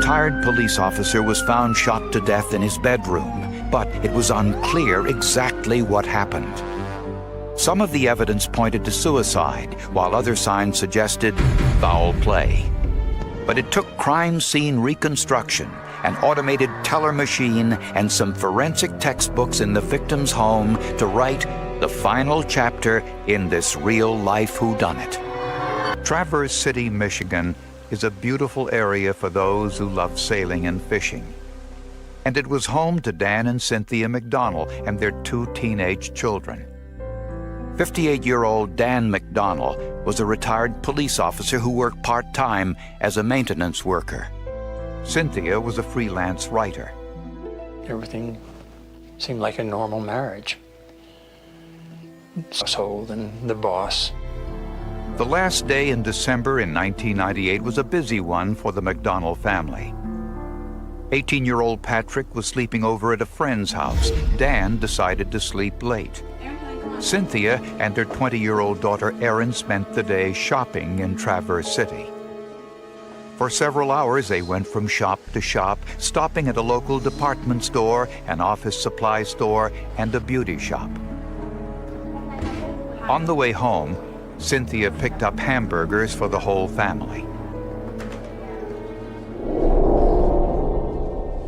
retired police officer was found shot to death in his bedroom, but it was unclear exactly what happened. Some of the evidence pointed to suicide, while other signs suggested foul play. But it took crime scene reconstruction, an automated teller machine, and some forensic textbooks in the victim's home to write the final chapter in this real-life whodunit. Traverse City, Michigan is a beautiful area for those who love sailing and fishing. And it was home to Dan and Cynthia McDonald and their 2 teenage children. 58-year-old Dan McDonald was a retired police officer who worked part-time as a maintenance worker. Cynthia was a freelance writer. Everything seemed like a normal marriage. Household and the boss. The last day in December in 1998 was a busy one for the McDonald family. 18-year-old Patrick was sleeping over at a friend's house. Dan decided to sleep late. Cynthia and her 20-year-old daughter Erin spent the day shopping in Traverse City. For several hours, they went from shop to shop, stopping at a local department store, an office supply store, and a beauty shop. On the way home, Cynthia picked up hamburgers for the whole family.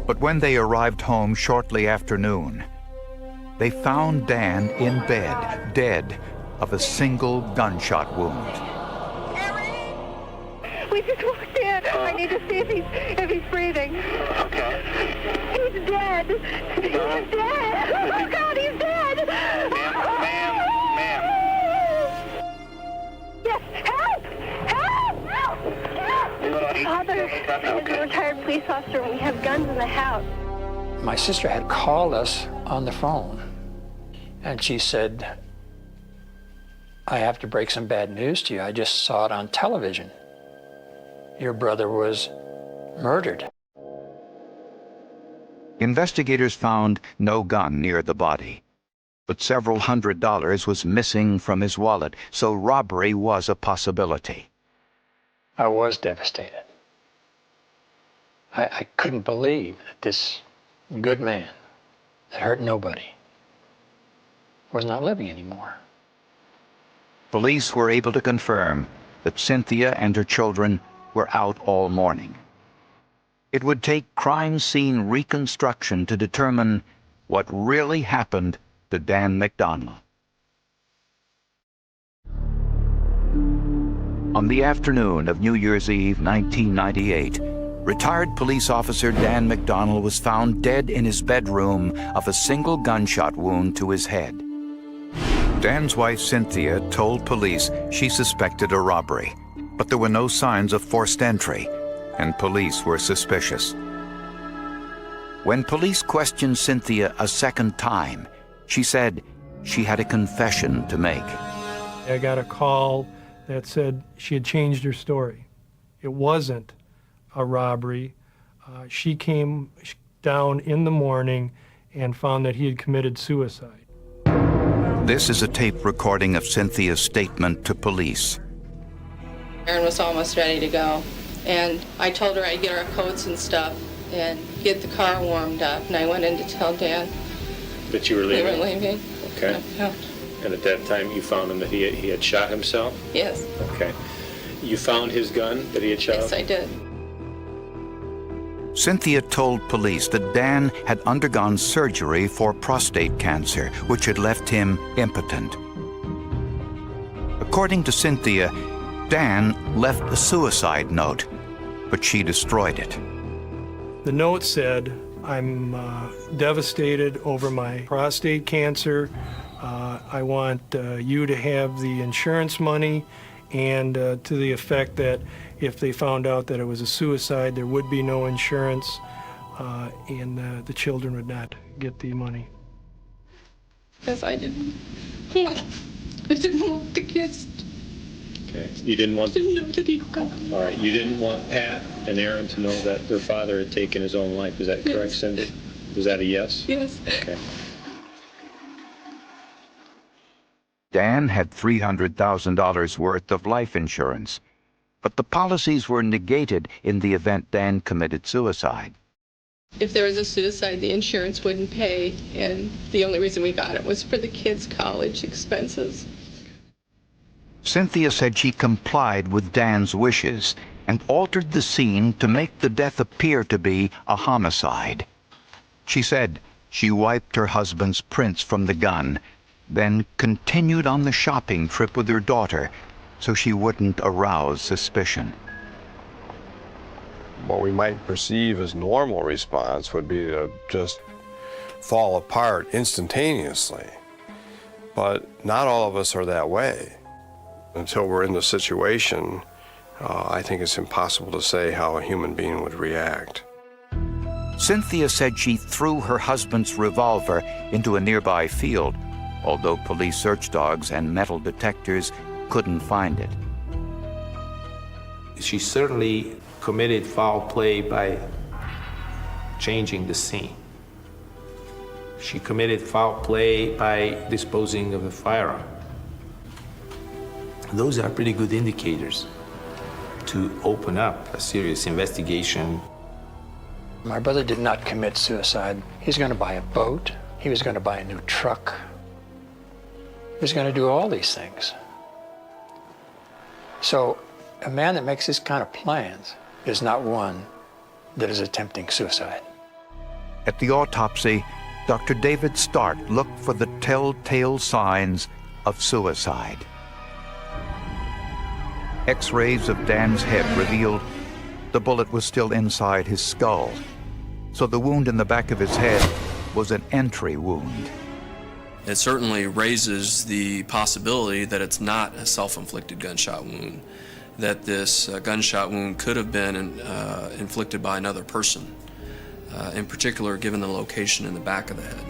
But when they arrived home shortly after noon, they found Dan in bed, dead of a single gunshot wound. We just walked in. I need to see if he's breathing. Okay. He's dead. He's dead. Oh God, he's dead. Ma'am. Yes, help! Help! Father is a retired police officer and we have guns in the house. My sister had called us on the phone, and she said, I have to break some bad news to you. I just saw it on television. Your brother was murdered. Investigators found no gun near the body, but several $100s was missing from his wallet, so robbery was a possibility. I was devastated. I couldn't believe that this good man that hurt nobody was not living anymore. Police were able to confirm that Cynthia and her children were out all morning. It would take crime scene reconstruction to determine what really happened to Dan McDonald. On the afternoon of New Year's Eve, 1998, retired police officer Dan McDonald was found dead in his bedroom of a single gunshot wound to his head. Dan's wife, Cynthia, told police she suspected a robbery, but there were no signs of forced entry, and police were suspicious. When police questioned Cynthia a second time, she said she had a confession to make. I got a call that said she had changed her story. It wasn't a robbery. She came down in the morning and found that he had committed suicide. This is a tape recording of Cynthia's statement to police. Erin was almost ready to go, and I told her I'd get our coats and stuff and get the car warmed up, and I went in to tell Dan that you were leaving? we were leaving. Okay. Yeah. And at that time you found him that he had shot himself? Yes. Okay. You found his gun that he had shot? Yes, I did. Cynthia told police that Dan had undergone surgery for prostate cancer, which had left him impotent. According to Cynthia, Dan left a suicide note, but she destroyed it. The note said, I'm devastated over my prostate cancer. I want you to have the insurance money, and to the effect that if they found out that it was a suicide, there would be no insurance, and the children would not get the money. Because I didn't want the kids. Okay. You didn't want... Didn't know that he'd gone. All right. You didn't want Pat and Erin to know that their father had taken his own life. Is that correct, Cindy? Was that a yes? Yes. Okay. Dan had $300,000 worth of life insurance, But the policies were negated in the event Dan committed suicide. If there was a suicide, the insurance wouldn't pay, and the only reason we got it was for the kids' college expenses. Cynthia said she complied with Dan's wishes and altered the scene to make the death appear to be a homicide. She said she wiped her husband's prints from the gun, then continued on the shopping trip with her daughter so she wouldn't arouse suspicion. What we might perceive as normal response would be to just fall apart instantaneously. But not all of us are that way. Until we're in the situation, I think it's impossible to say how a human being would react. Cynthia said she threw her husband's revolver into a nearby field, although police search dogs and metal detectors couldn't find it. She certainly committed foul play by changing the scene. She committed foul play by disposing of the firearm. Those are pretty good indicators to open up a serious investigation. My brother did not commit suicide. He's going to buy a boat. He was going to buy a new truck. He was going to do all these things. So a man that makes this kind of plans is not one that is attempting suicide. At the autopsy, Dr. David Stark looked for the telltale signs of suicide. X-rays of Dan's head revealed the bullet was still inside his skull, so the wound in the back of his head was an entry wound. It certainly raises the possibility that it's not a self-inflicted gunshot wound, that this gunshot wound could have been inflicted by another person, in particular given the location in the back of the head.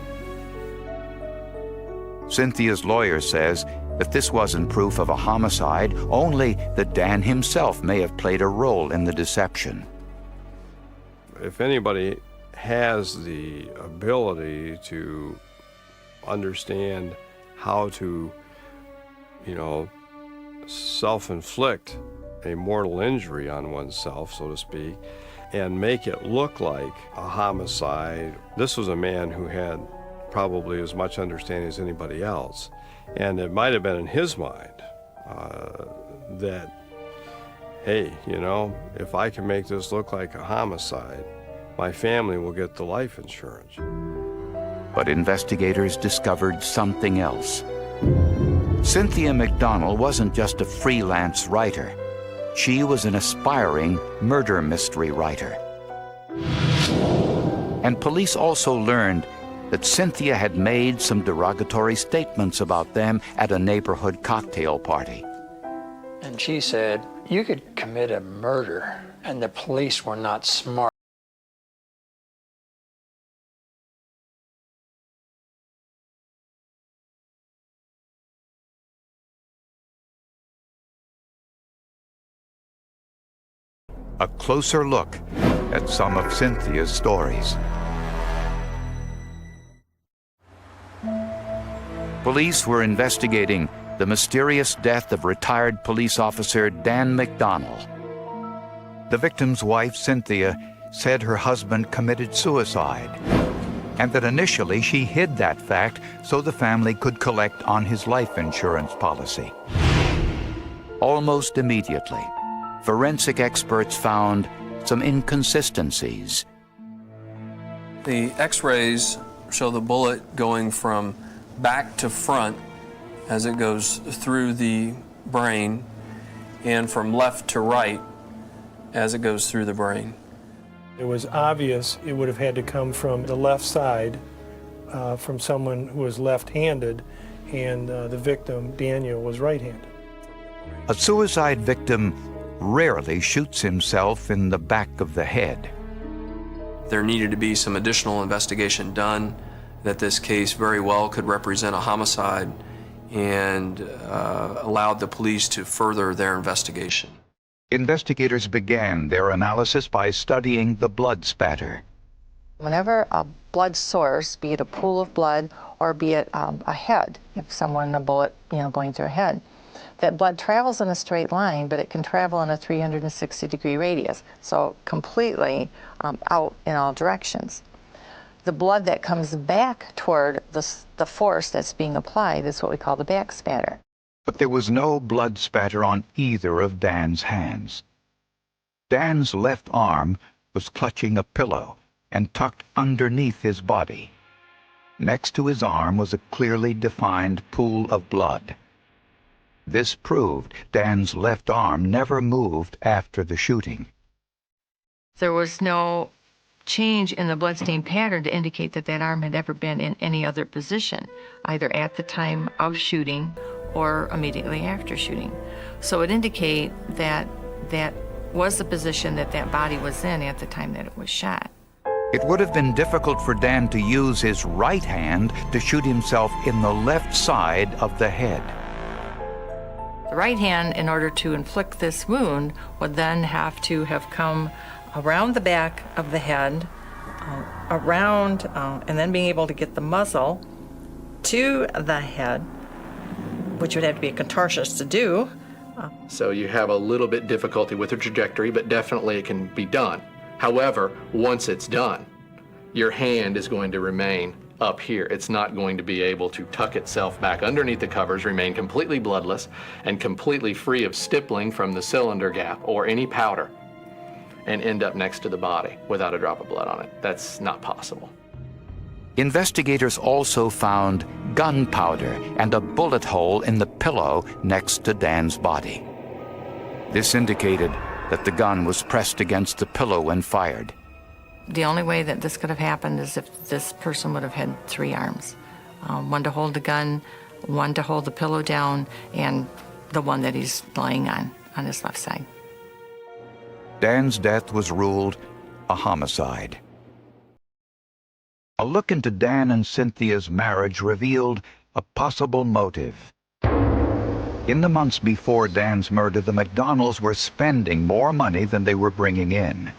Cynthia's lawyer says that this wasn't proof of a homicide, only that Dan himself may have played a role in the deception. If anybody has the ability to understand how to, self-inflict a mortal injury on oneself, so to speak, and make it look like a homicide, this was a man who had probably as much understanding as anybody else. And it might have been in his mind that, hey, if I can make this look like a homicide, my family will get the life insurance. But investigators discovered something else. Cynthia McDonald wasn't just a freelance writer. She was an aspiring murder mystery writer. And police also learned that Cynthia had made some derogatory statements about them at a neighborhood cocktail party. And she said, you could commit a murder, and the police were not smart. A closer look at some of Cynthia's stories. Police were investigating the mysterious death of retired police officer Dan McDonald. The victim's wife, Cynthia, said her husband committed suicide, and that initially she hid that fact so the family could collect on his life insurance policy. Almost immediately, forensic experts found some inconsistencies. The X-rays show the bullet going from back to front as it goes through the brain, and from left to right as it goes through the brain. It was obvious it would have had to come from the left side, from someone who was left-handed, and the victim, Daniel, was right-handed. A suicide victim rarely shoots himself in the back of the head. There needed to be some additional investigation done, that this case very well could represent a homicide, and allowed the police to further their investigation. Investigators began their analysis by studying the blood spatter. Whenever a blood source, be it a pool of blood or be it a head, if a bullet, going through a head, that blood travels in a straight line, but it can travel in a 360-degree radius, so completely out in all directions. The blood that comes back toward the force that's being applied is what we call the back spatter. But there was no blood spatter on either of Dan's hands. Dan's left arm was clutching a pillow and tucked underneath his body. Next to his arm was a clearly defined pool of blood. This proved Dan's left arm never moved after the shooting. There was no change in the bloodstain pattern to indicate that that arm had ever been in any other position, either at the time of shooting or immediately after shooting. So it indicates that that was the position that that body was in at the time that it was shot. It would have been difficult for Dan to use his right hand to shoot himself in the left side of the head. The right hand, in order to inflict this wound, would then have to have come around the back of the head, and then being able to get the muzzle to the head, which would have to be a contortionist to do. So you have a little bit difficulty with the trajectory, but definitely it can be done. However, once it's done, your hand is going to remain up here. It's not going to be able to tuck itself back underneath the covers, remain completely bloodless, and completely free of stippling from the cylinder gap or any powder, and end up next to the body without a drop of blood on it. That's not possible. Investigators also found gunpowder and a bullet hole in the pillow next to Dan's body. This indicated that the gun was pressed against the pillow when fired. The only way that this could have happened is if this person would have had three arms. One to hold the gun, one to hold the pillow down, and the one that he's lying on his left side. Dan's death was ruled a homicide. A look into Dan and Cynthia's marriage revealed a possible motive. In the months before Dan's murder, the McDonalds were spending more money than they were bringing in.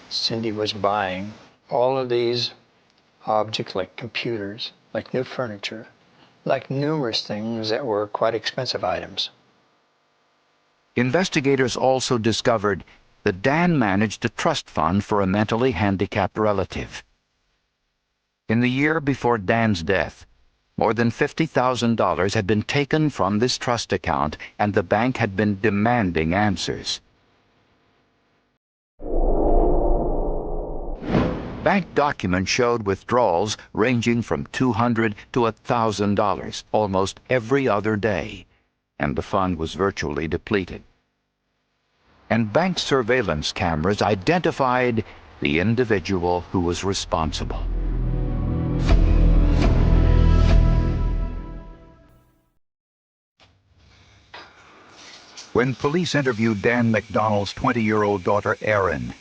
Cindy was buying all of these objects like computers, like new furniture, like numerous things that were quite expensive items. Investigators also discovered that Dan managed a trust fund for a mentally handicapped relative. In the year before Dan's death, more than $50,000 had been taken from this trust account, and the bank had been demanding answers. Bank documents showed withdrawals ranging from $200 to $1,000 almost every other day, and the fund was virtually depleted. And bank surveillance cameras identified the individual who was responsible. When police interviewed Dan McDonald's 20-year-old daughter, Erin,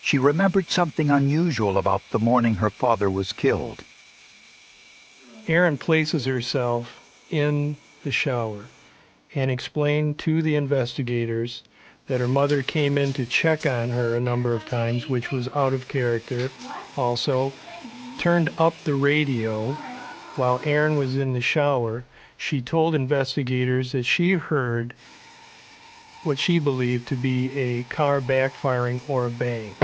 she remembered something unusual about the morning her father was killed. Erin places herself in the shower and explained to the investigators that her mother came in to check on her a number of times, which was out of character. Also, turned up the radio while Erin was in the shower. She told investigators that she heard what she believed to be a car backfiring or a bang.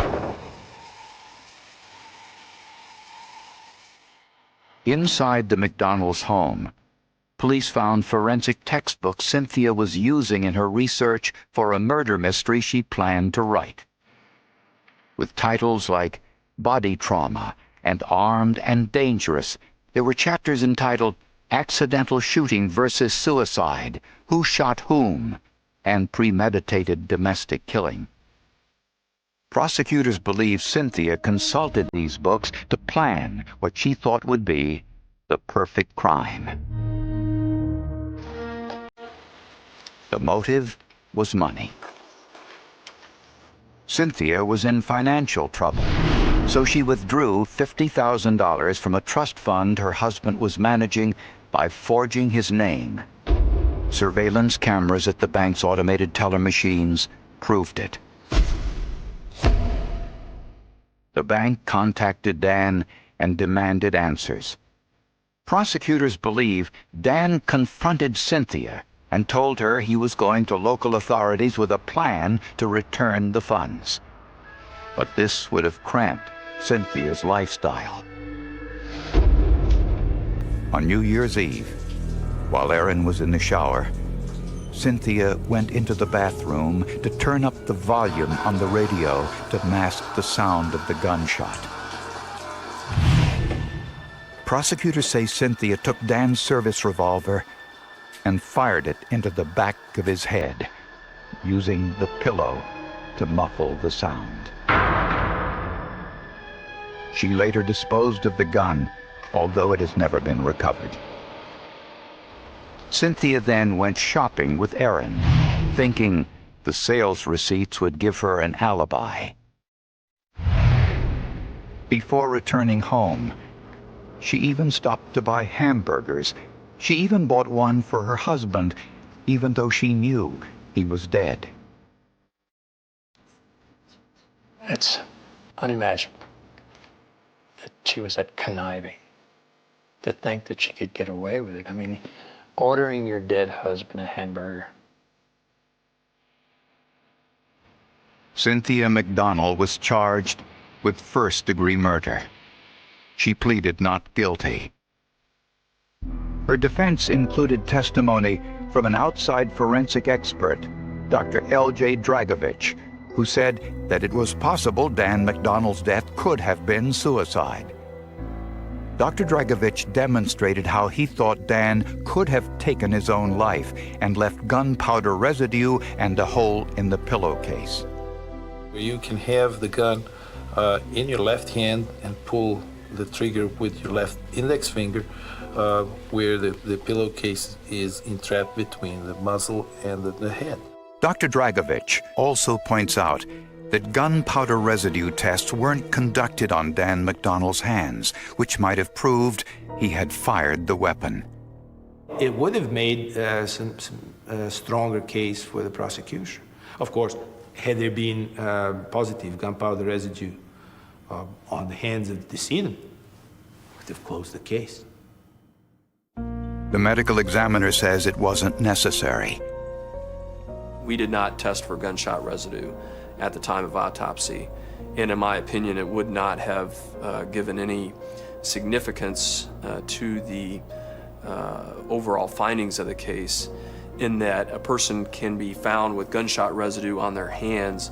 Inside the McDonald's home, police found forensic textbooks Cynthia was using in her research for a murder mystery she planned to write. With titles like Body Trauma and Armed and Dangerous, there were chapters entitled Accidental Shooting versus Suicide, Who Shot Whom, and Premeditated Domestic Killing. Prosecutors believe Cynthia consulted these books to plan what she thought would be the perfect crime. The motive was money. Cynthia was in financial trouble, so she withdrew $50,000 from a trust fund her husband was managing by forging his name. Surveillance cameras at the bank's automated teller machines proved it. The bank contacted Dan and demanded answers. Prosecutors believe Dan confronted Cynthia and told her he was going to local authorities with a plan to return the funds. But this would have cramped Cynthia's lifestyle. On New Year's Eve, while Aaron was in the shower, Cynthia went into the bathroom to turn up the volume on the radio to mask the sound of the gunshot. Prosecutors say Cynthia took Dan's service revolver and fired it into the back of his head, using the pillow to muffle the sound. She later disposed of the gun, although it has never been recovered. Cynthia then went shopping with Aaron, thinking the sales receipts would give her an alibi. Before returning home, she even stopped to buy hamburgers. She even bought one for her husband, even though she knew he was dead. It's unimaginable that she was that conniving, to think that she could get away with it. I mean, ordering your dead husband a hamburger. Cynthia McDonald was charged with first-degree murder. She pleaded not guilty. Her defense included testimony from an outside forensic expert, Dr. L.J. Dragovich, who said that it was possible Dan McDonald's death could have been suicide. Dr. Dragovich demonstrated how he thought Dan could have taken his own life and left gunpowder residue and a hole in the pillowcase. You can have the gun in your left hand and pull the trigger with your left index finger where the pillowcase is entrapped between the muzzle and the head. Dr. Dragovich also points out that gunpowder residue tests weren't conducted on Dan McDonald's hands, which might have proved he had fired the weapon. It would have made some stronger case for the prosecution. Of course, had there been positive gunpowder residue on the hands of the decedent, would have closed the case. The medical examiner says it wasn't necessary. We did not test for gunshot residue at the time of autopsy, and in my opinion, it would not have given any significance to the overall findings of the case, in that a person can be found with gunshot residue on their hands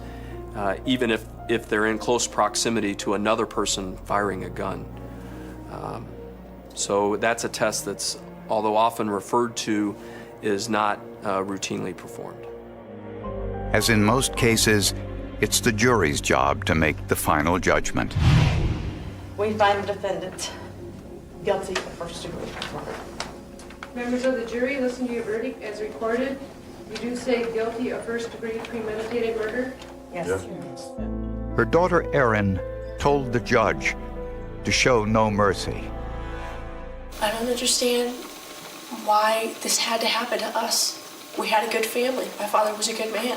even if they're in close proximity to another person firing a gun. So that's a test that's, although often referred to, is not routinely performed. As in most cases, it's the jury's job to make the final judgment. We find the defendant guilty of first-degree murder. Members of the jury, listen to your verdict as recorded. You do say guilty of first-degree premeditated murder? Yes. Her daughter Erin told the judge to show no mercy. I don't understand why this had to happen to us. We had a good family. My father was a good man.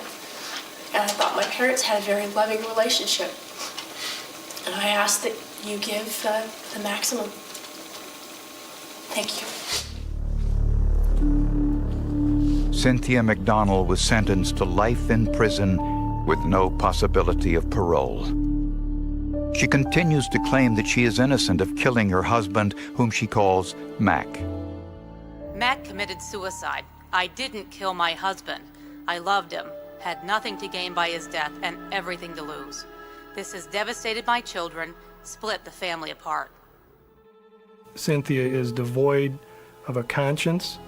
And I thought my parents had a very loving relationship. And I ask that you give the maximum. Thank you. Cynthia McDonald was sentenced to life in prison with no possibility of parole. She continues to claim that she is innocent of killing her husband, whom she calls Mac. Mac committed suicide. I didn't kill my husband. I loved him, had nothing to gain by his death, and everything to lose. This has devastated my children, split the family apart. Cynthia is devoid of a conscience,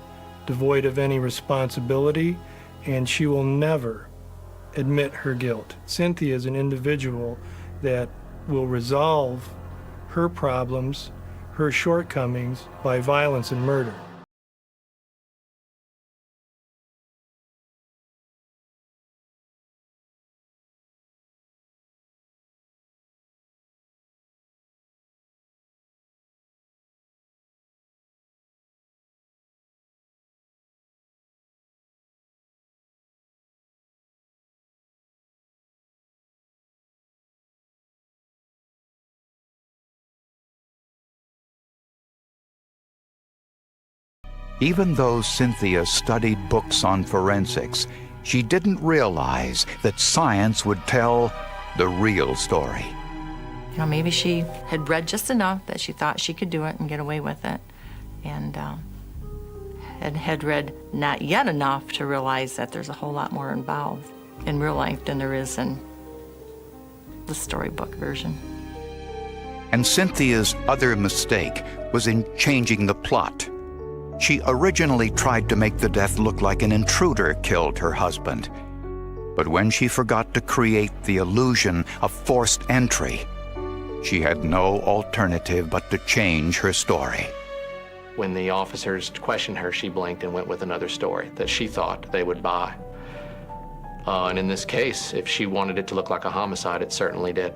devoid of any responsibility, and she will never admit her guilt. Cynthia is an individual that will resolve her problems, her shortcomings, by violence and murder. Even though Cynthia studied books on forensics, she didn't realize that science would tell the real story. You know, maybe she had read just enough that she thought she could do it and get away with it, and had read not yet enough to realize that there's a whole lot more involved in real life than there is in the storybook version. And Cynthia's other mistake was in changing the plot. She originally tried to make the death look like an intruder killed her husband. But when she forgot to create the illusion of forced entry, she had no alternative but to change her story. When the officers questioned her, she blinked and went with another story that she thought they would buy. And in this case, if she wanted it to look like a homicide, it certainly did.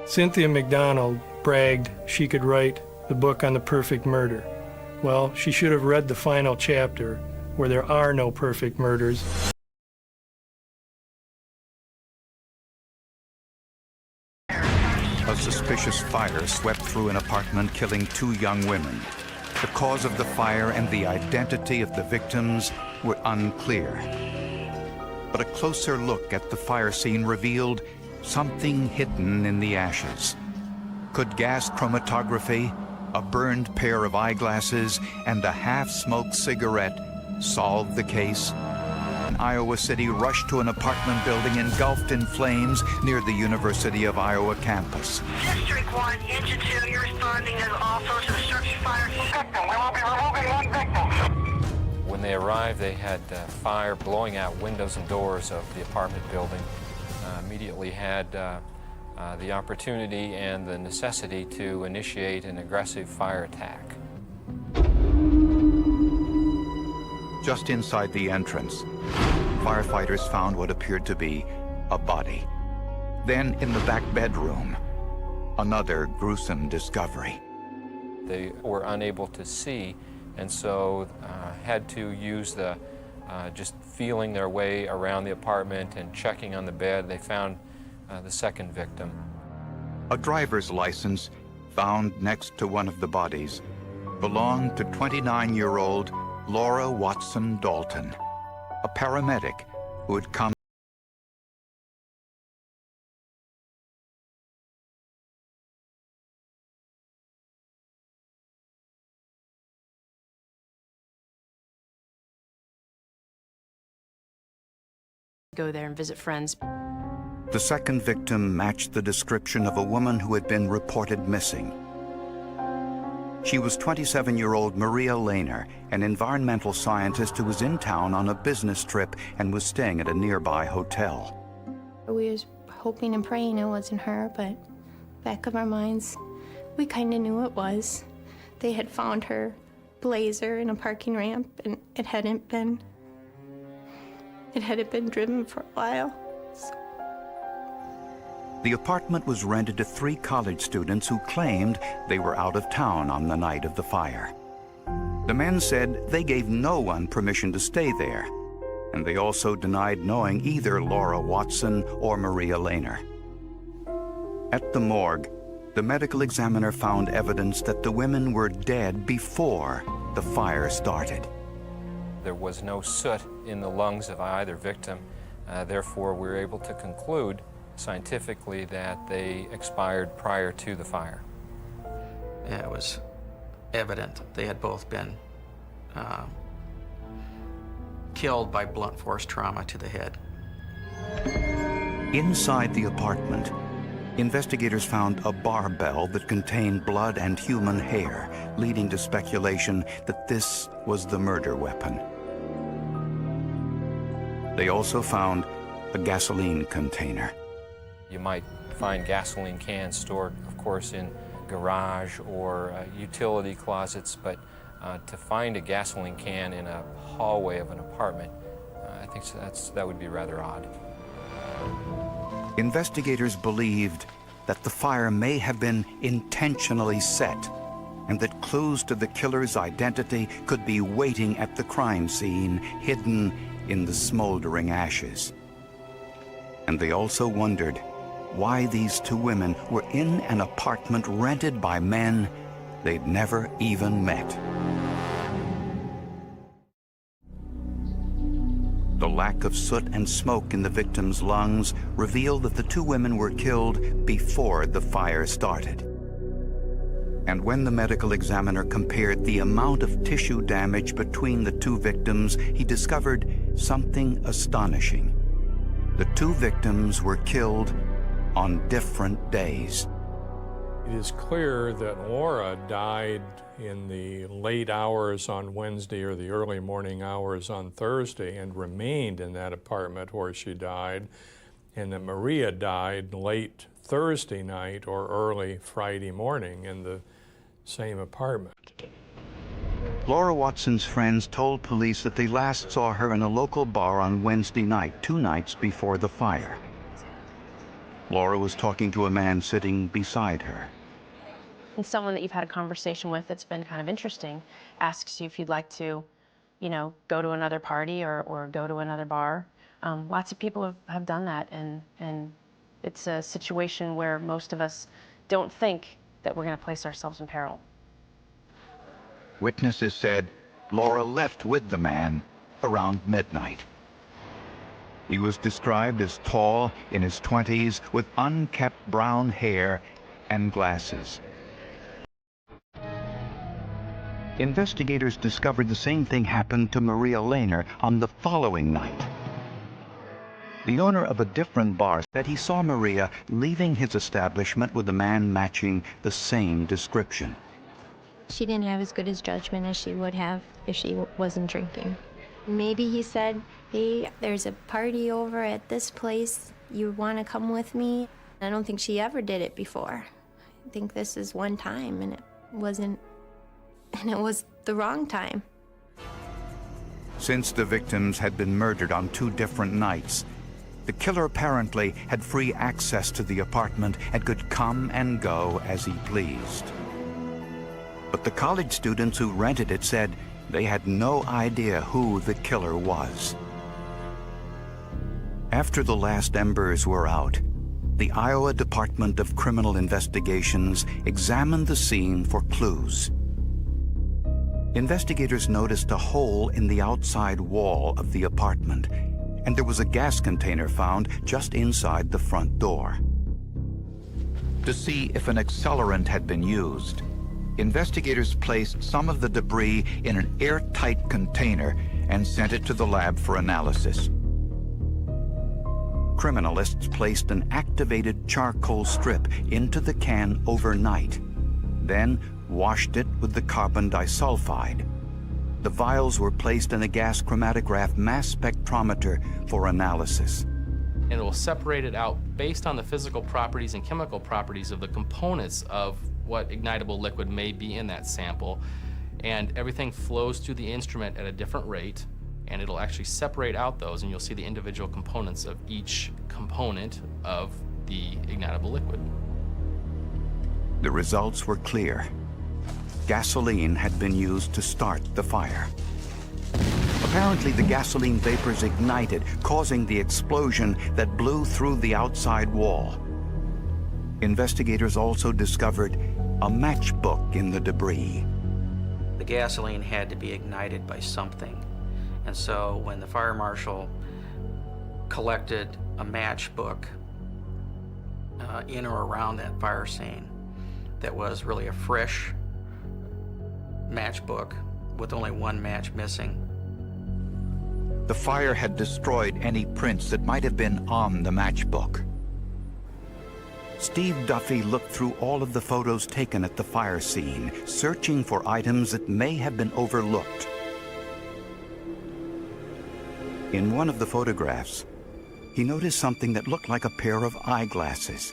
Cynthia McDonald bragged she could write the book on the perfect murder. Well, she should have read the final chapter, where there are no perfect murders. A suspicious fire swept through an apartment, killing 2 young women. The cause of the fire and the identity of the victims were unclear. But a closer look at the fire scene revealed something hidden in the ashes. Could gas chromatography, a burned pair of eyeglasses, and a half-smoked cigarette solve the case? Iowa City rushed to an apartment building engulfed in flames near the University of Iowa campus. District 1, Engine 2, you're responding as also to the structure fire. Victim, we will be removing 1 victim. When they arrived, they had fire blowing out windows and doors of the apartment building. Immediately had the opportunity and the necessity to initiate an aggressive fire attack. Just inside the entrance, firefighters found what appeared to be a body. Then, in the back bedroom, another gruesome discovery. They were unable to see, and so had to use the just feeling their way around the apartment and checking on the bed. They found the second victim. A driver's license found next to one of the bodies belonged to 29-year-old Laura Watson Dalton, a paramedic who had come go there and visit friends. The second victim matched the description of a woman who had been reported missing. She was 27-year-old Maria Lehner, an environmental scientist who was in town on a business trip and was staying at a nearby hotel. We was hoping and praying it wasn't her, but back of our minds, we kind of knew it was. They had found her blazer in a parking ramp, and it hadn't been driven for a while. The apartment was rented to 3 college students who claimed they were out of town on the night of the fire. The men said they gave no one permission to stay there, and they also denied knowing either Laura Watson or Maria Lehner. At the morgue, the medical examiner found evidence that the women were dead before the fire started. There was no soot in the lungs of either victim. Therefore, we were able to conclude scientifically that they expired prior to the fire. Yeah, it was evident they had both been killed by blunt force trauma to the head. Inside the apartment, investigators found a barbell that contained blood and human hair, leading to speculation that this was the murder weapon. They also found a gasoline container. You might find gasoline cans stored, of course, in garage or utility closets, but to find a gasoline can in a hallway of an apartment, I think that would be rather odd. Investigators believed that the fire may have been intentionally set and that clues to the killer's identity could be waiting at the crime scene, hidden in the smoldering ashes. And they also wondered why these 2 women were in an apartment rented by men they'd never even met. lack of soot and smoke in the victims' lungs revealed that the two women were killed before the fire started. And when the medical examiner compared the amount of tissue damage between the two victims, he discovered something astonishing. The two victims were killed on different days. It is clear that Laura died in the late hours on Wednesday or the early morning hours on Thursday and remained in that apartment where she died, and that Maria died late Thursday night or early Friday morning in the same apartment. Laura Watson's friends told police that they last saw her in a local bar on Wednesday night, 2 nights before the fire. Laura was talking to a man sitting beside her. And someone that you've had a conversation with that's been kind of interesting asks you if you'd like to, you know, go to another party or go to another bar. Lots of people have done that, and it's a situation where most of us don't think that we're going to place ourselves in peril. Witnesses said Laura left with the man around midnight. He was described as tall, in his 20s, with unkempt brown hair and glasses. Investigators discovered the same thing happened to Maria Lehner on the following night. The owner of a different bar said he saw Maria leaving his establishment with a man matching the same description. She didn't have as good as judgment as she would have if she wasn't drinking. Maybe he said, hey, there's a party over at this place. You want to come with me? I don't think she ever did it before. I think this is one time, and it was the wrong time. Since the victims had been murdered on 2 different nights, the killer apparently had free access to the apartment and could come and go as he pleased. But the college students who rented it said they had no idea who the killer was. After the last embers were out, the Iowa Department of Criminal Investigations examined the scene for clues. Investigators noticed a hole in the outside wall of the apartment, and there was a gas container found just inside the front door. To see if an accelerant had been used, investigators placed some of the debris in an airtight container and sent it to the lab for analysis. Criminalists placed an activated charcoal strip into the can overnight, then washed it with the carbon disulfide. The vials were placed in a gas chromatograph mass spectrometer for analysis. And it will separate it out based on the physical properties and chemical properties of the components of what ignitable liquid may be in that sample. And everything flows through the instrument at a different rate, and it'll actually separate out those, and you'll see the individual components of each component of the ignitable liquid. The results were clear. Gasoline had been used to start the fire. Apparently, the gasoline vapors ignited, causing the explosion that blew through the outside wall. Investigators also discovered a matchbook in the debris. The gasoline had to be ignited by something. And so when the fire marshal collected a matchbook in or around that fire scene that was really a fresh matchbook with only one match missing. The fire had destroyed any prints that might have been on the matchbook. Steve Duffy looked through all of the photos taken at the fire scene, searching for items that may have been overlooked. In one of the photographs, he noticed something that looked like a pair of eyeglasses.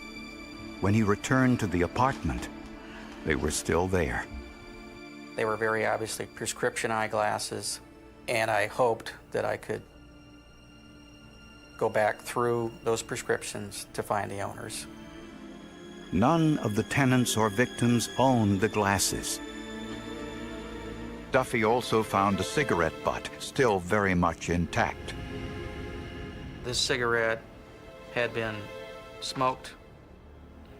When he returned to the apartment, they were still there. They were very obviously prescription eyeglasses, and I hoped that I could go back through those prescriptions to find the owners. None of the tenants or victims owned the glasses. Duffy also found a cigarette butt, still very much intact. This cigarette had been smoked,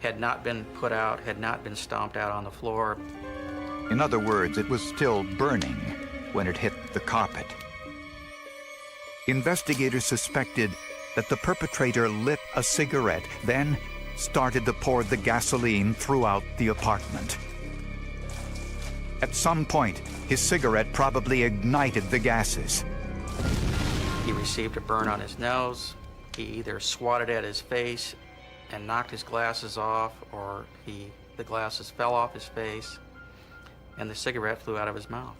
had not been put out, had not been stomped out on the floor. In other words, it was still burning when it hit the carpet. Investigators suspected that the perpetrator lit a cigarette, then started to pour the gasoline throughout the apartment. At some point, his cigarette probably ignited the gases. He received a burn on his nose. He either swatted at his face and knocked his glasses off, or the glasses fell off his face and the cigarette flew out of his mouth.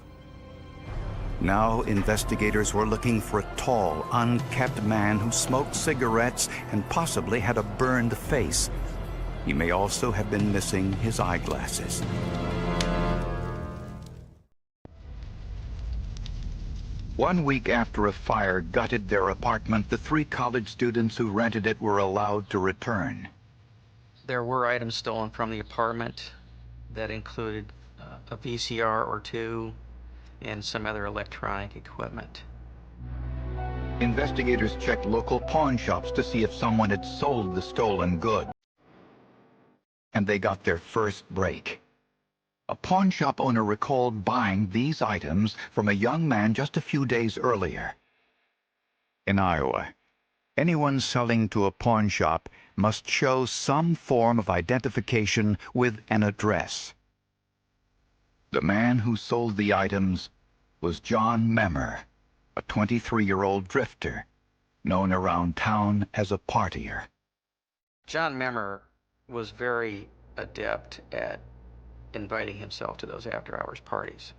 Now investigators were looking for a tall, unkempt man who smoked cigarettes and possibly had a burned face. He may also have been missing his eyeglasses. One week after a fire gutted their apartment, the 3 college students who rented it were allowed to return. There were items stolen from the apartment that included a VCR or 2 and some other electronic equipment. Investigators checked local pawn shops to see if someone had sold the stolen goods. And they got their first break. A pawn shop owner recalled buying these items from a young man just a few days earlier. In Iowa, anyone selling to a pawn shop must show some form of identification with an address. The man who sold the items was John Memmer, a 23-year-old drifter, known around town as a partier. John Memmer was very adept at inviting himself to those after-hours parties.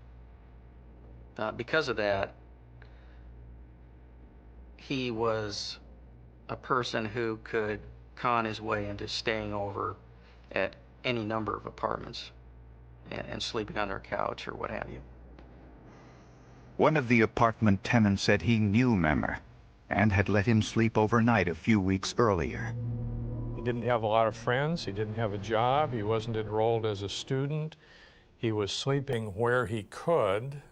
Because of that, he was a person who could con his way into staying over at any number of apartments and sleeping under a couch or what have you. One of the apartment tenants said he knew Memmer and had let him sleep overnight a few weeks earlier. He didn't have a lot of friends. He didn't have a job. He wasn't enrolled as a student. He was sleeping where he could.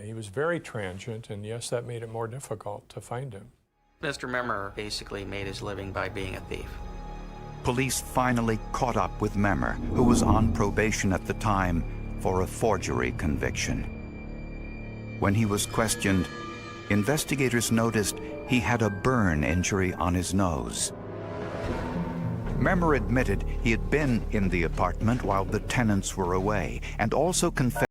He was very transient, and yes, that made it more difficult to find him. Mr. Memmer basically made his living by being a thief. Police finally caught up with Memmer, who was on probation at the time for a forgery conviction. When he was questioned, investigators noticed he had a burn injury on his nose. Memmer admitted he had been in the apartment while the tenants were away, and also confessed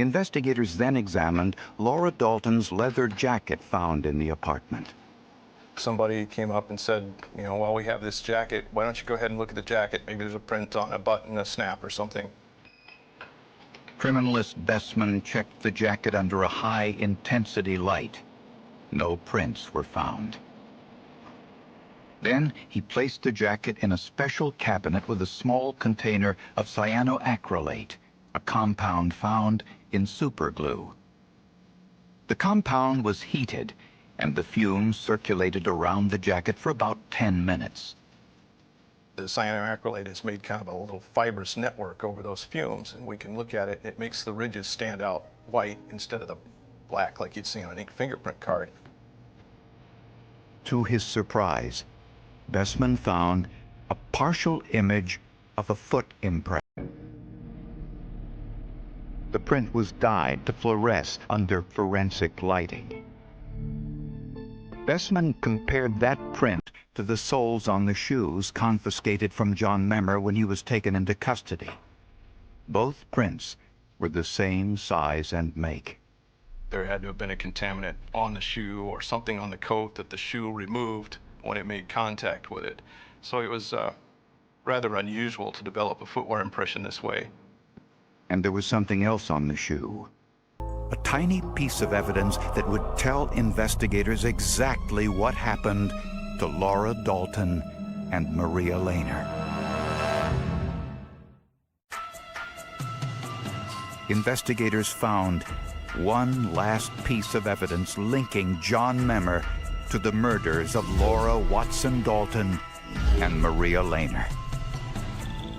Investigators then examined Laura Dalton's leather jacket found in the apartment. Somebody came up and said, you know, well, we have this jacket. Why don't you go ahead and look at the jacket? Maybe there's a print on a button, a snap or something. Criminalist Bessman checked the jacket under a high-intensity light. No prints were found. Then he placed the jacket in a special cabinet with a small container of cyanoacrylate, a compound found in superglue. The compound was heated, and the fumes circulated around the jacket for about 10 minutes. The cyanoacrylate has made kind of a little fibrous network over those fumes, and we can look at it. It makes the ridges stand out white instead of the black like you'd see on an ink fingerprint card. To his surprise, Bessman found a partial image of a foot imprint. The print was dyed to fluoresce under forensic lighting. Bessman compared that print to the soles on the shoes confiscated from John Memmer when he was taken into custody. Both prints were the same size and make. There had to have been a contaminant on the shoe or something on the coat that the shoe removed when it made contact with it. So it was rather unusual to develop a footwear impression this way. And there was something else on the shoe. A tiny piece of evidence that would tell investigators exactly what happened to Laura Dalton and Maria Lehner. Investigators found one last piece of evidence linking John Memmer to the murders of Laura Watson Dalton and Maria Lehner.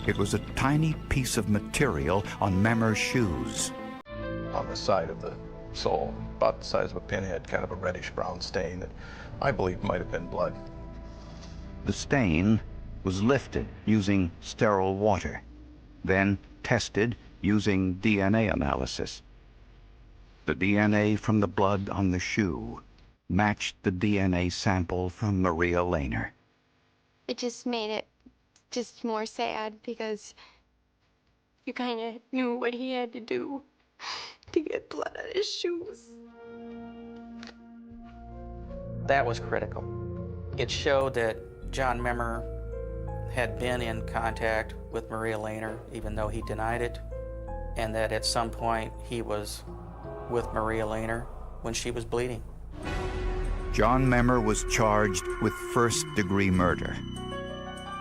It was a tiny piece of material on Memmer's shoes. On the side of the sole, about the size of a pinhead, kind of a reddish-brown stain that I believe might have been blood. The stain was lifted using sterile water, then tested using DNA analysis. The DNA from the blood on the shoe matched the DNA sample from Maria Lehner. It just made it just more sad because you kind of knew what he had to do to get blood on his shoes. That was critical. It showed that John Memmer had been in contact with Maria Lehner, even though he denied it, and that at some point he was with Maria Lehner when she was bleeding. John Memmer was charged with first-degree murder.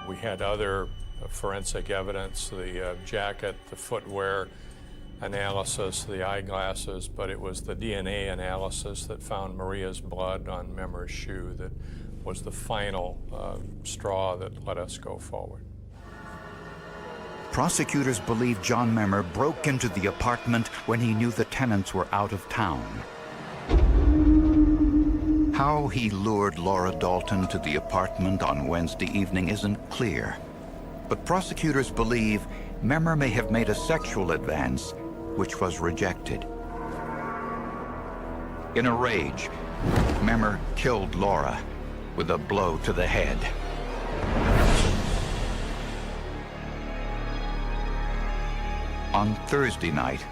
We had other forensic evidence, the jacket, the footwear analysis, the eyeglasses, but it was the DNA analysis that found Maria's blood on Memmer's shoe that was the final straw that let us go forward. Prosecutors believe John Memmer broke into the apartment when he knew the tenants were out of town. How he lured Laura Dalton to the apartment on Wednesday evening isn't clear, but prosecutors believe Memmer may have made a sexual advance, which was rejected. In a rage, Memmer killed Laura with a blow to the head. On Thursday night,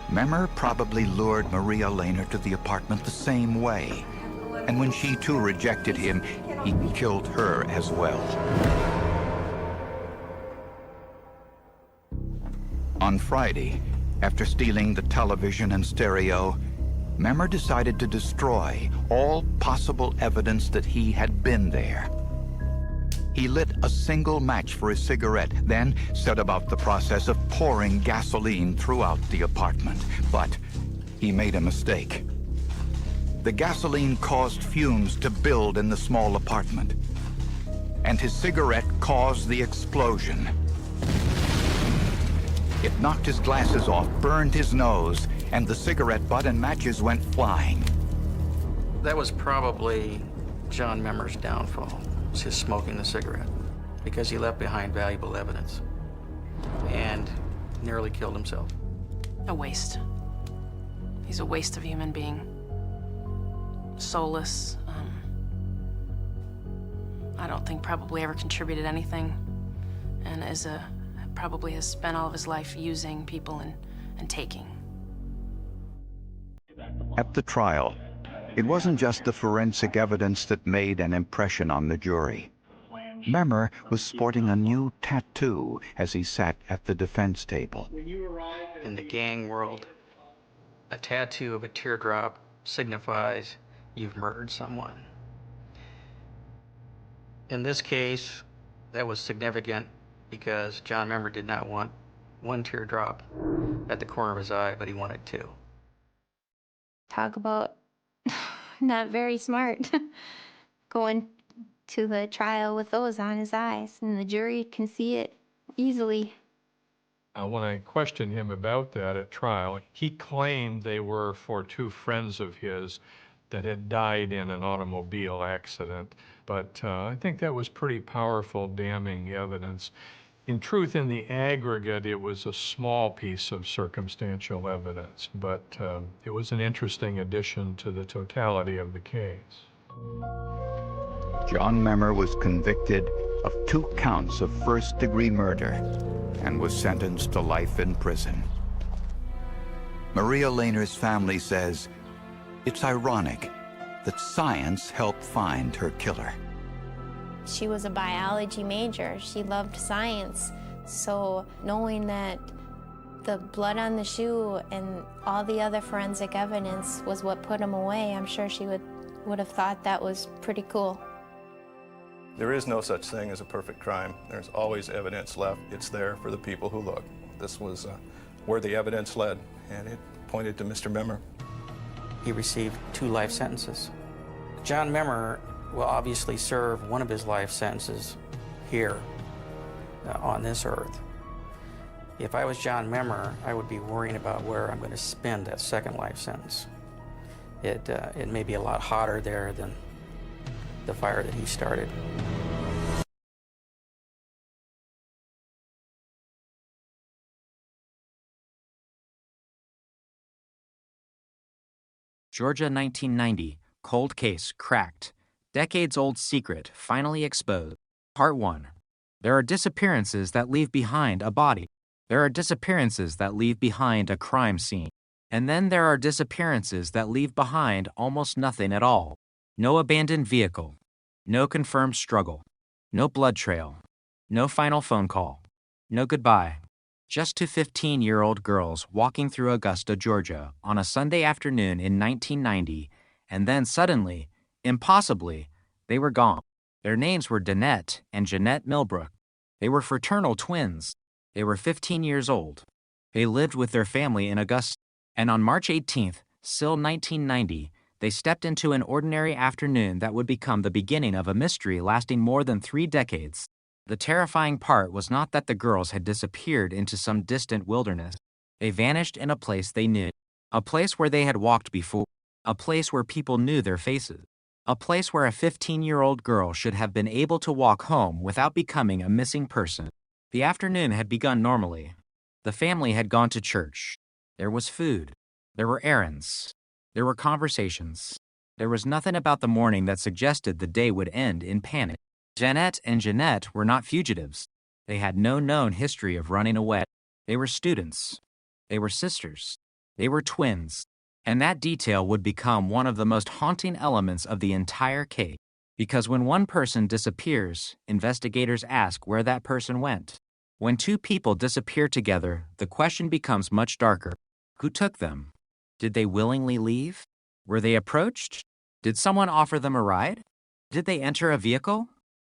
Memmer probably lured Maria Lehner to the apartment the same way, and when she too rejected him, he killed her as well. On Friday, after stealing the television and stereo, Memmer decided to destroy all possible evidence that he had been there. He lit a single match for his cigarette, then set about the process of pouring gasoline throughout the apartment. But he made a mistake. The gasoline caused fumes to build in the small apartment, and his cigarette caused the explosion. It knocked his glasses off, burned his nose, and the cigarette butt and matches went flying. That was probably John Memmer's downfall, was his smoking the cigarette, because he left behind valuable evidence and nearly killed himself. A waste. He's a waste of a human being. Soulless. I don't think probably ever contributed anything, and probably has spent all of his life using people and taking. At the trial, It wasn't just the forensic evidence that made an impression on the jury. Memmer was sporting a new tattoo as he sat at the defense table. In the gang world, a tattoo of a teardrop signifies you've murdered someone. In this case, that was significant because John Memmer did not want one teardrop at the corner of his eye, but he wanted two. Talk about not very smart. Going to the trial with those on his eyes, and the jury can see it easily. When I questioned him about that at trial, he claimed they were for two friends of his that had died in an automobile accident. But I think that was pretty powerful, damning evidence. In truth, in the aggregate, it was a small piece of circumstantial evidence, but it was an interesting addition to the totality of the case. John Memmer was convicted of 2 counts of first-degree murder and was sentenced to life in prison. Maria Lehner's family says it's ironic that science helped find her killer. She was a biology major. She loved science. So knowing that the blood on the shoe and all the other forensic evidence was what put him away, I'm sure she would have thought that was pretty cool. There is no such thing as a perfect crime. There's always evidence left. It's there for the people who look. This was where the evidence led, and it pointed to Mr. Memmer. He received 2 life sentences. John Memmer will obviously serve one of his life sentences here on this earth. If I was John Memmer, I would be worrying about where I'm going to spend that second life sentence. It may be a lot hotter there than the fire that he started. Georgia, 1990. Cold case cracked. Decades-old secret finally exposed. Part 1. There are disappearances that leave behind a body. There are disappearances that leave behind a crime scene. And then there are disappearances that leave behind almost nothing at all. No abandoned vehicle. No confirmed struggle. No blood trail. No final phone call. No goodbye. Just 2 15-year-old girls walking through Augusta, Georgia on a Sunday afternoon in 1990, and then suddenly, impossibly, they were gone. Their names were Danette and Jeanette Milbrook. They were fraternal twins. They were 15 years old. They lived with their family in Augusta, and on March 18th, still 1990, they stepped into an ordinary afternoon that would become the beginning of a mystery lasting more than 3 decades. The terrifying part was not that the girls had disappeared into some distant wilderness. They vanished in a place they knew, a place where they had walked before, a place where people knew their faces, a place where a 15-year-old girl should have been able to walk home without becoming a missing person. The afternoon had begun normally. The family had gone to church. There was food. There were errands. There were conversations. There was nothing about the morning that suggested the day would end in panic. Jeanette and Jeanette were not fugitives. They had no known history of running away. They were students. They were sisters. They were twins. And that detail would become one of the most haunting elements of the entire case. Because when one person disappears, investigators ask where that person went. When 2 people disappear together, the question becomes much darker. Who took them? Did they willingly leave? Were they approached? Did someone offer them a ride? Did they enter a vehicle?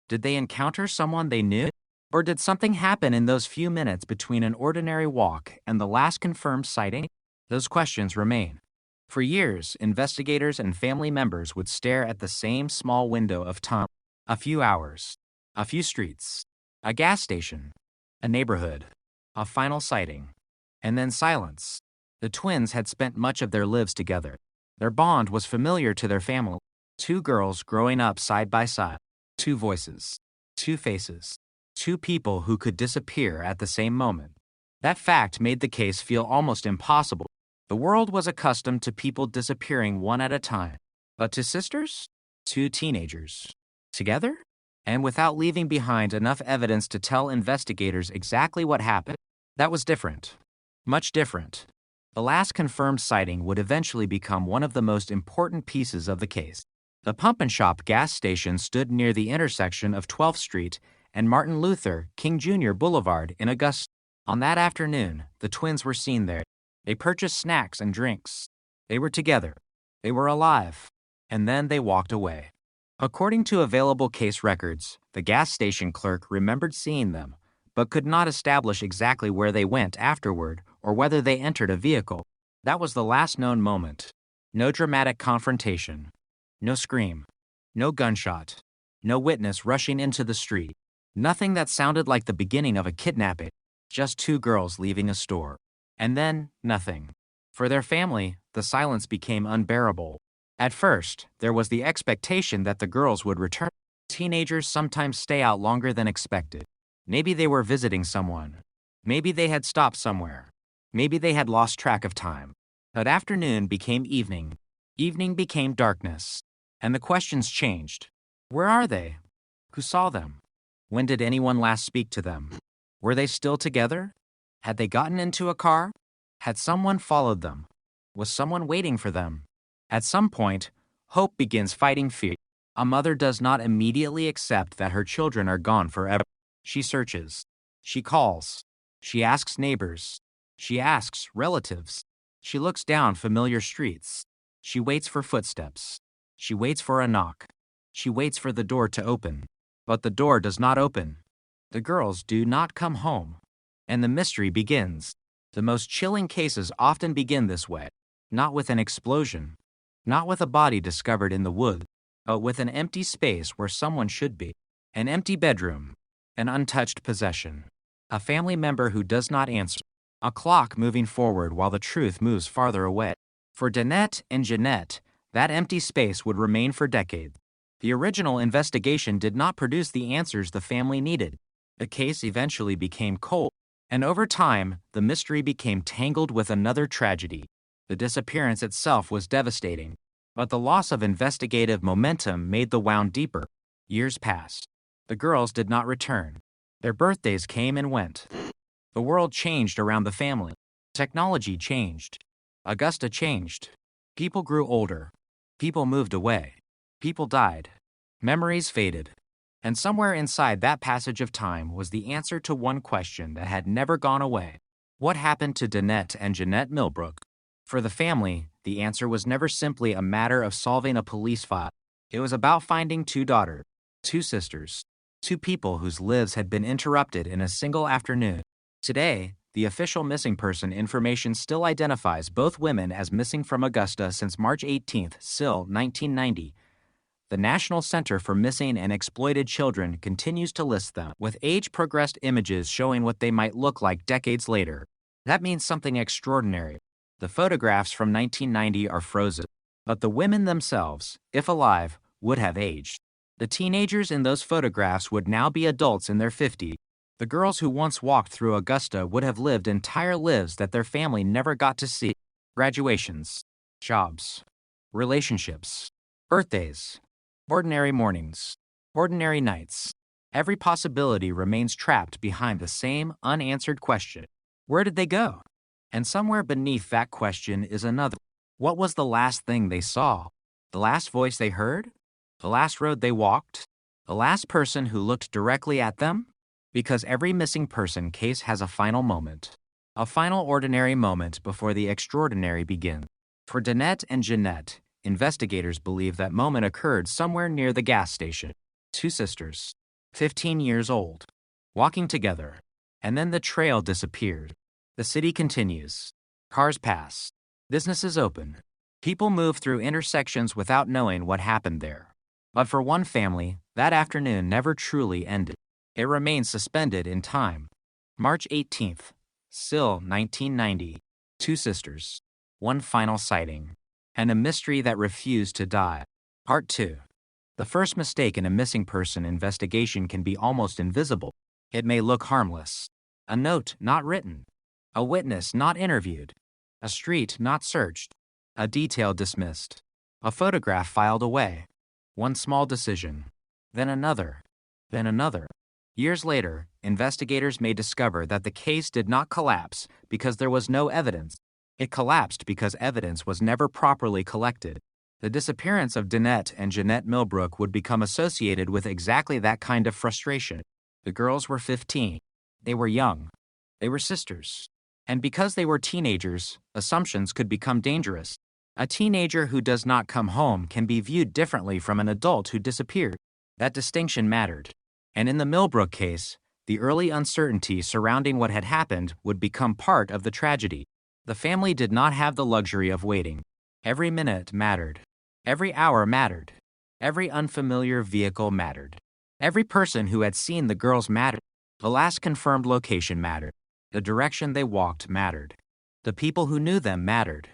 Did they encounter someone they knew? Or did something happen in those few minutes between an ordinary walk and the last confirmed sighting? Those questions remain. For years, investigators and family members would stare at the same small window of time. A few hours, a few streets, a gas station, a neighborhood, a final sighting, and then silence. The twins had spent much of their lives together. Their bond was familiar to their family. 2 girls growing up side by side. 2 voices, 2 faces, 2 people who could disappear at the same moment. That fact made the case feel almost impossible. The world was accustomed to people disappearing one at a time. But to sisters? 2 teenagers. Together? And without leaving behind enough evidence to tell investigators exactly what happened? That was different. Much different. The last confirmed sighting would eventually become one of the most important pieces of the case. The Pump and Shop gas station stood near the intersection of 12th Street and Martin Luther King Jr. Boulevard in Augusta. On that afternoon, the twins were seen there. They purchased snacks and drinks. They were together. They were alive. And then they walked away. According to available case records, the gas station clerk remembered seeing them, but could not establish exactly where they went afterward or whether they entered a vehicle. That was the last known moment. No dramatic confrontation. No scream. No gunshot. No witness rushing into the street. Nothing that sounded like the beginning of a kidnapping. Just two girls leaving a store. And then, nothing. For their family, the silence became unbearable. At first, there was the expectation that the girls would return. Teenagers sometimes stay out longer than expected. Maybe they were visiting someone. Maybe they had stopped somewhere. Maybe they had lost track of time. But afternoon became evening. Evening became darkness. And the questions changed. Where are they? Who saw them? When did anyone last speak to them? Were they still together? Had they gotten into a car? Had someone followed them? Was someone waiting for them? At some point, hope begins fighting fear. A mother does not immediately accept that her children are gone forever. She searches. She calls. She asks neighbors. She asks relatives. She looks down familiar streets. She waits for footsteps. She waits for a knock. She waits for the door to open. But the door does not open. The girls do not come home. And the mystery begins. The most chilling cases often begin this way. Not with an explosion. Not with a body discovered in the woods. But with an empty space where someone should be. An empty bedroom. An untouched possession. A family member who does not answer. A clock moving forward while the truth moves farther away. For Danette and Jeanette, that empty space would remain for decades. The original investigation did not produce the answers the family needed. The case eventually became cold. And over time, the mystery became tangled with another tragedy. The disappearance itself was devastating. But the loss of investigative momentum made the wound deeper. Years passed. The girls did not return. Their birthdays came and went. The world changed around the family. Technology changed. Augusta changed. People grew older. People moved away. People died. Memories faded. And somewhere inside that passage of time was the answer to one question that had never gone away. What happened to Danette and Jeanette Millbrook? For the family, the answer was never simply a matter of solving a police file. It was about finding two daughters, two sisters, two people whose lives had been interrupted in a single afternoon. Today, the official missing person information still identifies both women as missing from Augusta since March 18, SIL 1990. The National Center for Missing and Exploited Children continues to list them, with age-progressed images showing what they might look like decades later. That means something extraordinary. The photographs from 1990 are frozen, but the women themselves, if alive, would have aged. The teenagers in those photographs would now be adults in their 50s. The girls who once walked through Augusta would have lived entire lives that their family never got to see. Graduations, jobs, relationships, birthdays, ordinary mornings, ordinary nights. Every possibility remains trapped behind the same unanswered question. Where did they go? And somewhere beneath that question is another. What was the last thing they saw? The last voice they heard? The last road they walked? The last person who looked directly at them? Because every missing person case has a final moment. A final ordinary moment before the extraordinary begins. For Danette and Jeanette, investigators believe that moment occurred somewhere near the gas station. Two sisters, 15 years old, walking together, and then the trail disappeared. The city continues. Cars pass. Businesses open. People move through intersections without knowing what happened there. But for one family, that afternoon never truly ended. It remains suspended in time. March 18th, SIL 1990. Two sisters. One final sighting. And a mystery that refused to die. Part 2. The first mistake in a missing person investigation can be almost invisible. It may look harmless. A note not written. A witness not interviewed. A street not searched. A detail dismissed. A photograph filed away. One small decision. Then another. Then another. Years later, investigators may discover that the case did not collapse because there was no evidence. It collapsed because evidence was never properly collected. The disappearance of Danette and Jeanette Millbrook would become associated with exactly that kind of frustration. The girls were 15. They were young. They were sisters. And because they were teenagers, assumptions could become dangerous. A teenager who does not come home can be viewed differently from an adult who disappeared. That distinction mattered. And in the Millbrook case, the early uncertainty surrounding what had happened would become part of the tragedy. The family did not have the luxury of waiting. Every minute mattered. Every hour mattered. Every unfamiliar vehicle mattered. Every person who had seen the girls mattered. The last confirmed location mattered. The direction they walked mattered. The people who knew them mattered.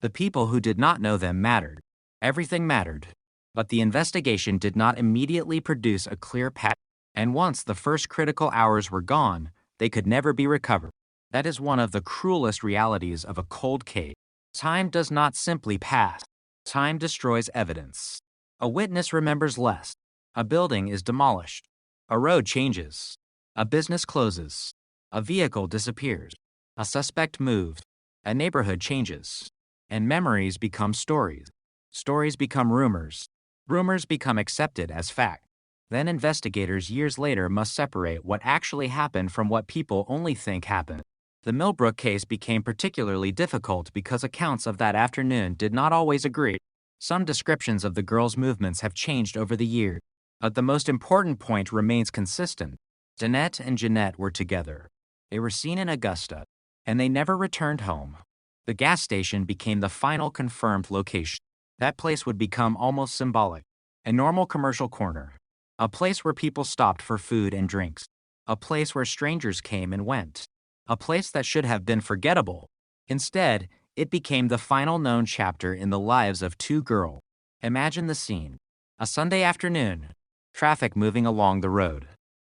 The people who did not know them mattered. Everything mattered. But the investigation did not immediately produce a clear path. And once the first critical hours were gone, they could never be recovered. That is one of the cruelest realities of a cold case. Time does not simply pass. Time destroys evidence. A witness remembers less. A building is demolished. A road changes. A business closes. A vehicle disappears. A suspect moves. A neighborhood changes. And memories become stories. Stories become rumors. Rumors become accepted as fact. Then investigators years later must separate what actually happened from what people only think happened. The Millbrook case became particularly difficult because accounts of that afternoon did not always agree. Some descriptions of the girls' movements have changed over the years, but the most important point remains consistent. Danette and Jeanette were together. They were seen in Augusta, and they never returned home. The gas station became the final confirmed location. That place would become almost symbolic. A normal commercial corner. A place where people stopped for food and drinks. A place where strangers came and went. A place that should have been forgettable. Instead, it became the final known chapter in the lives of two girls. Imagine the scene. A Sunday afternoon. Traffic moving along the road.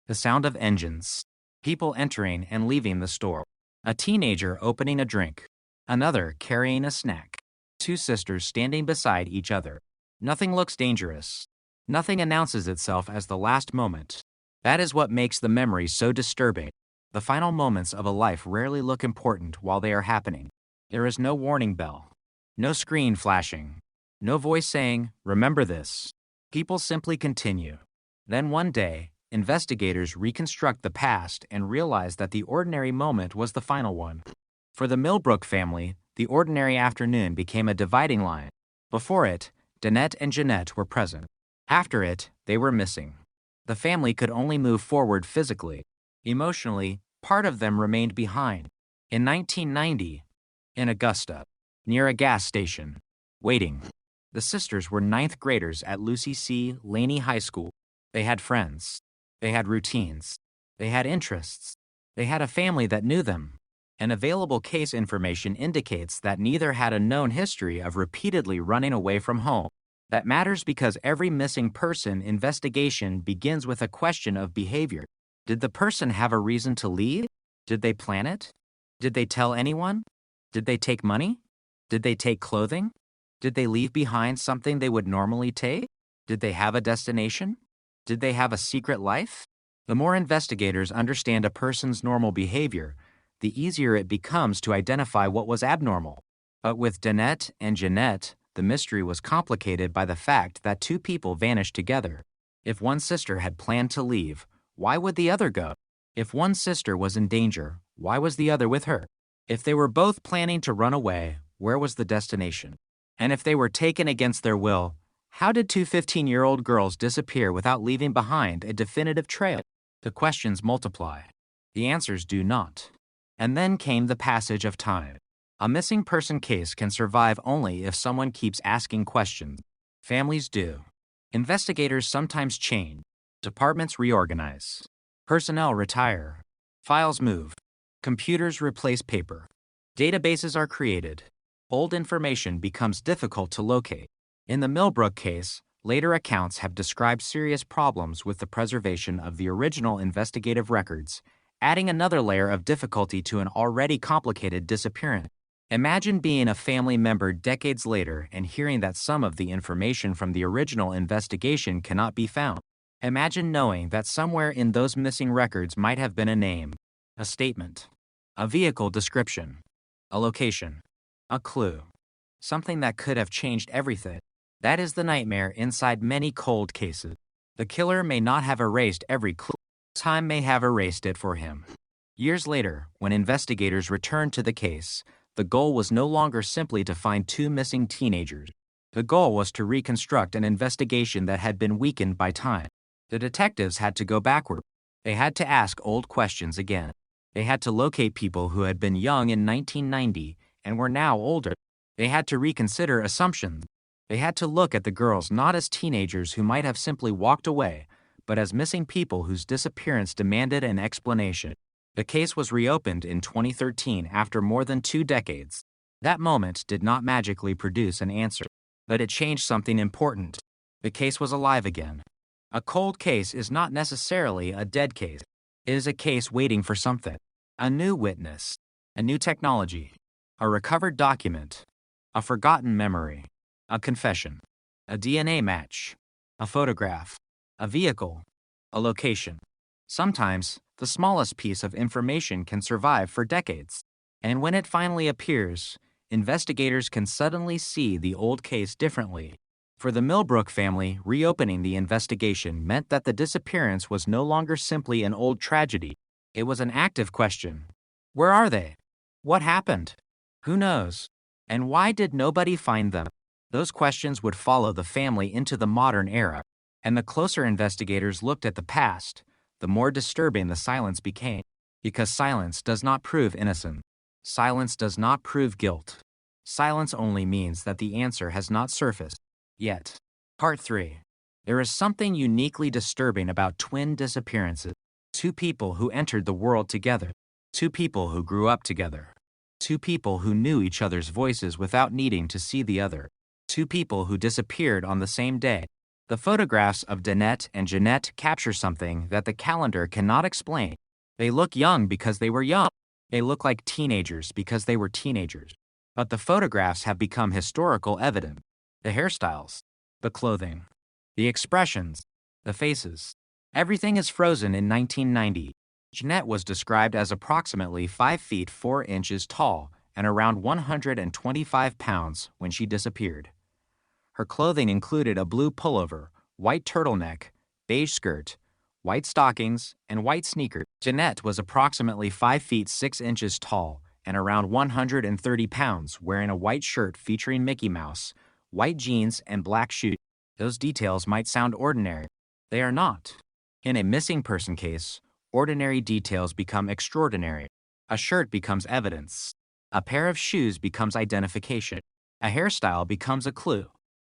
The sound of engines. People entering and leaving the store. A teenager opening a drink. Another carrying a snack. Two sisters standing beside each other. Nothing looks dangerous. Nothing announces itself as the last moment. That is what makes the memory so disturbing. The final moments of a life rarely look important while they are happening. There is no warning bell. No screen flashing. No voice saying, "Remember this." People simply continue. Then one day, investigators reconstruct the past and realize that the ordinary moment was the final one. For the Millbrook family, the ordinary afternoon became a dividing line. Before it, Danette and Jeanette were present. After it, they were missing. The family could only move forward physically. Emotionally, part of them remained behind. In 1990, in Augusta, near a gas station, waiting. The sisters were ninth graders at Lucy C. Laney High School. They had friends. They had routines. They had interests. They had a family that knew them. And available case information indicates that neither had a known history of repeatedly running away from home. That matters because every missing person investigation begins with a question of behavior. Did the person have a reason to leave? Did they plan it? Did they tell anyone? Did they take money? Did they take clothing? Did they leave behind something they would normally take? Did they have a destination? Did they have a secret life? The more investigators understand a person's normal behavior, the easier it becomes to identify what was abnormal. But with Danette and Jeanette, the mystery was complicated by the fact that two people vanished together. If one sister had planned to leave, why would the other go? If one sister was in danger, why was the other with her? If they were both planning to run away, where was the destination? And if they were taken against their will, how did two 15-year-old girls disappear without leaving behind a definitive trail? The questions multiply. The answers do not. And then came the passage of time. A missing person case can survive only if someone keeps asking questions. Families do. Investigators sometimes change. Departments reorganize. Personnel retire. Files move. Computers replace paper. Databases are created. Old information becomes difficult to locate. In the Millbrook case, later accounts have described serious problems with the preservation of the original investigative records, adding another layer of difficulty to an already complicated disappearance. Imagine being a family member decades later and hearing that some of the information from the original investigation cannot be found. Imagine knowing that somewhere in those missing records might have been a name, a statement, a vehicle description, a location. A clue. Something that could have changed everything. That is the nightmare inside many cold cases. The killer may not have erased every clue. Time may have erased it for him. Years later, when investigators returned to the case, the goal was no longer simply to find two missing teenagers. The goal was to reconstruct an investigation that had been weakened by time. The detectives had to go backward. They had to ask old questions again. They had to locate people who had been young in 1990 and were now older. They had to reconsider assumptions. They had to look at the girls not as teenagers who might have simply walked away, but as missing people whose disappearance demanded an explanation. The case was reopened in 2013 after more than 2 decades. That moment did not magically produce an answer, but it changed something important. The case was alive again. A cold case is not necessarily a dead case. It is a case waiting for something. A new witness, a new technology, a recovered document, a forgotten memory, a confession, a DNA match, a photograph, a vehicle, a location. Sometimes, the smallest piece of information can survive for decades. And when it finally appears, investigators can suddenly see the old case differently. For the Millbrook family, reopening the investigation meant that the disappearance was no longer simply an old tragedy. It was an active question. Where are they? What happened? Who knows? And why did nobody find them? Those questions would follow the family into the modern era. And the closer investigators looked at the past, the more disturbing the silence became. Because silence does not prove innocence. Silence does not prove guilt. Silence only means that the answer has not surfaced yet. Part 3. There is something uniquely disturbing about twin disappearances. Two people who entered the world together. Two people who grew up together. Two people who knew each other's voices without needing to see the other. Two people who disappeared on the same day. The photographs of Danette and Jeanette capture something that the calendar cannot explain. They look young because they were young. They look like teenagers because they were teenagers. But the photographs have become historical evidence. The hairstyles, the clothing, the expressions, the faces. Everything is frozen in 1990. Jeanette was described as approximately 5 feet 4 inches tall and around 125 pounds when she disappeared. Her clothing included a blue pullover, white turtleneck, beige skirt, white stockings, and white sneakers. Jeanette was approximately 5 feet 6 inches tall and around 130 pounds, wearing a white shirt featuring Mickey Mouse, white jeans, and black shoes. Those details might sound ordinary. They are not. In a missing person case, ordinary details become extraordinary. A shirt becomes evidence. A pair of shoes becomes identification. A hairstyle becomes a clue.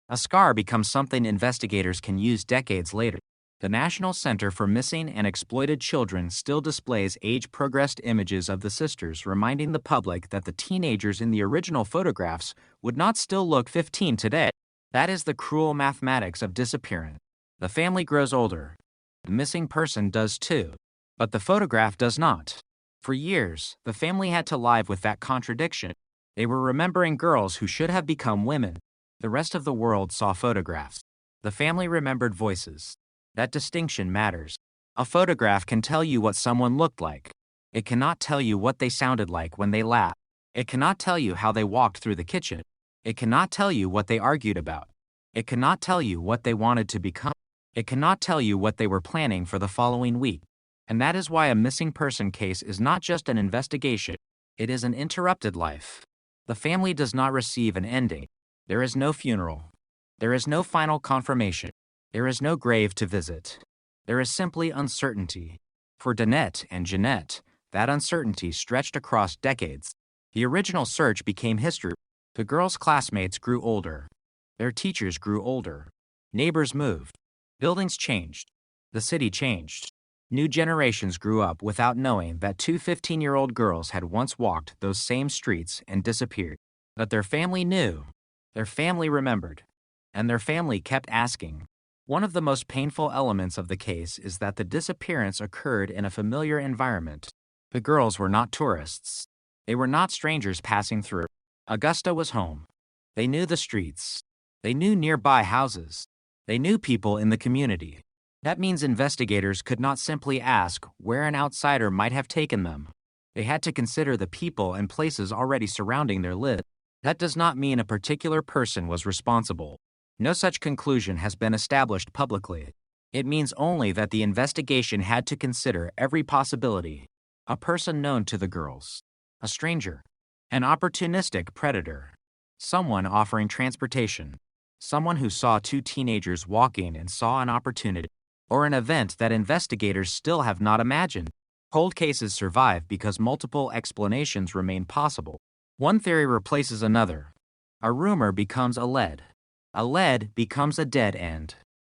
A scar becomes something investigators can use decades later. The National Center for Missing and Exploited Children still displays age-progressed images of the sisters, reminding the public that the teenagers in the original photographs would not still look 15 today. That is the cruel mathematics of disappearance. The family grows older. The missing person does too. But the photograph does not. For years, the family had to live with that contradiction. They were remembering girls who should have become women. The rest of the world saw photographs. The family remembered voices. That distinction matters. A photograph can tell you what someone looked like. It cannot tell you what they sounded like when they laughed. It cannot tell you how they walked through the kitchen. It cannot tell you what they argued about. It cannot tell you what they wanted to become. It cannot tell you what they were planning for the following week. And that is why a missing person case is not just an investigation. It is an interrupted life. The family does not receive an ending. There is no funeral. There is no final confirmation. There is no grave to visit. There is simply uncertainty. For Danette and Jeanette, that uncertainty stretched across decades. The original search became history. The girls' classmates grew older. Their teachers grew older. Neighbors moved. Buildings changed. The city changed. New generations grew up without knowing that two 15-year-old girls had once walked those same streets and disappeared. But their family knew. Their family remembered. And their family kept asking. One of the most painful elements of the case is that the disappearance occurred in a familiar environment. The girls were not tourists. They were not strangers passing through. Augusta was home. They knew the streets. They knew nearby houses. They knew people in the community. That means investigators could not simply ask where an outsider might have taken them. They had to consider the people and places already surrounding their lives. That does not mean a particular person was responsible. No such conclusion has been established publicly. It means only that the investigation had to consider every possibility. A person known to the girls, a stranger, an opportunistic predator, someone offering transportation, someone who saw two teenagers walking and saw an opportunity, or an event that investigators still have not imagined. Cold cases survive because multiple explanations remain possible. One theory replaces another. A rumor becomes a lead. A lead becomes a dead end.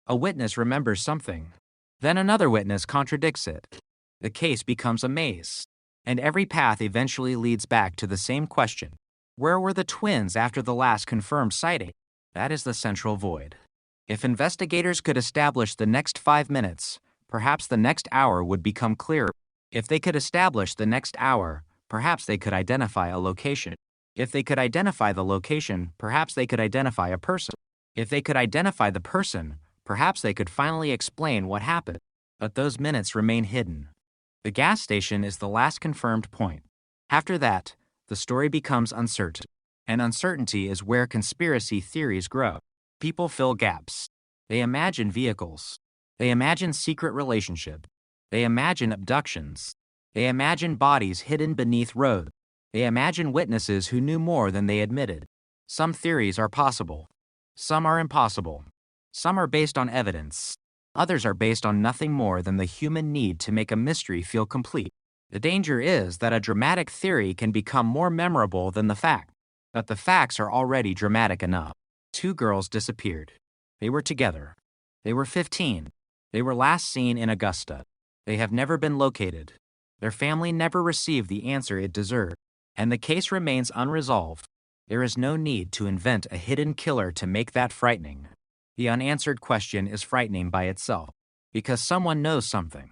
A witness remembers something. Then another witness contradicts it. The case becomes a maze. And every path eventually leads back to the same question. Where were the twins after the last confirmed sighting? That is the central void. If investigators could establish the next 5 minutes, perhaps the next hour would become clearer. If they could establish the next hour, perhaps they could identify a location. If they could identify the location, perhaps they could identify a person. If they could identify the person, perhaps they could finally explain what happened. But those minutes remain hidden. The gas station is the last confirmed point. After that, the story becomes uncertain. And uncertainty is where conspiracy theories grow. People fill gaps. They imagine vehicles. They imagine secret relationships. They imagine abductions. They imagine bodies hidden beneath roads. They imagine witnesses who knew more than they admitted. Some theories are possible. Some are impossible. Some are based on evidence. Others are based on nothing more than the human need to make a mystery feel complete. The danger is that a dramatic theory can become more memorable than the fact. But the facts are already dramatic enough. 2 girls disappeared. They were together. They were 15. They were last seen in Augusta. They have never been located. Their family never received the answer it deserved. And the case remains unresolved. There is no need to invent a hidden killer to make that frightening. The unanswered question is frightening by itself, because someone knows something.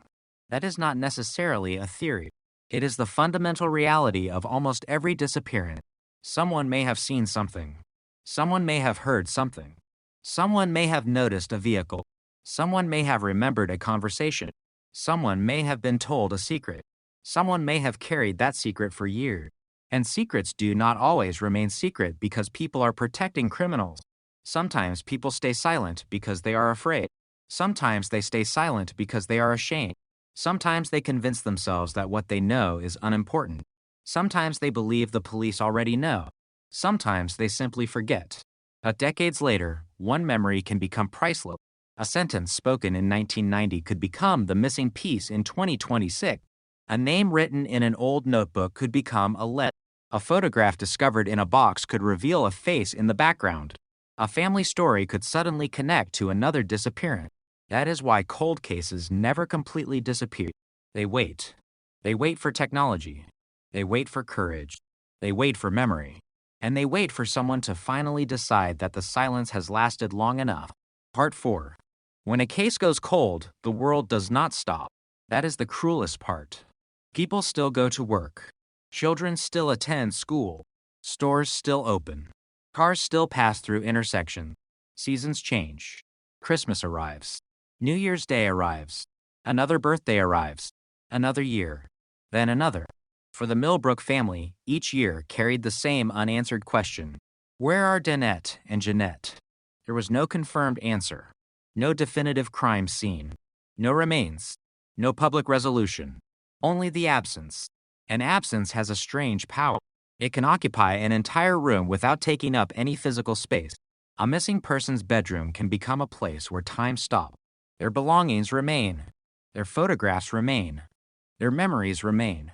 That is not necessarily a theory. It is the fundamental reality of almost every disappearance. Someone may have seen something. Someone may have heard something. Someone may have noticed a vehicle. Someone may have remembered a conversation. Someone may have been told a secret. Someone may have carried that secret for years. And secrets do not always remain secret because people are protecting criminals. Sometimes people stay silent because they are afraid. Sometimes they stay silent because they are ashamed. Sometimes they convince themselves that what they know is unimportant. Sometimes they believe the police already know. Sometimes they simply forget. But decades later, one memory can become priceless. A sentence spoken in 1990 could become the missing piece in 2026. A name written in an old notebook could become a lead. A photograph discovered in a box could reveal a face in the background. A family story could suddenly connect to another disappearance. That is why cold cases never completely disappear. They wait. They wait for technology. They wait for courage. They wait for memory. And they wait for someone to finally decide that the silence has lasted long enough. Part 4. When a case goes cold, the world does not stop. That is the cruelest part. People still go to work. Children still attend school. Stores still open. Cars still pass through intersections. Seasons change. Christmas arrives. New Year's Day arrives. Another birthday arrives. Another year. Then another. For the Millbrook family, each year carried the same unanswered question. Where are Danette and Jeanette? There was no confirmed answer. No definitive crime scene. No remains. No public resolution. Only the absence. And absence has a strange power. It can occupy an entire room without taking up any physical space. A missing person's bedroom can become a place where time stops. Their belongings remain. Their photographs remain. Their memories remain.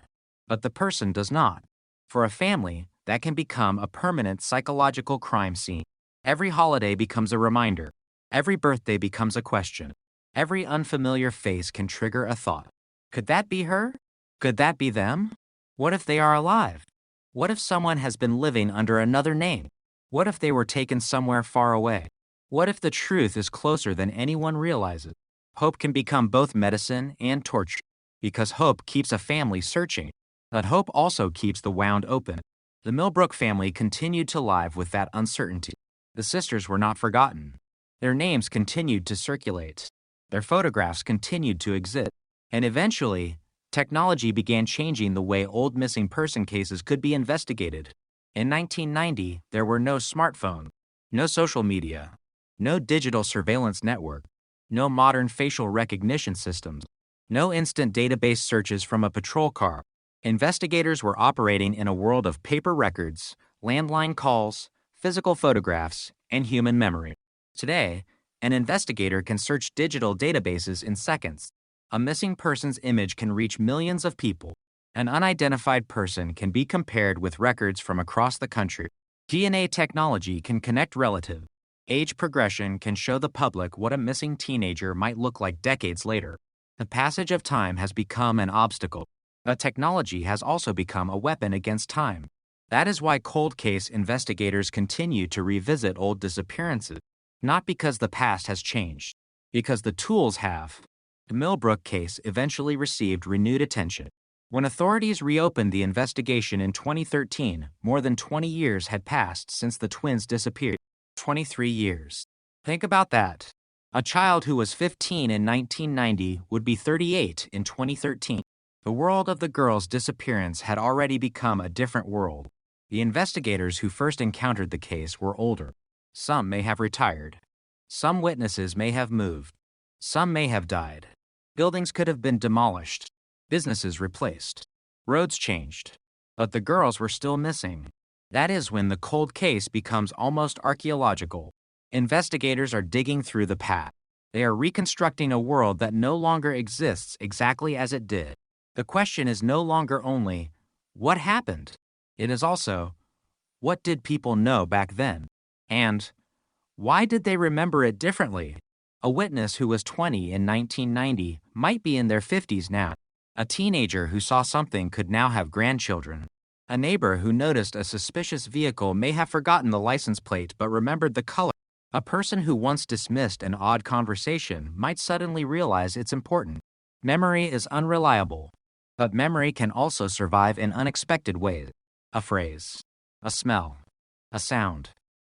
But the person does not. For a family, that can become a permanent psychological crime scene. Every holiday becomes a reminder. Every birthday becomes a question. Every unfamiliar face can trigger a thought. Could that be her? Could that be them? What if they are alive? What if someone has been living under another name? What if they were taken somewhere far away? What if the truth is closer than anyone realizes? Hope can become both medicine and torture, because hope keeps a family searching, but hope also keeps the wound open. The Millbrook family continued to live with that uncertainty. The sisters were not forgotten. Their names continued to circulate. Their photographs continued to exist. And eventually, technology began changing the way old missing person cases could be investigated. In 1990, there were no smartphones, no social media, no digital surveillance network, no modern facial recognition systems, no instant database searches from a patrol car. Investigators were operating in a world of paper records, landline calls, physical photographs, and human memory. Today, an investigator can search digital databases in seconds. A missing person's image can reach millions of people. An unidentified person can be compared with records from across the country. DNA technology can connect relatives. Age progression can show the public what a missing teenager might look like decades later. The passage of time has become an obstacle. But technology has also become a weapon against time. That is why cold case investigators continue to revisit old disappearances. Not because the past has changed, because the tools have. The Millbrook case eventually received renewed attention. When authorities reopened the investigation in 2013, more than 20 years had passed since the twins disappeared. 23 years. Think about that. A child who was 15 in 1990 would be 38 in 2013. The world of the girl's disappearance had already become a different world. The investigators who first encountered the case were older. Some may have retired. Some witnesses may have moved. Some may have died. Buildings could have been demolished. Businesses replaced. Roads changed. But the girls were still missing. That is when the cold case becomes almost archaeological. Investigators are digging through the past. They are reconstructing a world that no longer exists exactly as it did. The question is no longer only, what happened? It is also, what did people know back then? And, why did they remember it differently? A witness who was 20 in 1990 might be in their 50s now. A teenager who saw something could now have grandchildren. A neighbor who noticed a suspicious vehicle may have forgotten the license plate but remembered the color. A person who once dismissed an odd conversation might suddenly realize it's important. Memory is unreliable, but memory can also survive in unexpected ways. A phrase, a smell, a sound,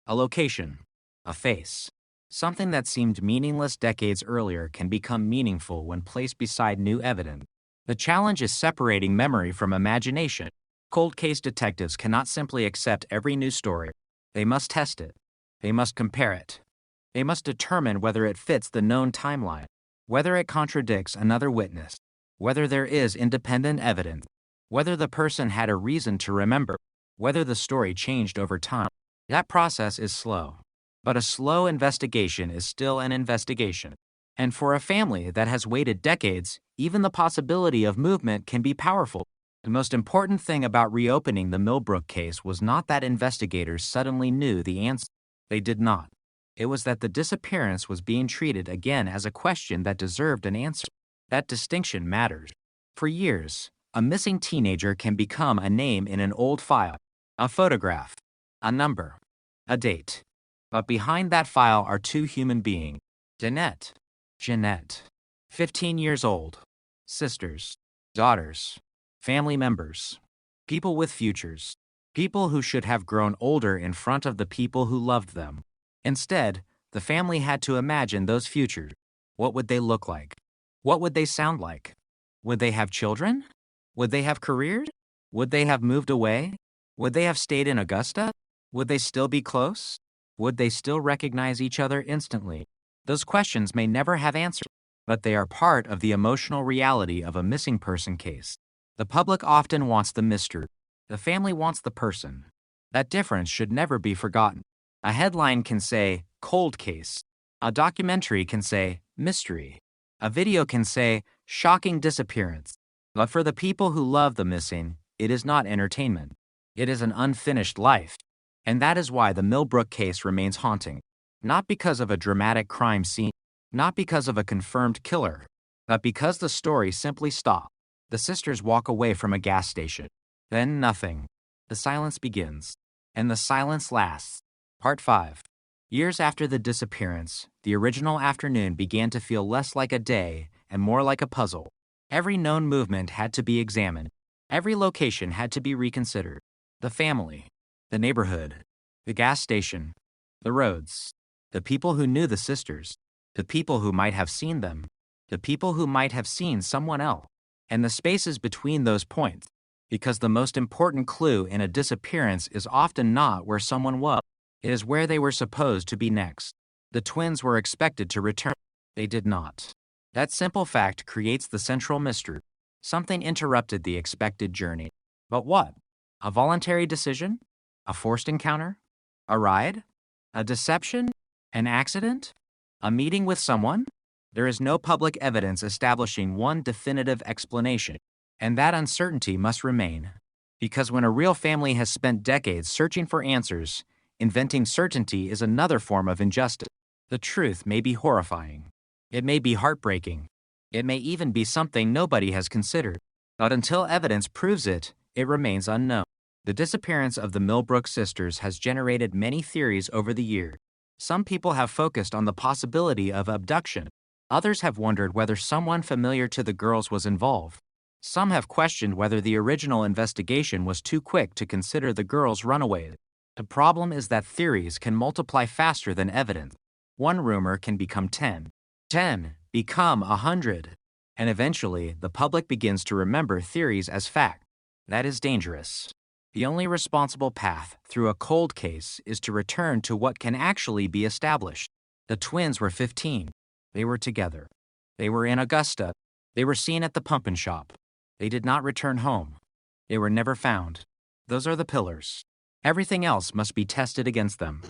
a location, a face. Something that seemed meaningless decades earlier can become meaningful when placed beside new evidence. The challenge is separating memory from imagination. Cold case detectives cannot simply accept every new story. They must test it. They must compare it. They must determine whether it fits the known timeline, whether it contradicts another witness, whether there is independent evidence, whether the person had a reason to remember, whether the story changed over time. That process is slow. But a slow investigation is still an investigation. And for a family that has waited decades, even the possibility of movement can be powerful. The most important thing about reopening the Millbrook case was not that investigators suddenly knew the answer. They did not. It was that the disappearance was being treated again as a question that deserved an answer. That distinction matters. For years, a missing teenager can become a name in an old file, a photograph, a number, a date. But behind that file are two human beings. Jeanette, 15 years old, sisters, daughters, family members, people with futures, people who should have grown older in front of the people who loved them. Instead, the family had to imagine those futures. What would they look like? What would they sound like? Would they have children? Would they have careers? Would they have moved away? Would they have stayed in Augusta? Would they still be close? Would they still recognize each other instantly? Those questions may never have answers, but they are part of the emotional reality of a missing person case. The public often wants the mystery. The family wants the person. That difference should never be forgotten. A headline can say, cold case. A documentary can say, mystery. A video can say, shocking disappearance. But for the people who love the missing, it is not entertainment. It is an unfinished life. And that is why the Millbrook case remains haunting. Not because of a dramatic crime scene, not because of a confirmed killer, but because the story simply stopped. The sisters walk away from a gas station. Then nothing. The silence begins. And the silence lasts. Part 5. Years after the disappearance, the original afternoon began to feel less like a day and more like a puzzle. Every known movement had to be examined. Every location had to be reconsidered. The family, the neighborhood, the gas station, the roads, the people who knew the sisters, the people who might have seen them, the people who might have seen someone else, and the spaces between those points. Because the most important clue in a disappearance is often not where someone was. It is where they were supposed to be next. The twins were expected to return. They did not. That simple fact creates the central mystery. Something interrupted the expected journey. But what? A voluntary decision? A forced encounter? A ride? A deception? An accident? A meeting with someone? There is no public evidence establishing one definitive explanation, and that uncertainty must remain. Because when a real family has spent decades searching for answers, inventing certainty is another form of injustice. The truth may be horrifying. It may be heartbreaking. It may even be something nobody has considered. But until evidence proves it, it remains unknown. The disappearance of the Millbrook sisters has generated many theories over the years. Some people have focused on the possibility of abduction. Others have wondered whether someone familiar to the girls was involved. Some have questioned whether the original investigation was too quick to consider the girls runaways. The problem is that theories can multiply faster than evidence. One rumor can become 10. 10 become 100. And eventually, the public begins to remember theories as fact. That is dangerous. The only responsible path through a cold case is to return to what can actually be established. The twins were 15. They were together. They were in Augusta. They were seen at the pumpkin shop. They did not return home. They were never found. Those are the pillars. Everything else must be tested against them.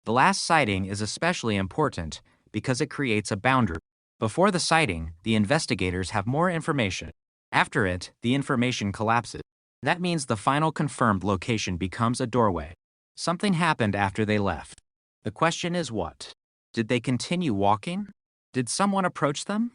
The last sighting is especially important because it creates a boundary. Before the sighting, the investigators have more information. After it, the information collapses. That means the final confirmed location becomes a doorway. Something happened after they left. The question is what? Did they continue walking? Did someone approach them?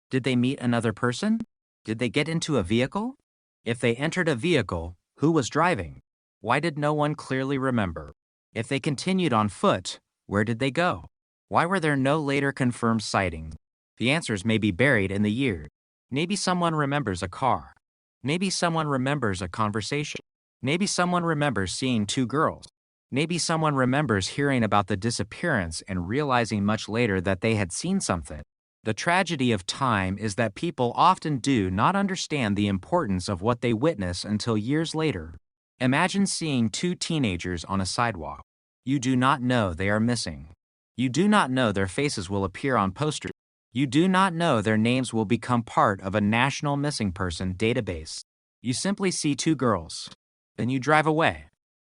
Did they meet another person? Did they get into a vehicle? If they entered a vehicle, who was driving? Why did no one clearly remember? If they continued on foot, where did they go? Why were there no later confirmed sightings? The answers may be buried in the years. Maybe someone remembers a car. Maybe someone remembers a conversation. Maybe someone remembers seeing two girls. Maybe someone remembers hearing about the disappearance and realizing much later that they had seen something. The tragedy of time is that people often do not understand the importance of what they witness until years later. Imagine seeing two teenagers on a sidewalk. You do not know they are missing. You do not know their faces will appear on posters. You do not know their names will become part of a national missing person database. You simply see two girls. Then you drive away.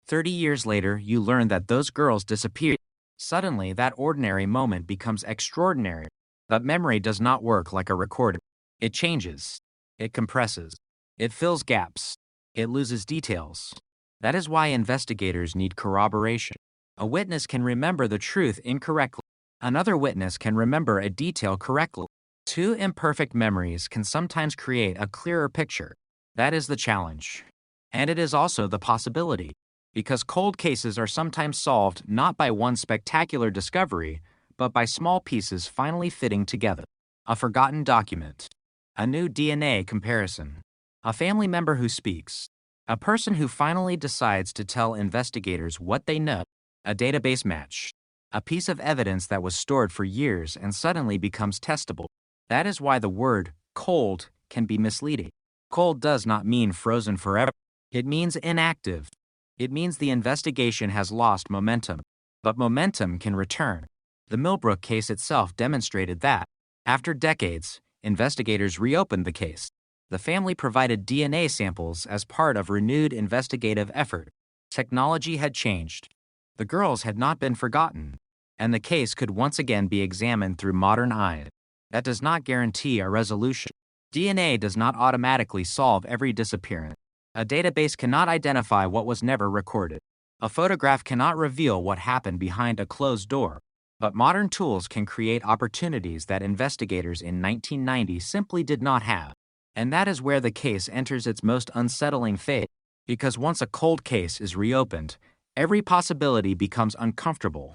30 years later, you learn that those girls disappeared. Suddenly, that ordinary moment becomes extraordinary. But memory does not work like a recorder. It changes. It compresses. It fills gaps. It loses details. That is why investigators need corroboration. A witness can remember the truth incorrectly. Another witness can remember a detail correctly. Two imperfect memories can sometimes create a clearer picture. That is the challenge. And it is also the possibility. Because cold cases are sometimes solved not by one spectacular discovery, but by small pieces finally fitting together. A forgotten document. A new DNA comparison. A family member who speaks. A person who finally decides to tell investigators what they know. A database match. A piece of evidence that was stored for years and suddenly becomes testable. That is why the word cold can be misleading. Cold does not mean frozen forever. It means inactive. It means the investigation has lost momentum. But momentum can return. The Millbrook case itself demonstrated that. After decades, investigators reopened the case. The family provided DNA samples as part of renewed investigative effort. Technology had changed. The girls had not been forgotten, and the case could once again be examined through modern eyes. That does not guarantee a resolution. DNA does not automatically solve every disappearance. A database cannot identify what was never recorded. A photograph cannot reveal what happened behind a closed door. But modern tools can create opportunities that investigators in 1990 simply did not have. And that is where the case enters its most unsettling phase. Because once a cold case is reopened, every possibility becomes uncomfortable.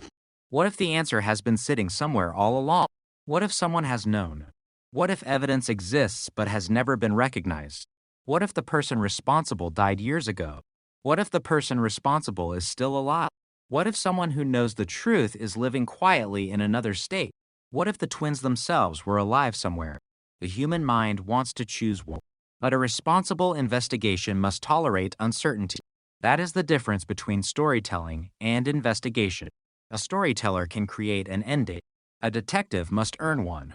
What if the answer has been sitting somewhere all along? What if someone has known? What if evidence exists but has never been recognized? What if the person responsible died years ago? What if the person responsible is still alive? What if someone who knows the truth is living quietly in another state? What if the twins themselves were alive somewhere? The human mind wants to choose one. But a responsible investigation must tolerate uncertainty. That is the difference between storytelling and investigation. A storyteller can create an ending. A detective must earn one.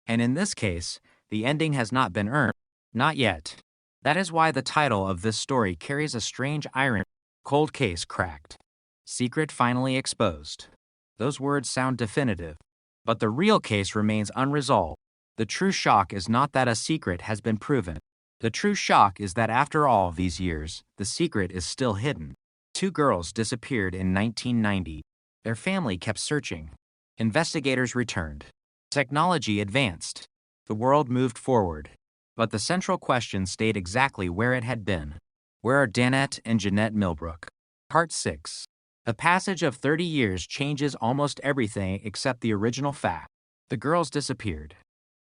And in this case, the ending has not been earned. Not yet. That is why the title of this story carries a strange irony. Cold case cracked. Secret finally exposed. Those words sound definitive. But the real case remains unresolved. The true shock is not that a secret has been proven. The true shock is that after all these years, the secret is still hidden. 2 girls disappeared in 1990. Their family kept searching. Investigators returned. Technology advanced. The world moved forward. But the central question stayed exactly where it had been. Where are Danette and Jeanette Millbrook? Part 6. A passage of 30 years changes almost everything except the original fact. The girls disappeared.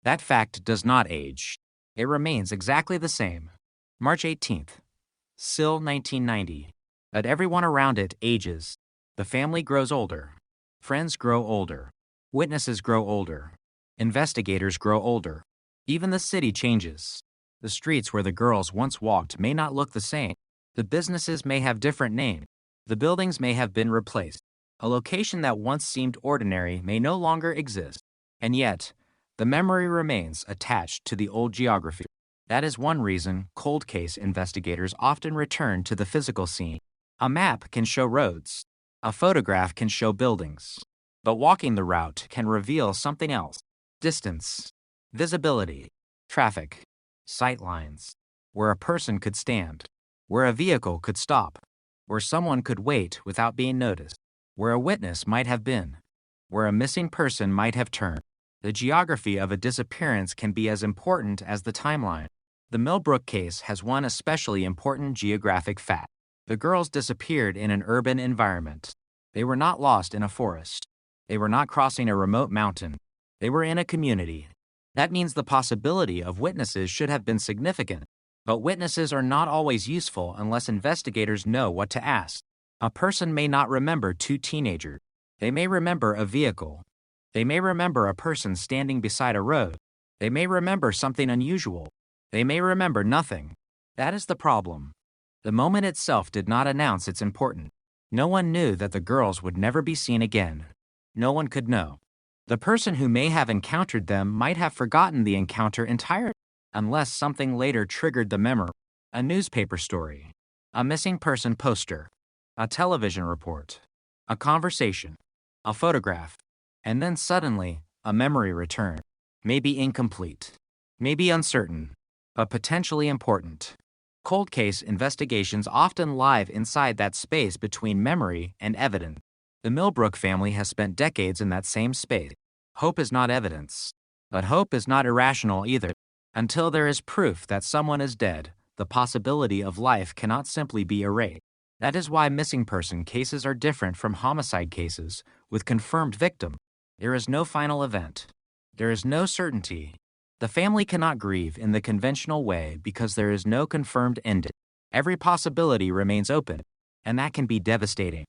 That fact does not age. It remains exactly the same. March 18th. Still 1990. But everyone around it ages. The family grows older. Friends grow older. Witnesses grow older. Investigators grow older. Even the city changes. The streets where the girls once walked may not look the same. The businesses may have different names. The buildings may have been replaced. A location that once seemed ordinary may no longer exist. And yet, the memory remains attached to the old geography. That is one reason cold case investigators often return to the physical scene. A map can show roads. A photograph can show buildings. But walking the route can reveal something else. Distance, visibility, traffic, sight lines, where a person could stand, where a vehicle could stop, where someone could wait without being noticed, where a witness might have been, where a missing person might have turned. The geography of a disappearance can be as important as the timeline. The Millbrook case has one especially important geographic fact. The girls disappeared in an urban environment. They were not lost in a forest. They were not crossing a remote mountain. They were in a community. That means the possibility of witnesses should have been significant. But witnesses are not always useful unless investigators know what to ask. A person may not remember 2 teenagers. They may remember a vehicle. They may remember a person standing beside a road. They may remember something unusual. They may remember nothing. That is the problem. The moment itself did not announce its importance. No one knew that the girls would never be seen again. No one could know. The person who may have encountered them might have forgotten the encounter entirely, unless something later triggered the memory. A newspaper story, a missing person poster, a television report, a conversation, a photograph, and then suddenly, a memory return. Maybe incomplete, maybe uncertain, but potentially important. Cold case investigations often live inside that space between memory and evidence. The Millbrook family has spent decades in that same space. Hope is not evidence, but hope is not irrational either. Until there is proof that someone is dead, the possibility of life cannot simply be erased. That is why missing person cases are different from homicide cases with confirmed victim. There is no final event. There is no certainty. The family cannot grieve in the conventional way because there is no confirmed ending. Every possibility remains open, and that can be devastating.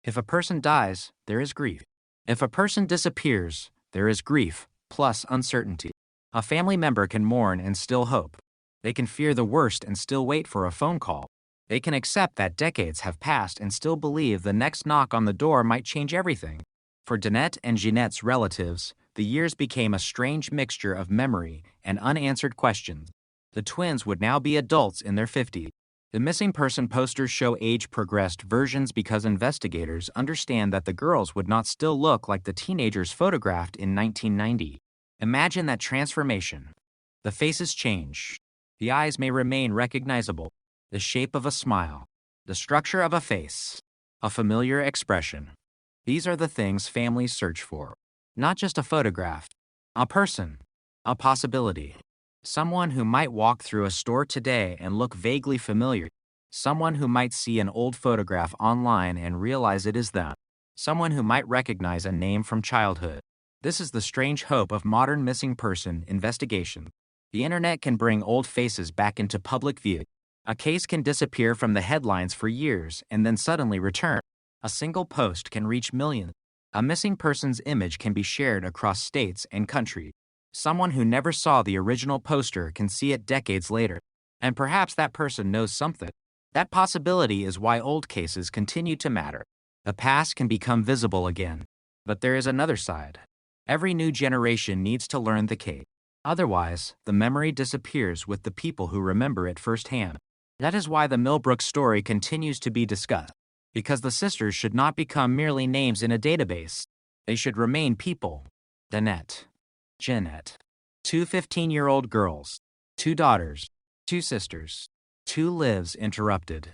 If a person dies, there is grief. If a person disappears, there is grief plus uncertainty. A family member can mourn and still hope. They can fear the worst and still wait for a phone call. They can accept that decades have passed and still believe the next knock on the door might change everything. For Danette and Jeanette's relatives, the years became a strange mixture of memory and unanswered questions. The twins would now be adults in their 50s. The missing person posters show age-progressed versions because investigators understand that the girls would not still look like the teenagers photographed in 1990. Imagine that transformation. The faces change. The eyes may remain recognizable. The shape of a smile. The structure of a face. A familiar expression. These are the things families search for. Not just a photograph. A person. A possibility. Someone who might walk through a store today and look vaguely familiar. Someone who might see an old photograph online and realize it is them. Someone who might recognize a name from childhood. This is the strange hope of modern missing person investigation. The internet can bring old faces back into public view. A case can disappear from the headlines for years and then suddenly return. A single post can reach millions. A missing person's image can be shared across states and countries. Someone who never saw the original poster can see it decades later. And perhaps that person knows something. That possibility is why old cases continue to matter. The past can become visible again. But there is another side. Every new generation needs to learn the case. Otherwise, the memory disappears with the people who remember it firsthand. That is why the Millbrook story continues to be discussed. Because the sisters should not become merely names in a database. They should remain people. Danette. Jeanette. 2 15-year-old girls. 2 daughters. 2 sisters. 2 lives interrupted.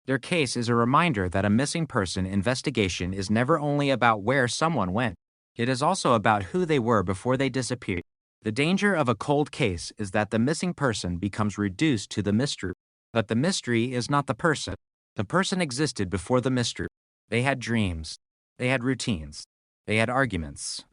Their case is a reminder that a missing person investigation is never only about where someone went. It is also about who they were before they disappeared. The danger of a cold case is that the missing person becomes reduced to the mystery. But the mystery is not the person. The person existed before the mystery. They had dreams. They had routines. They had arguments.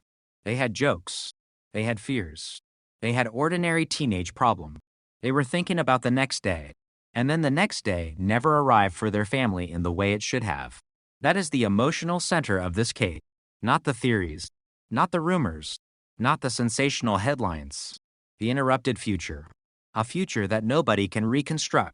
They had jokes. They had fears. They had ordinary teenage problems. They were thinking about the next day. And then the next day never arrived for their family in the way it should have. That is the emotional center of this case. Not the theories. Not the rumors. Not the sensational headlines. The interrupted future. A future that nobody can reconstruct.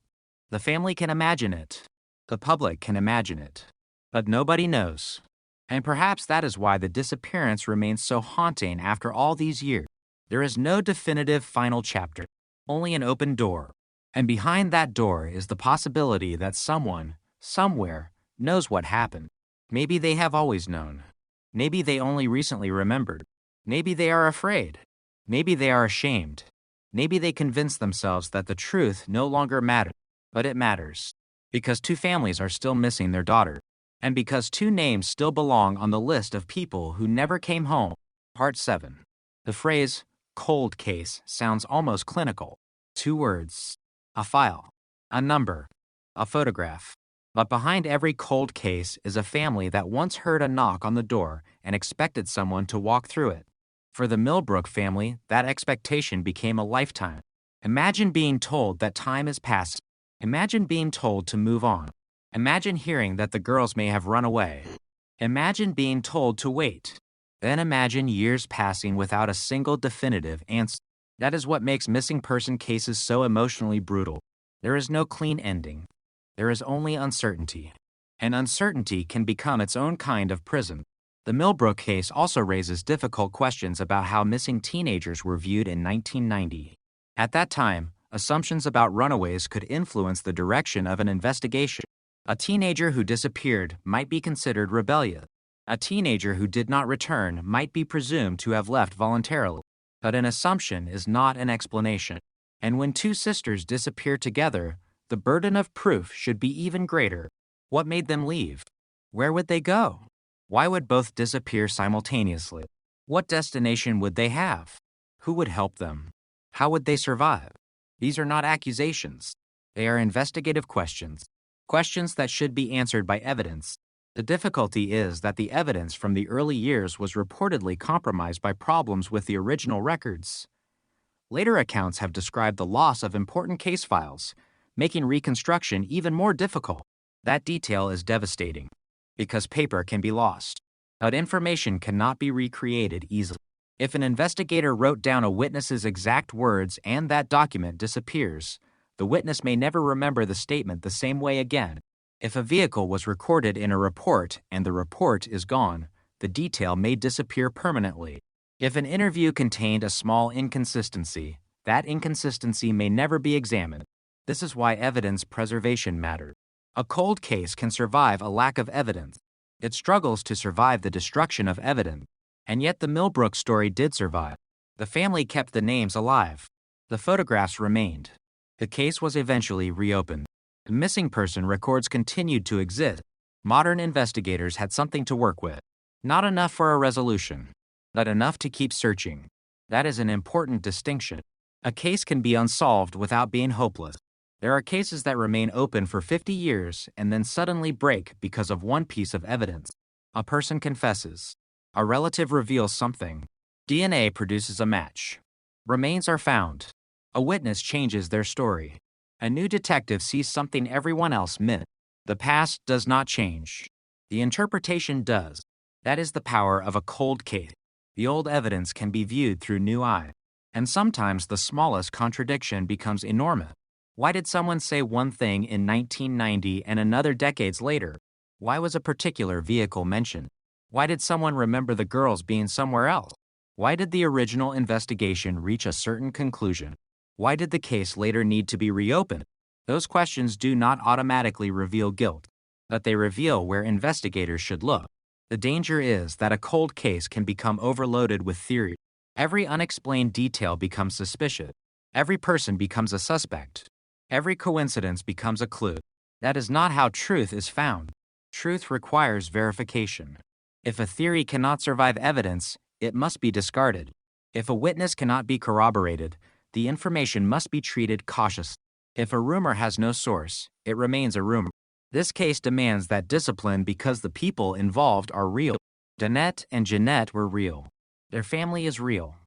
The family can imagine it. The public can imagine it. But nobody knows. And perhaps that is why the disappearance remains so haunting after all these years. There is no definitive final chapter, only an open door. And behind that door is the possibility that someone, somewhere, knows what happened. Maybe they have always known. Maybe they only recently remembered. Maybe they are afraid. Maybe they are ashamed. Maybe they convince themselves that the truth no longer matters. But it matters. Because 2 families are still missing their daughter. And because 2 names still belong on the list of people who never came home. Part 7. The phrase, cold case, sounds almost clinical. 2 words. A file. A number. A photograph. But behind every cold case is a family that once heard a knock on the door and expected someone to walk through it. For the Millbrook family, that expectation became a lifetime. Imagine being told that time is passing. Imagine being told to move on. Imagine hearing that the girls may have run away. Imagine being told to wait. Then imagine years passing without a single definitive answer. That is what makes missing person cases so emotionally brutal. There is no clean ending. There is only uncertainty. And uncertainty can become its own kind of prison. The Millbrook case also raises difficult questions about how missing teenagers were viewed in 1990. At that time, assumptions about runaways could influence the direction of an investigation. A teenager who disappeared might be considered rebellious. A teenager who did not return might be presumed to have left voluntarily. But an assumption is not an explanation. And when 2 sisters disappear together, the burden of proof should be even greater. What made them leave? Where would they go? Why would both disappear simultaneously? What destination would they have? Who would help them? How would they survive? These are not accusations. They are investigative questions. Questions that should be answered by evidence. The difficulty is that the evidence from the early years was reportedly compromised by problems with the original records. Later accounts have described the loss of important case files, making reconstruction even more difficult. That detail is devastating, because paper can be lost, but information cannot be recreated easily. If an investigator wrote down a witness's exact words and that document disappears, the witness may never remember the statement the same way again. If a vehicle was recorded in a report and the report is gone, the detail may disappear permanently. If an interview contained a small inconsistency, that inconsistency may never be examined. This is why evidence preservation matters. A cold case can survive a lack of evidence. It struggles to survive the destruction of evidence. And yet the Millbrook story did survive. The family kept the names alive. The photographs remained. The case was eventually reopened. The missing person records continued to exist. Modern investigators had something to work with. Not enough for a resolution, but enough to keep searching. That is an important distinction. A case can be unsolved without being hopeless. There are cases that remain open for 50 years and then suddenly break because of one piece of evidence. A person confesses. A relative reveals something. DNA produces a match. Remains are found. A witness changes their story. A new detective sees something everyone else missed. The past does not change. The interpretation does. That is the power of a cold case. The old evidence can be viewed through new eyes. And sometimes the smallest contradiction becomes enormous. Why did someone say one thing in 1990 and another decades later? Why was a particular vehicle mentioned? Why did someone remember the girls being somewhere else? Why did the original investigation reach a certain conclusion? Why did the case later need to be reopened? Those questions do not automatically reveal guilt, but they reveal where investigators should look. The danger is that a cold case can become overloaded with theory. Every unexplained detail becomes suspicious. Every person becomes a suspect. Every coincidence becomes a clue. That is not how truth is found. Truth requires verification. If a theory cannot survive evidence, it must be discarded. If a witness cannot be corroborated, the information must be treated cautiously. If a rumor has no source, it remains a rumor. This case demands that discipline because the people involved are real. Danette and Jeanette were real. Their family is real.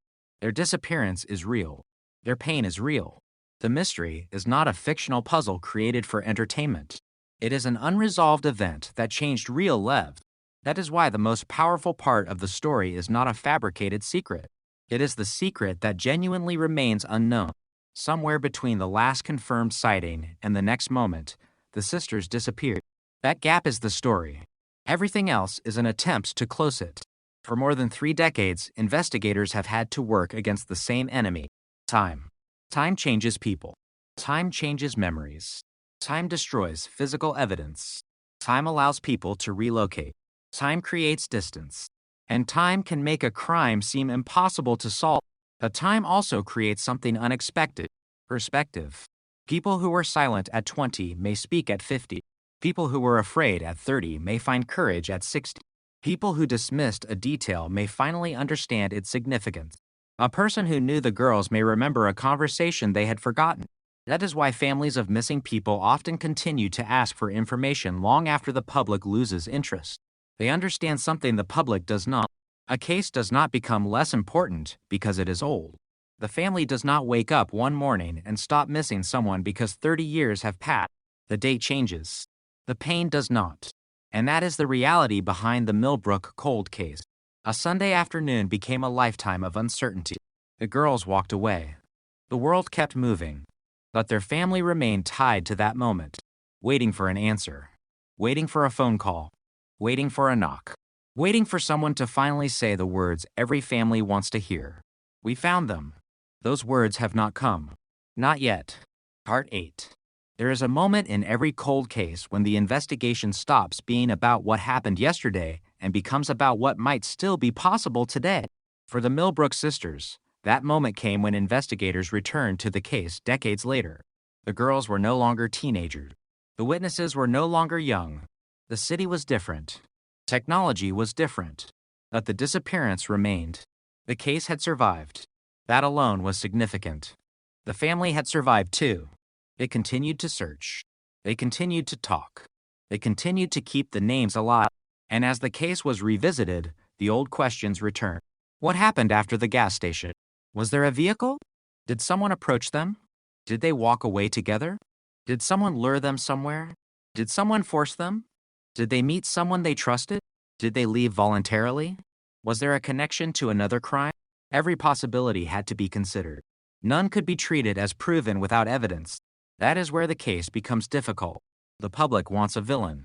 Their disappearance is real. Their pain is real. The mystery is not a fictional puzzle created for entertainment. It is an unresolved event that changed real lives. That is why the most powerful part of the story is not a fabricated secret. It is the secret that genuinely remains unknown. Somewhere between the last confirmed sighting and the next moment, the sisters disappeared. That gap is the story. Everything else is an attempt to close it. For more than 3 decades, investigators have had to work against the same enemy: time. Time changes people. Time changes memories. Time destroys physical evidence. Time allows people to relocate. Time creates distance. And time can make a crime seem impossible to solve. But time also creates something unexpected: perspective. People who were silent at 20 may speak at 50. People who were afraid at 30 may find courage at 60. People who dismissed a detail may finally understand its significance. A person who knew the girls may remember a conversation they had forgotten. That is why families of missing people often continue to ask for information long after the public loses interest. They understand something the public does not. A case does not become less important because it is old. The family does not wake up one morning and stop missing someone because 30 years have passed. The date changes. The pain does not. And that is the reality behind the Millbrook cold case. A Sunday afternoon became a lifetime of uncertainty. The girls walked away. The world kept moving. But their family remained tied to that moment, waiting for an answer, waiting for a phone call, waiting for a knock, waiting for someone to finally say the words every family wants to hear. We found them. Those words have not come. Not yet. Part 8. There is a moment in every cold case when the investigation stops being about what happened yesterday and becomes about what might still be possible today. For the Millbrook sisters, that moment came when investigators returned to the case decades later. The girls were no longer teenagers. The witnesses were no longer young. The city was different. Technology was different. But the disappearance remained. The case had survived. That alone was significant. The family had survived too. They continued to search. They continued to talk. They continued to keep the names alive. And as the case was revisited, the old questions returned. What happened after the gas station? Was there a vehicle? Did someone approach them? Did they walk away together? Did someone lure them somewhere? Did someone force them? Did they meet someone they trusted? Did they leave voluntarily? Was there a connection to another crime? Every possibility had to be considered. None could be treated as proven without evidence. That is where the case becomes difficult. The public wants a villain.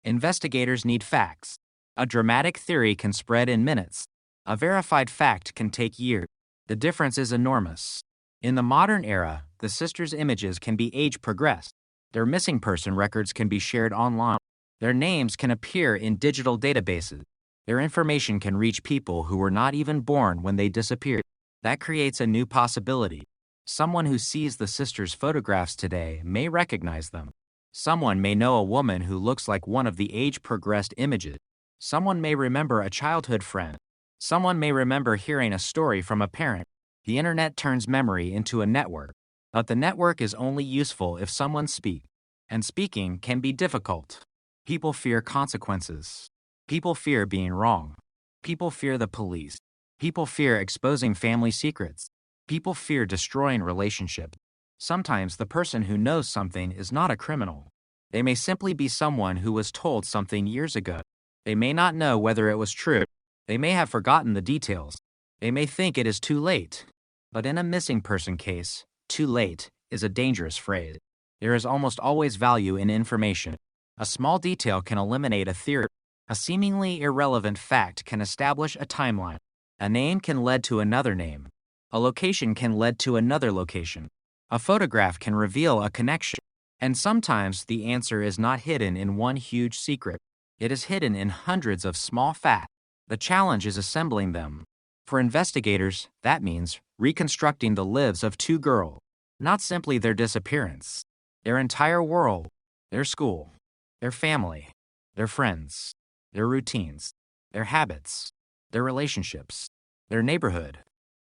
Investigators need facts. A dramatic theory can spread in minutes. A verified fact can take years. The difference is enormous. In the modern era, the sisters' images can be age progressed. Their missing person records can be shared online. Their names can appear in digital databases. Their information can reach people who were not even born when they disappeared. That creates a new possibility. Someone who sees the sisters' photographs today may recognize them. Someone may know a woman who looks like one of the age-progressed images. Someone may remember a childhood friend. Someone may remember hearing a story from a parent. The internet turns memory into a network. But the network is only useful if someone speaks. And speaking can be difficult. People fear consequences. People fear being wrong. People fear the police. People fear exposing family secrets. People fear destroying relationships. Sometimes the person who knows something is not a criminal. They may simply be someone who was told something years ago. They may not know whether it was true. They may have forgotten the details. They may think it is too late. But in a missing person case, too late is a dangerous phrase. There is almost always value in information. A small detail can eliminate a theory. A seemingly irrelevant fact can establish a timeline. A name can lead to another name. A location can lead to another location. A photograph can reveal a connection. And sometimes the answer is not hidden in one huge secret. It is hidden in hundreds of small facts. The challenge is assembling them. For investigators, that means reconstructing the lives of two girls, not simply their disappearance, their entire world, their school, their family, their friends, their routines, their habits, their relationships, their neighborhood,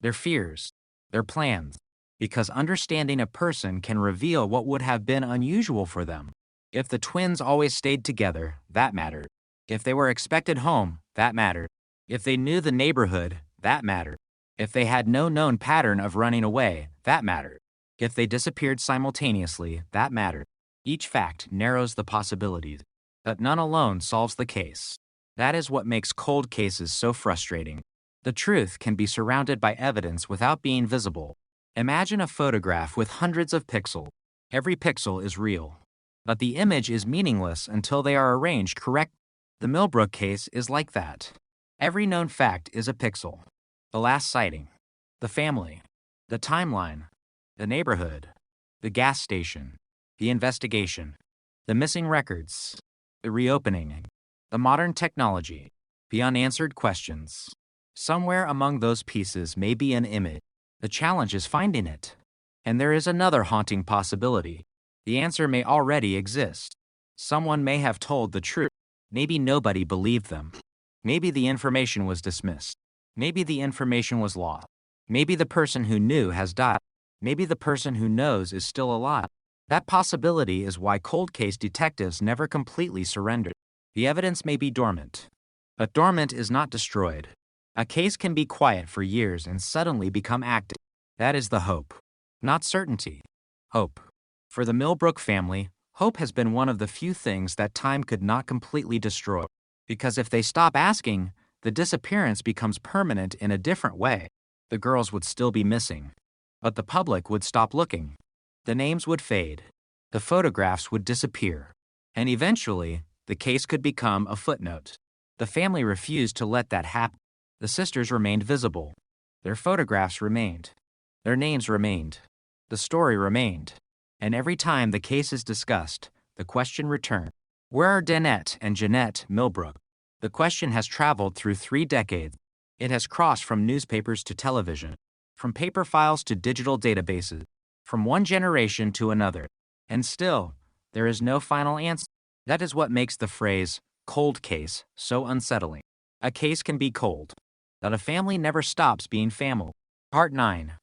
their fears, their plans, because understanding a person can reveal what would have been unusual for them. If the twins always stayed together, that mattered. If they were expected home, that mattered. If they knew the neighborhood, that mattered. If they had no known pattern of running away, that mattered. If they disappeared simultaneously, that mattered. Each fact narrows the possibilities, but none alone solves the case. That is what makes cold cases so frustrating. The truth can be surrounded by evidence without being visible. Imagine a photograph with hundreds of pixels. Every pixel is real, but the image is meaningless until they are arranged correctly. The Millbrook case is like that. Every known fact is a pixel. The last sighting, the family, the timeline, the neighborhood, the gas station, the investigation, the missing records, the reopening, the modern technology, the unanswered questions. Somewhere among those pieces may be an image. The challenge is finding it. And there is another haunting possibility. The answer may already exist. Someone may have told the truth. Maybe nobody believed them. Maybe the information was dismissed. Maybe the information was lost. Maybe the person who knew has died. Maybe the person who knows is still alive. That possibility is why cold case detectives never completely surrender. The evidence may be dormant, but dormant is not destroyed. A case can be quiet for years and suddenly become active. That is the hope, not certainty. Hope. For the Millbrook family, hope has been one of the few things that time could not completely destroy. Because if they stop asking, the disappearance becomes permanent in a different way. The girls would still be missing, but the public would stop looking. The names would fade. The photographs would disappear. And eventually, the case could become a footnote. The family refused to let that happen. The sisters remained visible. Their photographs remained. Their names remained. The story remained. And every time the case is discussed, the question returned. Where are Danette and Jeanette Millbrook? The question has traveled through 3 decades. It has crossed from newspapers to television, from paper files to digital databases, from one generation to another. And still, there is no final answer. That is what makes the phrase, cold case, so unsettling. A case can be cold, but a family never stops being family. Part 9.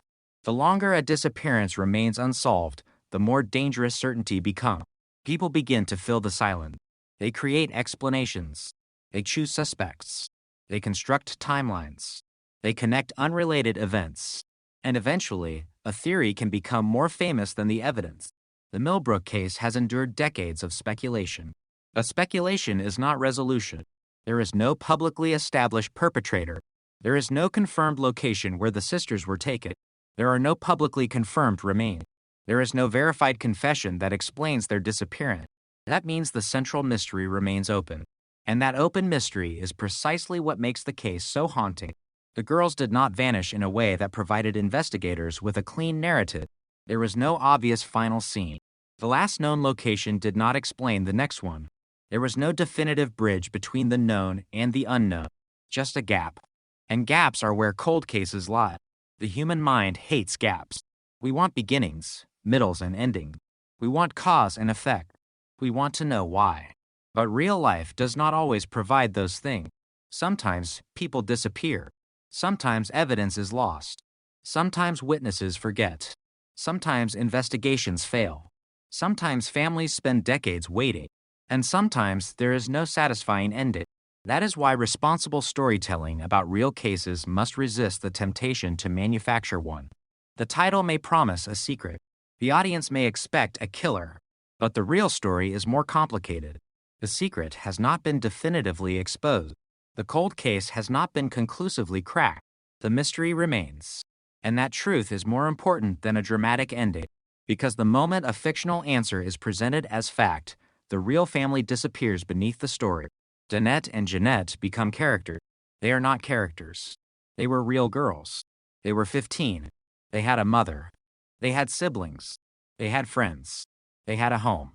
The longer a disappearance remains unsolved, the more dangerous certainty becomes. People begin to fill the silence. They create explanations. They choose suspects. They construct timelines. They connect unrelated events. And eventually, a theory can become more famous than the evidence. The Millbrook case has endured decades of speculation. But speculation is not resolution. There is no publicly established perpetrator. There is no confirmed location where the sisters were taken. There are no publicly confirmed remains. There is no verified confession that explains their disappearance. That means the central mystery remains open. And that open mystery is precisely what makes the case so haunting. The girls did not vanish in a way that provided investigators with a clean narrative. There was no obvious final scene. The last known location did not explain the next one. There was no definitive bridge between the known and the unknown, just a gap. And gaps are where cold cases lie. The human mind hates gaps. We want beginnings, middles, and endings. We want cause and effect. We want to know why. But real life does not always provide those things. Sometimes people disappear. Sometimes evidence is lost. Sometimes witnesses forget. Sometimes investigations fail. Sometimes families spend decades waiting. And sometimes there is no satisfying ending. That is why responsible storytelling about real cases must resist the temptation to manufacture one. The title may promise a secret. The audience may expect a killer. But the real story is more complicated. The secret has not been definitively exposed. The cold case has not been conclusively cracked. The mystery remains. And that truth is more important than a dramatic ending. Because the moment a fictional answer is presented as fact, the real family disappears beneath the story. Danette and Jeanette become characters. They are not characters. They were real girls. They were 15. They had a mother. They had siblings. They had friends. They had a home.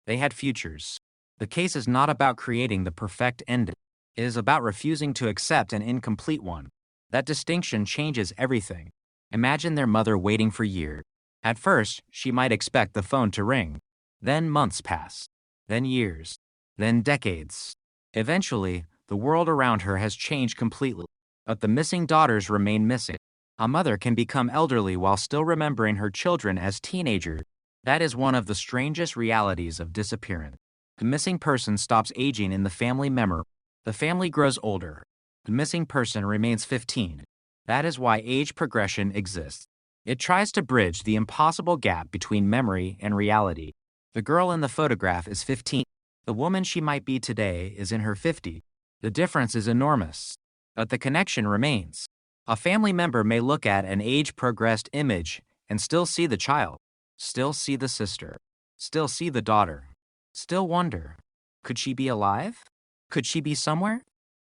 They had futures. The case is not about creating the perfect ending. It is about refusing to accept an incomplete one. That distinction changes everything. Imagine their mother waiting for years. At first, she might expect the phone to ring. Then months pass. Then years. Then decades. Eventually, the world around her has changed completely. But the missing daughters remain missing. A mother can become elderly while still remembering her children as teenagers. That is one of the strangest realities of disappearance. The missing person stops aging in the family memory. The family grows older. The missing person remains 15. That is why age progression exists. It tries to bridge the impossible gap between memory and reality. The girl in the photograph is 15. The woman she might be today is in her 50s. The difference is enormous, but the connection remains. A family member may look at an age-progressed image and still see the child, still see the sister, still see the daughter, still wonder, could she be alive? Could she be somewhere?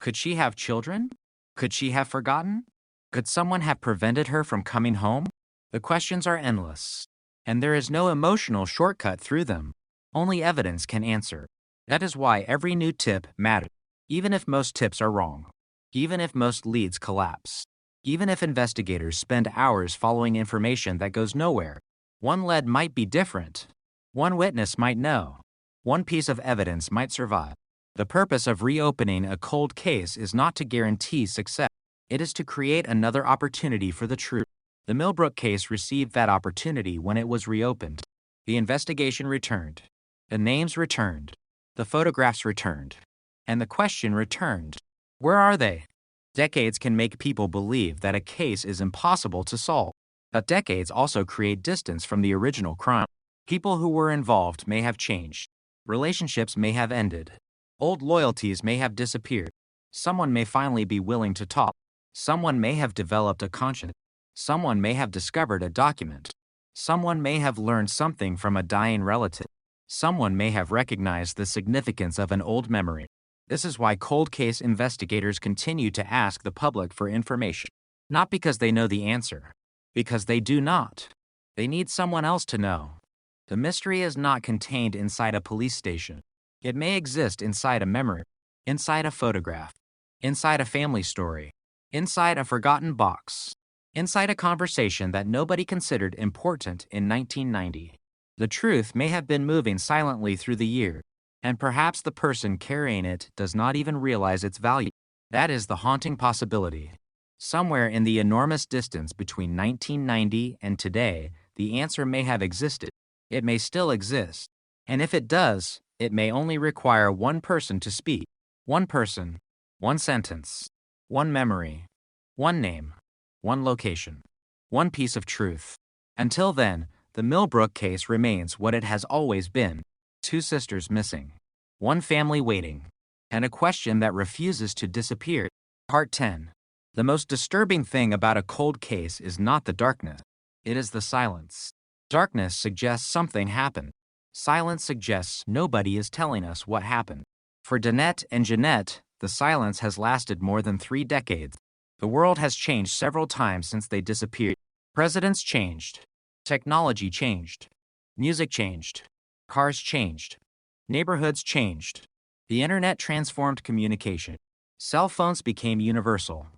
Could she have children? Could she have forgotten? Could someone have prevented her from coming home? The questions are endless, and there is no emotional shortcut through them. Only evidence can answer. That is why every new tip matters, even if most tips are wrong, even if most leads collapse, even if investigators spend hours following information that goes nowhere. One lead might be different. One witness might know. One piece of evidence might survive. The purpose of reopening a cold case is not to guarantee success. It is to create another opportunity for the truth. The Millbrook case received that opportunity when it was reopened. The investigation returned. The names returned. The photographs returned. And the question returned. Where are they? Decades can make people believe that a case is impossible to solve. But decades also create distance from the original crime. People who were involved may have changed. Relationships may have ended. Old loyalties may have disappeared. Someone may finally be willing to talk. Someone may have developed a conscience. Someone may have discovered a document. Someone may have learned something from a dying relative. Someone may have recognized the significance of an old memory. This is why cold case investigators continue to ask the public for information. Not because they know the answer, because they do not. They need someone else to know. The mystery is not contained inside a police station. It may exist inside a memory, inside a photograph, inside a family story, inside a forgotten box, inside a conversation that nobody considered important in 1990. The truth may have been moving silently through the years, and perhaps the person carrying it does not even realize its value. That is the haunting possibility. Somewhere in the enormous distance between 1990 and today, the answer may have existed. It may still exist. And if it does, it may only require one person to speak. One person, one sentence, one memory, one name, one location, one piece of truth. Until then, the Millbrook case remains what it has always been. Two sisters missing, one family waiting, and a question that refuses to disappear. Part 10. The most disturbing thing about a cold case is not the darkness. It is the silence. Darkness suggests something happened. Silence suggests nobody is telling us what happened. For Danette and Jeanette, the silence has lasted more than 3 decades. The world has changed several times since they disappeared. Presidents changed. Technology changed. Music changed. Cars changed. Neighborhoods changed. The internet transformed communication. Cell phones became universal.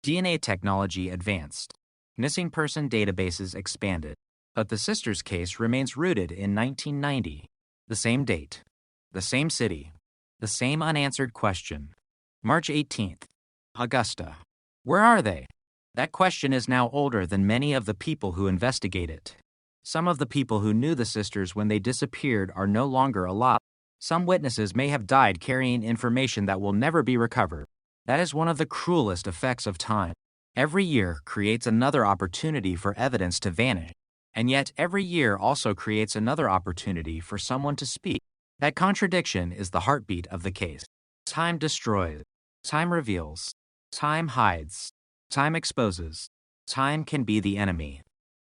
DNA technology advanced. Missing person databases expanded. But the sisters' case remains rooted in 1990. The same date. The same city. The same unanswered question. March 18th. Augusta. Where are they? That question is now older than many of the people who investigate it. Some of the people who knew the sisters when they disappeared are no longer alive. Some witnesses may have died carrying information that will never be recovered. That is one of the cruelest effects of time. Every year creates another opportunity for evidence to vanish. And yet every year also creates another opportunity for someone to speak. That contradiction is the heartbeat of the case. Time destroys. Time reveals. Time hides. Time exposes. Time can be the enemy.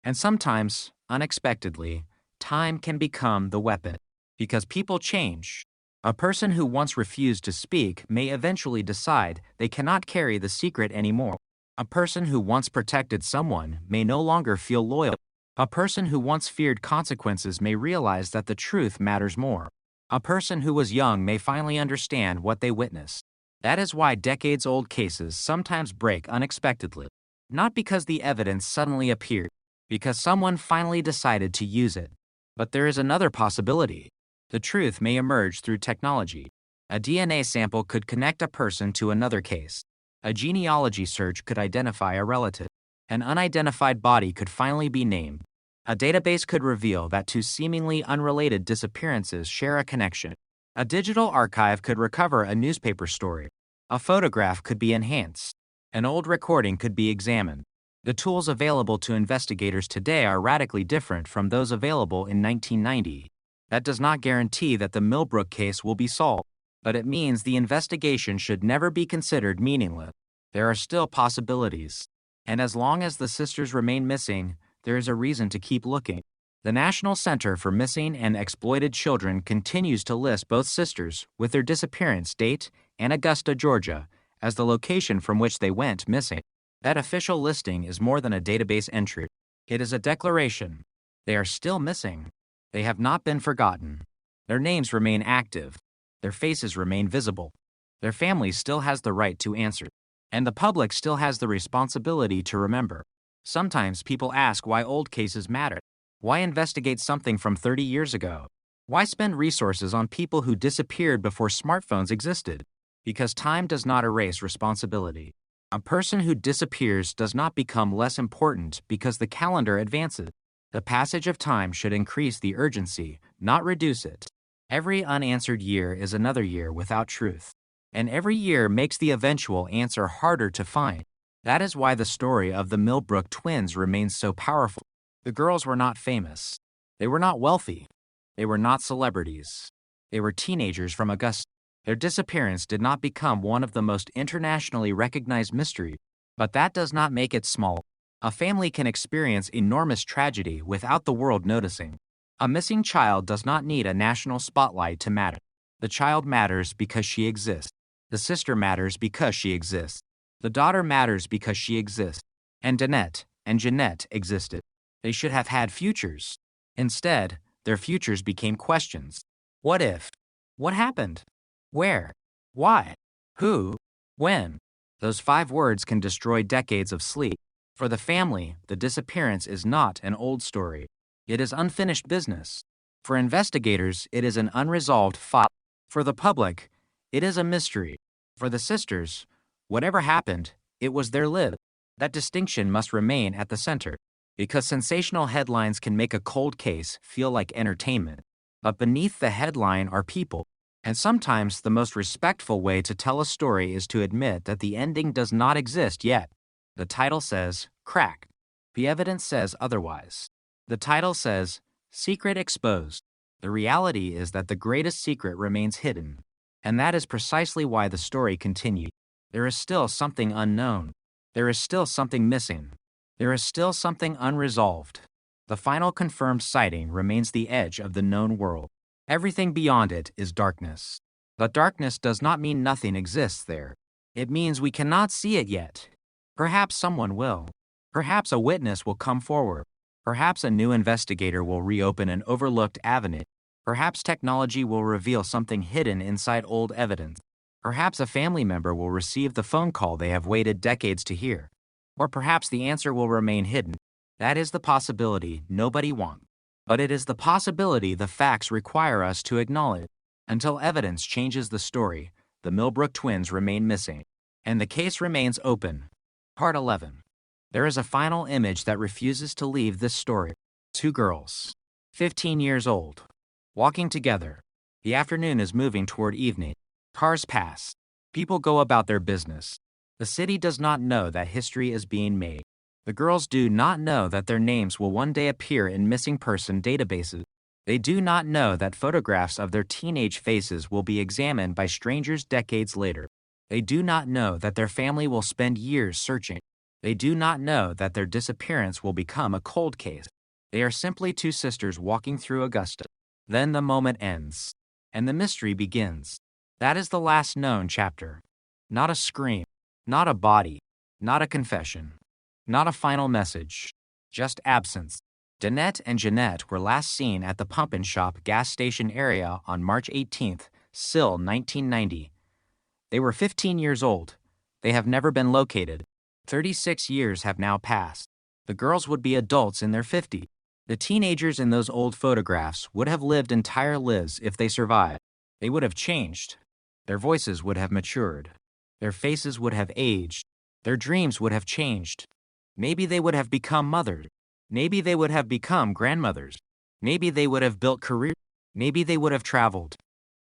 And sometimes, unexpectedly, time can become the weapon. Because people change. A person who once refused to speak may eventually decide they cannot carry the secret anymore. A person who once protected someone may no longer feel loyal. A person who once feared consequences may realize that the truth matters more. A person who was young may finally understand what they witnessed. That is why decades-old cases sometimes break unexpectedly. Not because the evidence suddenly appeared, because someone finally decided to use it. But there is another possibility. The truth may emerge through technology. A DNA sample could connect a person to another case. A genealogy search could identify a relative. An unidentified body could finally be named. A database could reveal that two seemingly unrelated disappearances share a connection. A digital archive could recover a newspaper story. A photograph could be enhanced. An old recording could be examined. The tools available to investigators today are radically different from those available in 1990. That does not guarantee that the Millbrook case will be solved, but it means the investigation should never be considered meaningless. There are still possibilities. And as long as the sisters remain missing, there is a reason to keep looking. The National Center for Missing and Exploited Children continues to list both sisters with their disappearance date and Augusta, Georgia, as the location from which they went missing. That official listing is more than a database entry. It is a declaration. They are still missing. They have not been forgotten. Their names remain active. Their faces remain visible. Their family still has the right to answer. And the public still has the responsibility to remember. Sometimes people ask why old cases matter. Why investigate something from 30 years ago? Why spend resources on people who disappeared before smartphones existed? Because time does not erase responsibility. A person who disappears does not become less important because the calendar advances. The passage of time should increase the urgency, not reduce it. Every unanswered year is another year without truth. And every year makes the eventual answer harder to find. That is why the story of the Millbrook twins remains so powerful. The girls were not famous. They were not wealthy. They were not celebrities. They were teenagers from Augusta. Their disappearance did not become one of the most internationally recognized mysteries, but that does not make it small. A family can experience enormous tragedy without the world noticing. A missing child does not need a national spotlight to matter. The child matters because she exists. The sister matters because she exists. The daughter matters because she exists. And Danette and Jeanette existed. They should have had futures. Instead, their futures became questions. What if? What happened? Where? Why? Who? When? Those 5 words can destroy decades of sleep. For the family, the disappearance is not an old story. It is unfinished business. For investigators, it is an unresolved file. For the public, it is a mystery. For the sisters, whatever happened, it was their live. That distinction must remain at the center. Because sensational headlines can make a cold case feel like entertainment. But beneath the headline are people. And sometimes the most respectful way to tell a story is to admit that the ending does not exist yet. The title says, Crack. The evidence says otherwise. The title says, Secret Exposed. The reality is that the greatest secret remains hidden. And that is precisely why the story continues. There is still something unknown. There is still something missing. There is still something unresolved. The final confirmed sighting remains the edge of the known world. Everything beyond it is darkness. But darkness does not mean nothing exists there. It means we cannot see it yet. Perhaps someone will. Perhaps a witness will come forward. Perhaps a new investigator will reopen an overlooked avenue. Perhaps technology will reveal something hidden inside old evidence. Perhaps a family member will receive the phone call they have waited decades to hear. Or perhaps the answer will remain hidden. That is the possibility nobody wants. But it is the possibility the facts require us to acknowledge. Until evidence changes the story, the Millbrook twins remain missing. And the case remains open. Part 11. There is a final image that refuses to leave this story. 2 girls, 15 years old, walking together. The afternoon is moving toward evening. Cars pass. People go about their business. The city does not know that history is being made. The girls do not know that their names will one day appear in missing person databases. They do not know that photographs of their teenage faces will be examined by strangers decades later. They do not know that their family will spend years searching. They do not know that their disappearance will become a cold case. They are simply two sisters walking through Augusta. Then the moment ends, and the mystery begins. That is the last known chapter. Not a scream, not a body, not a confession, not a final message, just absence. Danette and Jeanette were last seen at the Pump and Shop gas station area on March 18th, Sill, 1990. They were 15 years old. They have never been located. 36 years have now passed. The girls would be adults in their 50s. The teenagers in those old photographs would have lived entire lives if they survived. They would have changed. Their voices would have matured. Their faces would have aged. Their dreams would have changed. Maybe they would have become mothers. Maybe they would have become grandmothers. Maybe they would have built careers. Maybe they would have traveled.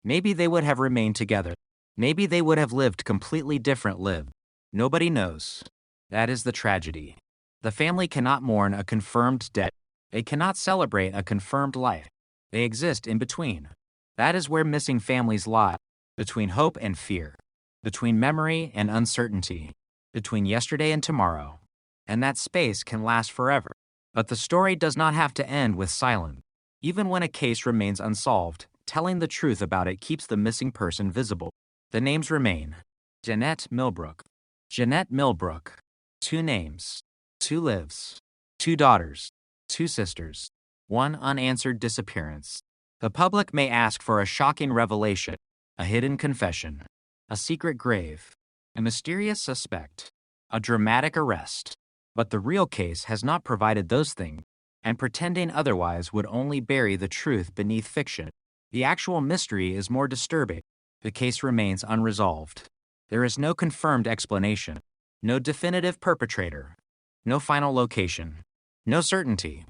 Maybe they would have remained together. Maybe they would have lived completely different lives. Nobody knows. That is the tragedy. The family cannot mourn a confirmed death. They cannot celebrate a confirmed life. They exist in between. That is where missing families lie, between hope and fear, between memory and uncertainty, between yesterday and tomorrow. And that space can last forever. But the story does not have to end with silence. Even when a case remains unsolved, telling the truth about it keeps the missing person visible. The names remain. Jeanette Millbrook. Jeanette Millbrook. 2 names. 2 lives. 2 daughters. 2 sisters. 1 unanswered disappearance. The public may ask for a shocking revelation, a hidden confession, a secret grave, a mysterious suspect, a dramatic arrest. But the real case has not provided those things, and pretending otherwise would only bury the truth beneath fiction. The actual mystery is more disturbing. The case remains unresolved. There is no confirmed explanation, no definitive perpetrator, no final location, no certainty,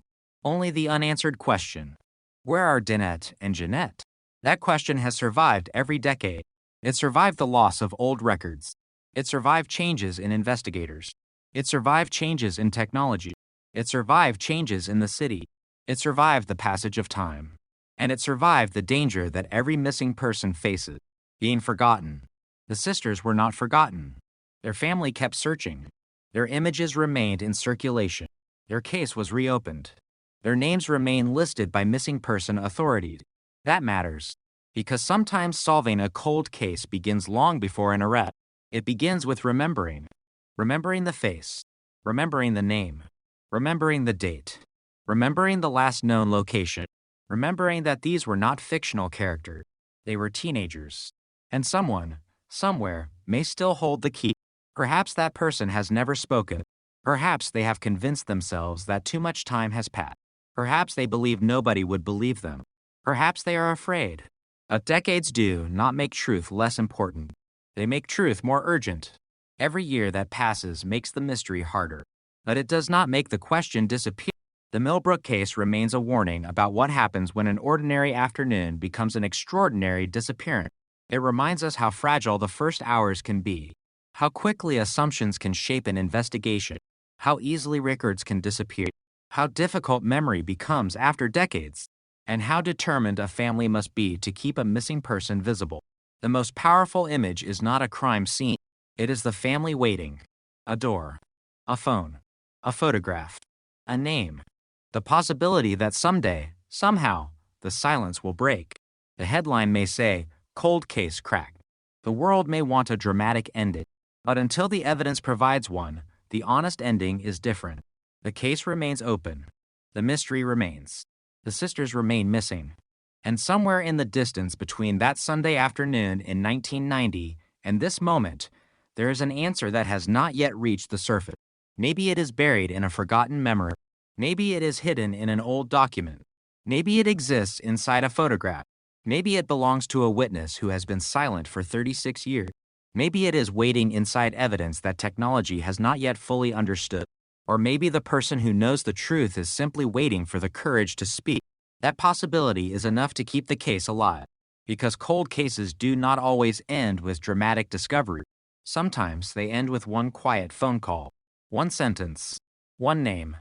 only the unanswered question. Where are Danette and Jeanette? That question has survived every decade. It survived the loss of old records. It survived changes in investigators. It survived changes in technology. It survived changes in the city. It survived the passage of time. And it survived the danger that every missing person faces, being forgotten. The sisters were not forgotten. Their family kept searching. Their images remained in circulation. Their case was reopened. Their names remain listed by missing person authorities. That matters, because sometimes solving a cold case begins long before an arrest. It begins with remembering. Remembering the face, remembering the name, remembering the date, remembering the last known location, remembering that these were not fictional characters. They were teenagers. And someone, somewhere, may still hold the key. Perhaps that person has never spoken. Perhaps they have convinced themselves that too much time has passed. Perhaps they believe nobody would believe them. Perhaps they are afraid. But decades do not make truth less important. They make truth more urgent. Every year that passes makes the mystery harder. But it does not make the question disappear. The Millbrook case remains a warning about what happens when an ordinary afternoon becomes an extraordinary disappearance. It reminds us how fragile the first hours can be, how quickly assumptions can shape an investigation, how easily records can disappear, how difficult memory becomes after decades, and how determined a family must be to keep a missing person visible. The most powerful image is not a crime scene. It is the family waiting. A door. A phone. A photograph. A name. The possibility that someday, somehow, the silence will break. The headline may say, "Cold case cracked." The world may want a dramatic ending. But until the evidence provides one, the honest ending is different. The case remains open. The mystery remains. The sisters remain missing. And somewhere in the distance between that Sunday afternoon in 1990 and this moment, there is an answer that has not yet reached the surface. Maybe it is buried in a forgotten memory. Maybe it is hidden in an old document. Maybe it exists inside a photograph. Maybe it belongs to a witness who has been silent for 36 years. Maybe it is waiting inside evidence that technology has not yet fully understood. Or maybe the person who knows the truth is simply waiting for the courage to speak. That possibility is enough to keep the case alive. Because cold cases do not always end with dramatic discovery. Sometimes they end with one quiet phone call, one sentence, one name,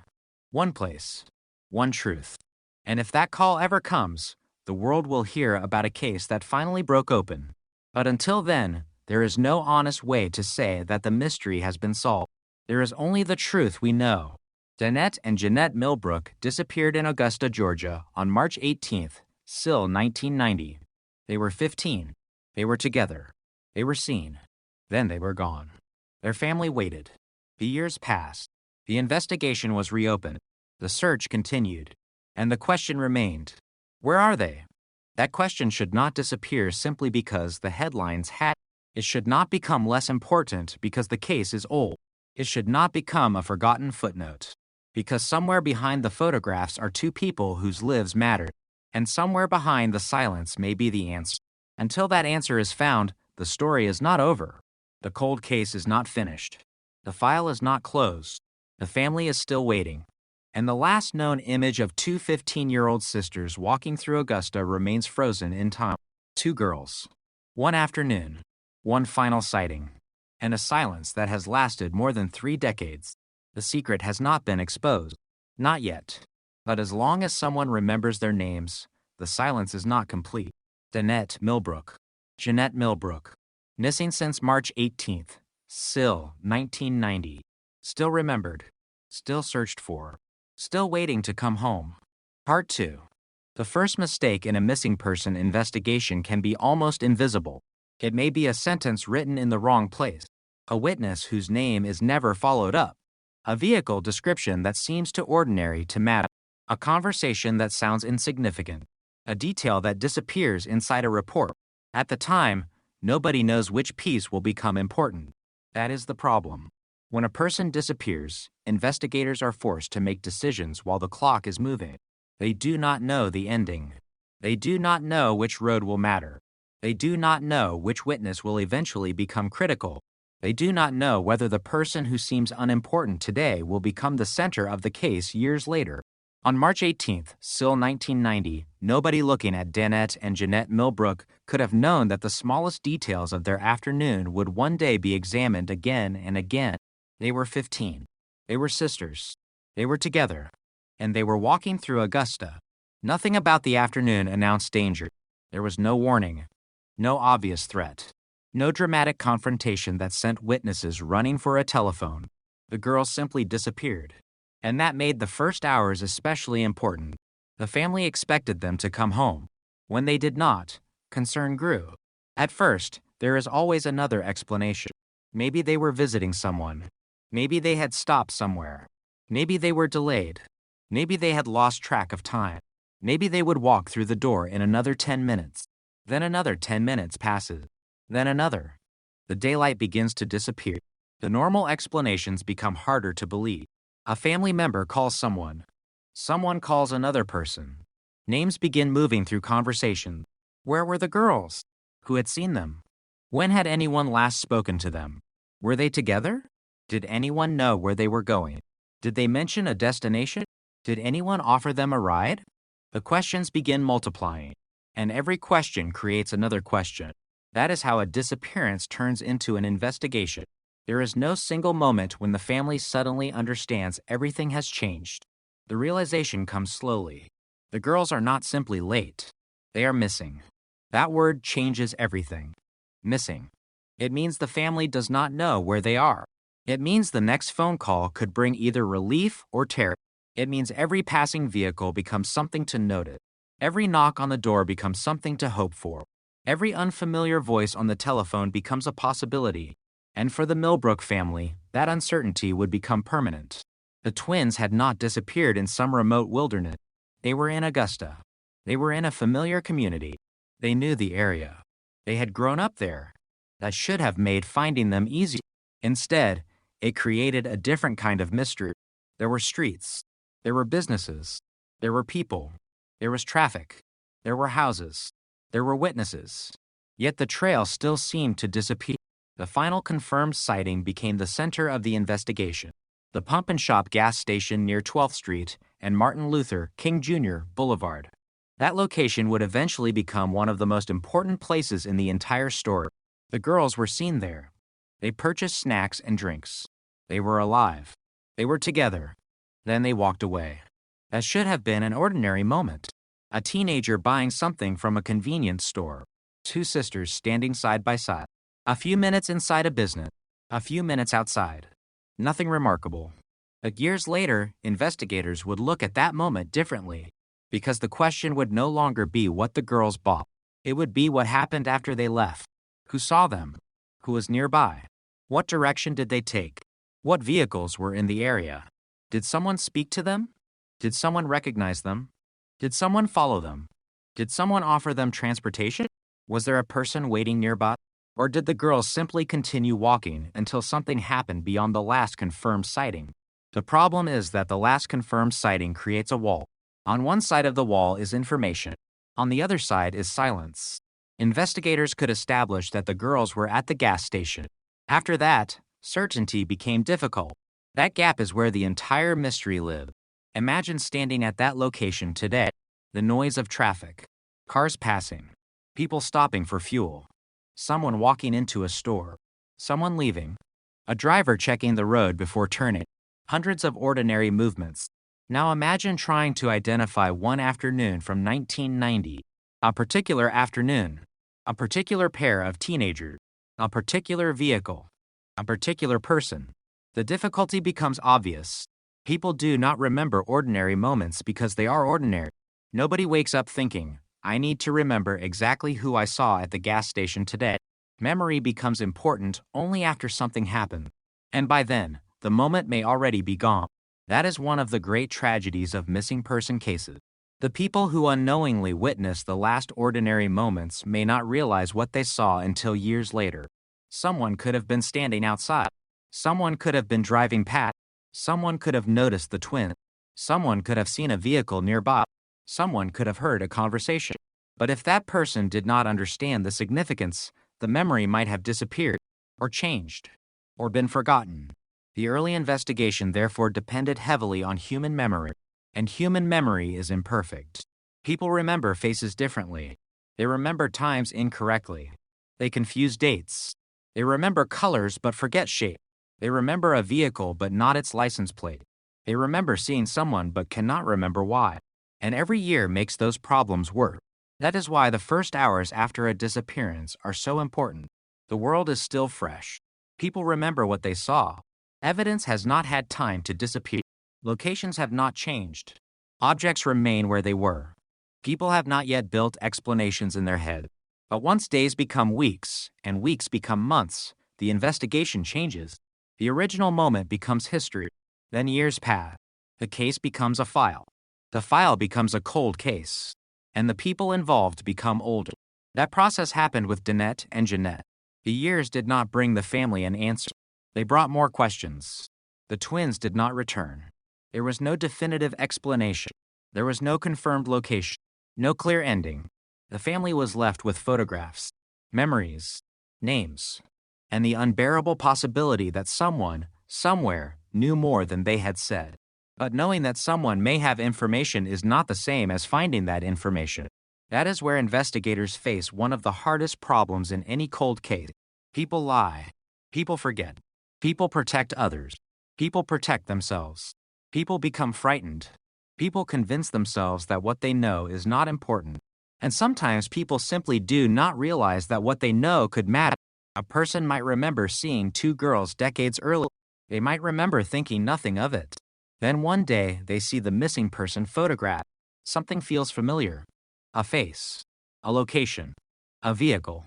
one place, one truth. And if that call ever comes, the world will hear about a case that finally broke open. But until then, there is no honest way to say that the mystery has been solved. There is only the truth we know. Danette and Jeanette Millbrook disappeared in Augusta, Georgia on March 18th, still 1990. They were 15. They were together. They were seen. Then they were gone. Their family waited. The years passed. The investigation was reopened. The search continued. And the question remained, where are they? That question should not disappear simply because the headlines had. It should not become less important because the case is old. It should not become a forgotten footnote. Because somewhere behind the photographs are two people whose lives mattered. And somewhere behind the silence may be the answer. Until that answer is found, the story is not over. The cold case is not finished. The file is not closed. The family is still waiting. And the last known image of two 15-year-old sisters walking through Augusta remains frozen in time. Two girls. One afternoon. One final sighting. And a silence that has lasted more than 3 decades. The secret has not been exposed. Not yet. But as long as someone remembers their names, the silence is not complete. Danette Millbrook. Jeanette Millbrook. Missing since March 18th. Still 1990. Still remembered. Still searched for. Still waiting to come home. Part 2. The first mistake in a missing person investigation can be almost invisible. It may be a sentence written in the wrong place, a witness whose name is never followed up, a vehicle description that seems too ordinary to matter, a conversation that sounds insignificant, a detail that disappears inside a report. At the time, nobody knows which piece will become important. That is the problem. When a person disappears, investigators are forced to make decisions while the clock is moving. They do not know the ending. They do not know which road will matter. They do not know which witness will eventually become critical. They do not know whether the person who seems unimportant today will become the center of the case years later. On March 18th, still 1990, nobody looking at Danette and Jeanette Millbrook could have known that the smallest details of their afternoon would one day be examined again and again. They were 15. They were sisters. They were together. And they were walking through Augusta. Nothing about the afternoon announced danger. There was no warning. No obvious threat. No dramatic confrontation that sent witnesses running for a telephone. The girls simply disappeared. And that made the first hours especially important. The family expected them to come home. When they did not, concern grew. At first, there is always another explanation. Maybe they were visiting someone. Maybe they had stopped somewhere. Maybe they were delayed. Maybe they had lost track of time. Maybe they would walk through the door in another 10 minutes. Then another 10 minutes passes. Then another. The daylight begins to disappear. The normal explanations become harder to believe. A family member calls someone. Someone calls another person. Names begin moving through conversation. Where were the girls? Who had seen them? When had anyone last spoken to them? Were they together? Did anyone know where they were going? Did they mention a destination? Did anyone offer them a ride? The questions begin multiplying, and every question creates another question. That is how a disappearance turns into an investigation. There is no single moment when the family suddenly understands everything has changed. The realization comes slowly. The girls are not simply late. They are missing. That word changes everything. Missing. It means the family does not know where they are. It means the next phone call could bring either relief or terror. It means every passing vehicle becomes something to notice. Every knock on the door becomes something to hope for. Every unfamiliar voice on the telephone becomes a possibility. And for the Millbrook family, that uncertainty would become permanent. The twins had not disappeared in some remote wilderness. They were in Augusta. They were in a familiar community. They knew the area. They had grown up there. That should have made finding them easy. Instead, it created a different kind of mystery. There were streets. There were businesses. There were people. There was traffic. There were houses. There were witnesses. Yet the trail still seemed to disappear. The final confirmed sighting became the center of the investigation. The Pump and Shop gas station near 12th Street and Martin Luther King Jr. Boulevard. That location would eventually become one of the most important places in the entire story. The girls were seen there. They purchased snacks and drinks. They were alive. They were together. Then they walked away. That should have been an ordinary moment. A teenager buying something from a convenience store. Two sisters standing side by side. A few minutes inside a business. A few minutes outside. Nothing remarkable. But years later, investigators would look at that moment differently, because the question would no longer be what the girls bought. It would be what happened after they left. Who saw them? Who was nearby? What direction did they take? What vehicles were in the area? Did someone speak to them? Did someone recognize them? Did someone follow them? Did someone offer them transportation? Was there a person waiting nearby? Or did the girls simply continue walking until something happened beyond the last confirmed sighting? The problem is that the last confirmed sighting creates a wall. On one side of the wall is information. On the other side is silence. Investigators could establish that the girls were at the gas station. After that, certainty became difficult. That gap is where the entire mystery lived. Imagine standing at that location today. The noise of traffic, cars passing, people stopping for fuel, someone walking into a store, someone leaving, a driver checking the road before turning, hundreds of ordinary movements. Now imagine trying to identify one afternoon from 1990, a particular afternoon, a particular pair of teenagers, a particular vehicle, a particular person. The difficulty becomes obvious. People do not remember ordinary moments because they are ordinary. Nobody wakes up thinking, I need to remember exactly who I saw at the gas station today. Memory becomes important only after something happened. And by then, the moment may already be gone. That is one of the great tragedies of missing person cases. The people who unknowingly witness the last ordinary moments may not realize what they saw until years later. Someone could have been standing outside. Someone could have been driving past. Someone could have noticed the twins. Someone could have seen a vehicle nearby. Someone could have heard a conversation. But if that person did not understand the significance, the memory might have disappeared, or changed, or been forgotten. The early investigation therefore depended heavily on human memory, and human memory is imperfect. People remember faces differently. They remember times incorrectly. They confuse dates. They remember colors but forget shape. They remember a vehicle but not its license plate. They remember seeing someone but cannot remember why. And every year makes those problems worse. That is why the first hours after a disappearance are so important. The world is still fresh. People remember what they saw. Evidence has not had time to disappear. Locations have not changed. Objects remain where they were. People have not yet built explanations in their head. But once days become weeks, and weeks become months, the investigation changes. The original moment becomes history. Then years pass. The case becomes a file. The file becomes a cold case. And the people involved become older. That process happened with Danette and Jeanette. The years did not bring the family an answer. They brought more questions. The twins did not return. There was no definitive explanation. There was no confirmed location. No clear ending. The family was left with photographs, memories, names, and the unbearable possibility that someone, somewhere, knew more than they had said. But knowing that someone may have information is not the same as finding that information. That is where investigators face one of the hardest problems in any cold case. People lie. People forget. People protect others. People protect themselves. People become frightened. People convince themselves that what they know is not important. And sometimes people simply do not realize that what they know could matter. A person might remember seeing two girls decades earlier. They might remember thinking nothing of it. Then one day they see the missing person photographed. Something feels familiar. A face. A location. A vehicle.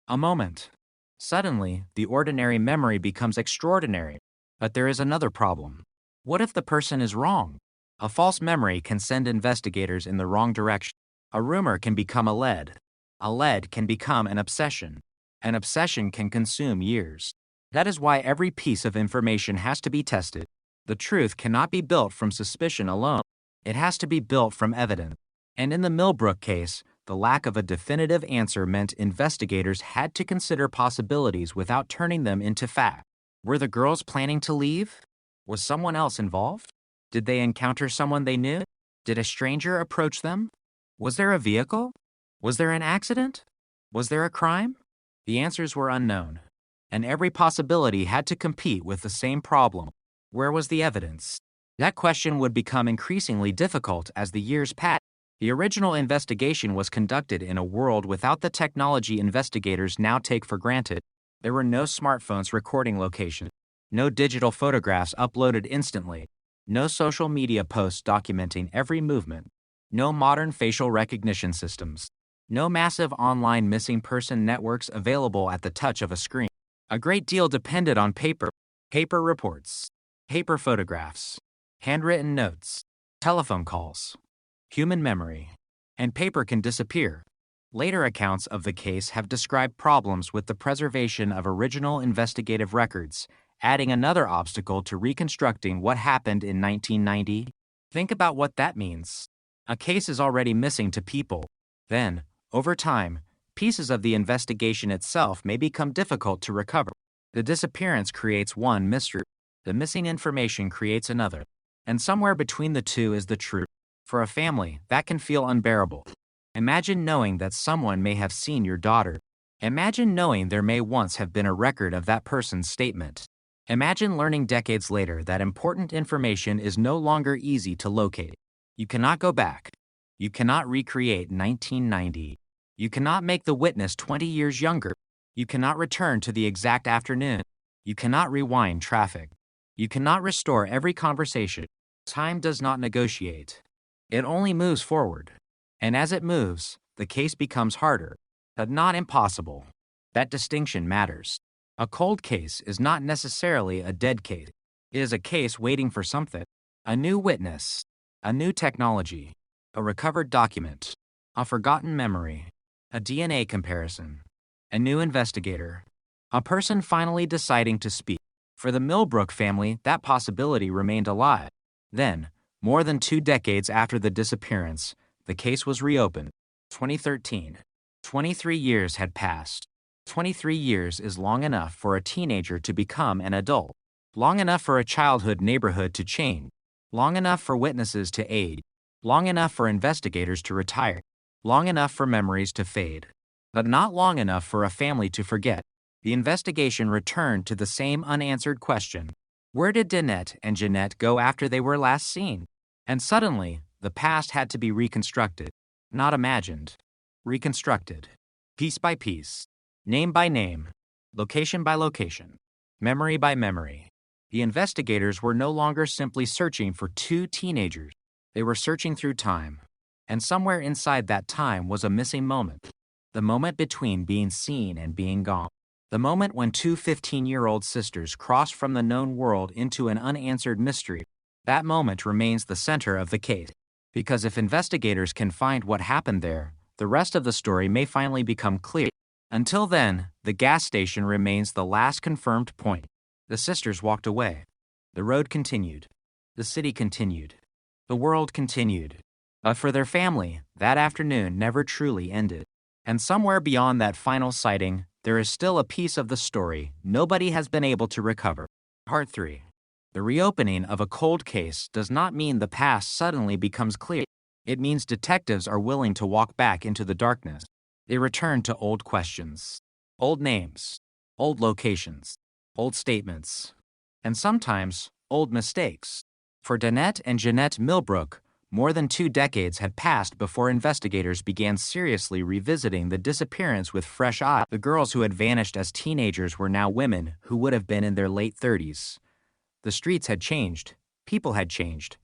A moment. Suddenly, the ordinary memory becomes extraordinary. But there is another problem. What if the person is wrong? A false memory can send investigators in the wrong direction. A rumor can become a lead. A lead can become an obsession. An obsession can consume years. That is why every piece of information has to be tested. The truth cannot be built from suspicion alone. It has to be built from evidence. And in the Millbrook case, the lack of a definitive answer meant investigators had to consider possibilities without turning them into fact. Were the girls planning to leave? Was someone else involved? Did they encounter someone they knew? Did a stranger approach them? Was there a vehicle? Was there an accident? Was there a crime? The answers were unknown, and every possibility had to compete with the same problem. Where was the evidence? That question would become increasingly difficult as the years passed. The original investigation was conducted in a world without the technology investigators now take for granted. There were no smartphones recording locations, no digital photographs uploaded instantly, No social media posts documenting every movement. No modern facial recognition systems. No massive online missing person networks available at the touch of a screen. A great deal depended on paper reports, paper photographs, handwritten notes, telephone calls, human memory, and paper can disappear. Later accounts of the case have described problems with the preservation of original investigative records, adding another obstacle to reconstructing what happened in 1990. Think about what that means. A case is already missing to people. Then, over time, pieces of the investigation itself may become difficult to recover. The disappearance creates one mystery. The missing information creates another. And somewhere between the two is the truth. For a family, that can feel unbearable. Imagine knowing that someone may have seen your daughter. Imagine knowing there may once have been a record of that person's statement. Imagine learning decades later that important information is no longer easy to locate. You cannot go back. You cannot recreate 1990. You cannot make the witness 20 years younger. You cannot return to the exact afternoon. You cannot rewind traffic. You cannot restore every conversation. Time does not negotiate. It only moves forward. And as it moves, the case becomes harder, but not impossible. That distinction matters. A cold case is not necessarily a dead case. It is a case waiting for something. A new witness, a new technology, a recovered document, a forgotten memory, a DNA comparison, a new investigator, a person finally deciding to speak. For the Millbrook family, that possibility remained alive. Then, more than 2 decades after the disappearance, the case was reopened. 2013. 23 years had passed. 23 years is long enough for a teenager to become an adult. Long enough for a childhood neighborhood to change. Long enough for witnesses to age. Long enough for investigators to retire. Long enough for memories to fade. But not long enough for a family to forget. The investigation returned to the same unanswered question. Where did Danette and Jeanette go after they were last seen? And suddenly, the past had to be reconstructed. Not imagined. Reconstructed. Piece by piece. Name by name. Location by location. Memory by memory. The investigators were no longer simply searching for 2 teenagers. They were searching through time. And somewhere inside that time was a missing moment. The moment between being seen and being gone. The moment when 2 15-year-old sisters crossed from the known world into an unanswered mystery. That moment remains the center of the case. Because if investigators can find what happened there, the rest of the story may finally become clear. Until then, the gas station remains the last confirmed point. The sisters walked away. The road continued. The city continued. The world continued. But for their family, that afternoon never truly ended. And somewhere beyond that final sighting, there is still a piece of the story nobody has been able to recover. Part 3. The reopening of a cold case does not mean the past suddenly becomes clear. It means detectives are willing to walk back into the darkness. They return to old questions, old names, old locations, old statements, and sometimes old mistakes. For Danette and Jeanette Millbrook, more than 2 decades had passed before investigators began seriously revisiting the disappearance with fresh eyes. The girls who had vanished as teenagers were now women who would have been in their late 30s. The streets had changed. People had changed.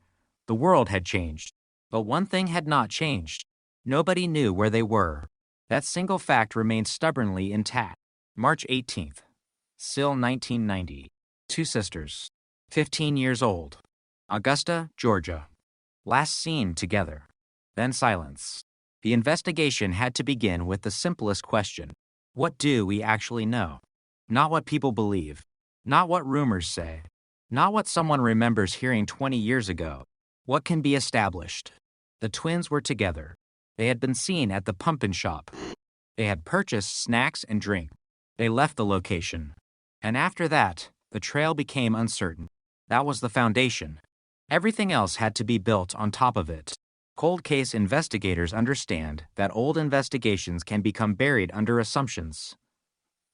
The world had changed. But one thing had not changed. Nobody knew where they were. That single fact remained stubbornly intact. March 18th. Sill 1990. 2 sisters. 15 years old. Augusta, Georgia. Last seen together. Then silence. The investigation had to begin with the simplest question. What do we actually know? Not what people believe. Not what rumors say. Not what someone remembers hearing 20 years ago. What can be established? The twins were together. They had been seen at the pumpkin shop. They had purchased snacks and drink. They left the location. And after that, the trail became uncertain. That was the foundation. Everything else had to be built on top of it. Cold case investigators understand that old investigations can become buried under assumptions.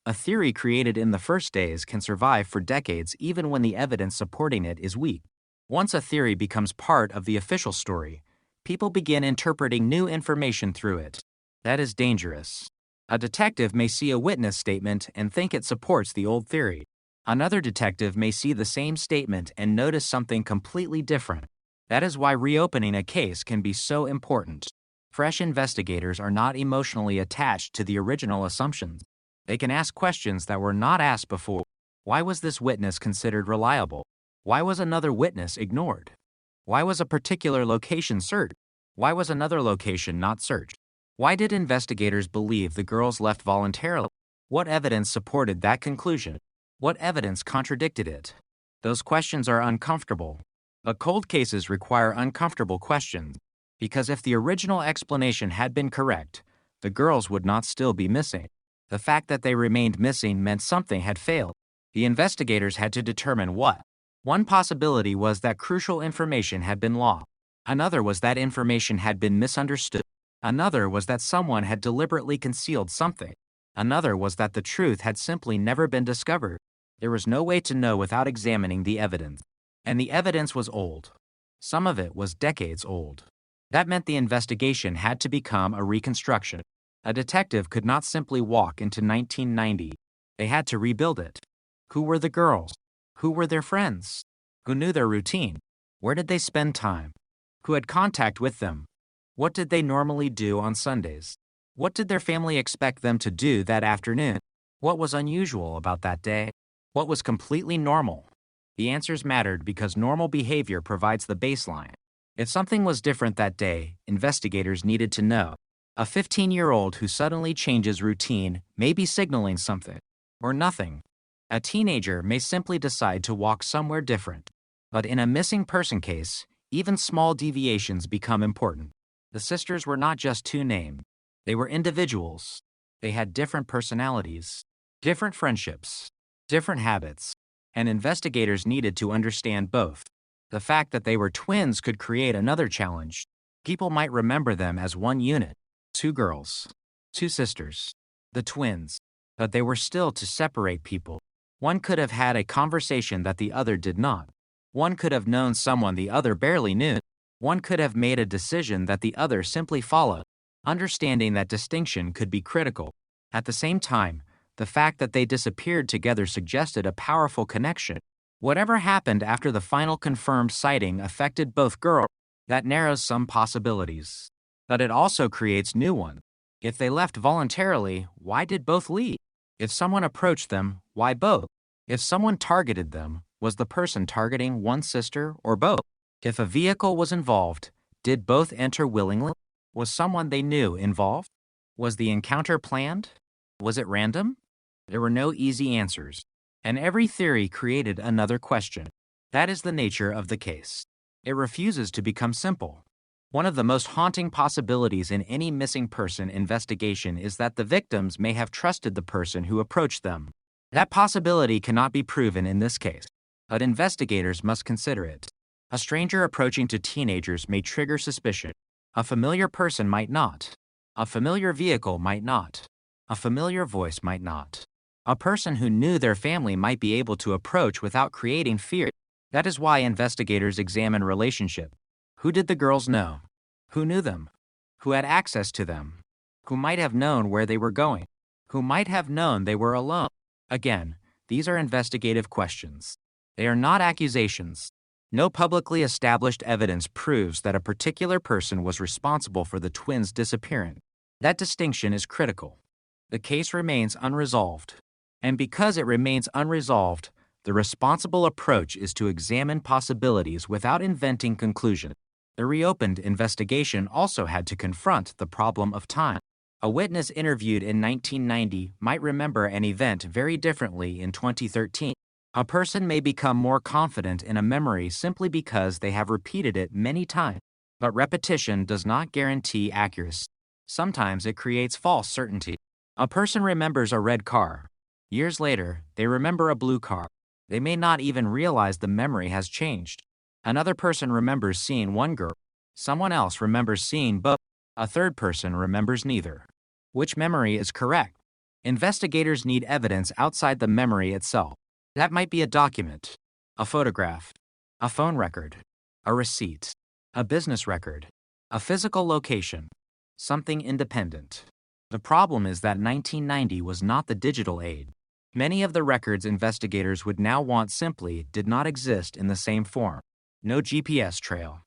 A theory created in the first days can survive for decades even when the evidence supporting it is weak. Once a theory becomes part of the official story, people begin interpreting new information through it. That is dangerous. A detective may see a witness statement and think it supports the old theory. Another detective may see the same statement and notice something completely different. That is why reopening a case can be so important. Fresh investigators are not emotionally attached to the original assumptions. They can ask questions that were not asked before. Why was this witness considered reliable? Why was another witness ignored? Why was a particular location searched? Why was another location not searched? Why did investigators believe the girls left voluntarily? What evidence supported that conclusion? What evidence contradicted it? Those questions are uncomfortable. But cold cases require uncomfortable questions, because if the original explanation had been correct, the girls would not still be missing. The fact that they remained missing meant something had failed. The investigators had to determine what. One possibility was that crucial information had been lost. Another was that information had been misunderstood. Another was that someone had deliberately concealed something. Another was that the truth had simply never been discovered. There was no way to know without examining the evidence. And the evidence was old. Some of it was decades old. That meant the investigation had to become a reconstruction. A detective could not simply walk into 1990. They had to rebuild it. Who were the girls? Who were their friends? Who knew their routine? Where did they spend time? Who had contact with them? What did they normally do on Sundays? What did their family expect them to do that afternoon? What was unusual about that day? What was completely normal? The answers mattered because normal behavior provides the baseline. If something was different that day, investigators needed to know. A 15-year-old who suddenly changes routine may be signaling something, or nothing. A teenager may simply decide to walk somewhere different. But in a missing person case, even small deviations become important. The sisters were not just two names. They were individuals. They had different personalities, different friendships, different habits, and investigators needed to understand both. The fact that they were twins could create another challenge. People might remember them as one unit, two girls, two sisters, the twins, but they were still to separate people. One could have had a conversation that the other did not. One could have known someone the other barely knew. One could have made a decision that the other simply followed. Understanding that distinction could be critical. At the same time, the fact that they disappeared together suggested a powerful connection. Whatever happened after the final confirmed sighting affected both girls. That narrows some possibilities. But it also creates new ones. If they left voluntarily, why did both leave? If someone approached them, why both? If someone targeted them, was the person targeting one sister or both? If a vehicle was involved, did both enter willingly? Was someone they knew involved? Was the encounter planned? Was it random? There were no easy answers, and every theory created another question. That is the nature of the case. It refuses to become simple. One of the most haunting possibilities in any missing person investigation is that the victims may have trusted the person who approached them. That possibility cannot be proven in this case, but investigators must consider it. A stranger approaching to teenagers may trigger suspicion. A familiar person might not. A familiar vehicle might not. A familiar voice might not. A person who knew their family might be able to approach without creating fear. That is why investigators examine relationship. Who did the girls know? Who knew them? Who had access to them? Who might have known where they were going? Who might have known they were alone? Again, these are investigative questions. They are not accusations. No publicly established evidence proves that a particular person was responsible for the twins' disappearance. That distinction is critical. The case remains unresolved. And because it remains unresolved, the responsible approach is to examine possibilities without inventing conclusions. The reopened investigation also had to confront the problem of time. A witness interviewed in 1990 might remember an event very differently in 2013. A person may become more confident in a memory simply because they have repeated it many times. But repetition does not guarantee accuracy. Sometimes it creates false certainty. A person remembers a red car. Years later, they remember a blue car. They may not even realize the memory has changed. Another person remembers seeing one girl. Someone else remembers seeing both. A third person remembers neither. Which memory is correct? Investigators need evidence outside the memory itself. That might be a document, a photograph, a phone record, a receipt, a business record, a physical location, something independent. The problem is that 1990 was not the digital age. Many of the records investigators would now want simply did not exist in the same form. No GPS trail,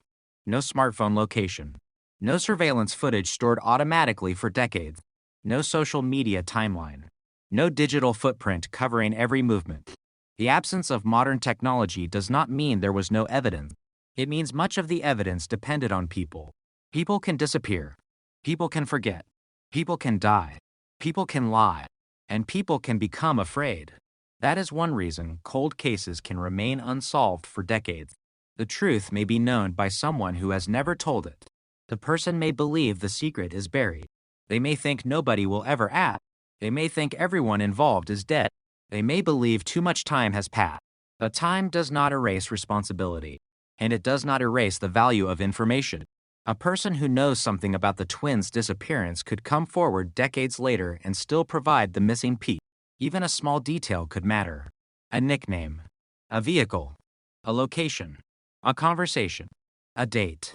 no smartphone location, no surveillance footage stored automatically for decades, no social media timeline, no digital footprint covering every movement. The absence of modern technology does not mean there was no evidence. It means much of the evidence depended on people. People can disappear. People can forget. People can die. People can lie. And people can become afraid. That is one reason cold cases can remain unsolved for decades. The truth may be known by someone who has never told it. The person may believe the secret is buried. They may think nobody will ever ask. They may think everyone involved is dead. They may believe too much time has passed. But time does not erase responsibility, and it does not erase the value of information. A person who knows something about the twins' disappearance could come forward decades later and still provide the missing piece. Even a small detail could matter. A nickname, a vehicle, a location, a conversation, a date,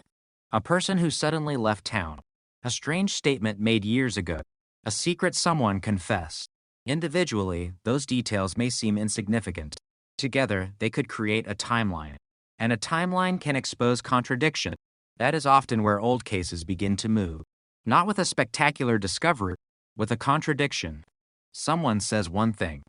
a person who suddenly left town, a strange statement made years ago, a secret someone confessed. Individually, those details may seem insignificant. Together, they could create a timeline. And a timeline can expose contradiction. That is often where old cases begin to move. Not with a spectacular discovery, with a contradiction. Someone says one thing.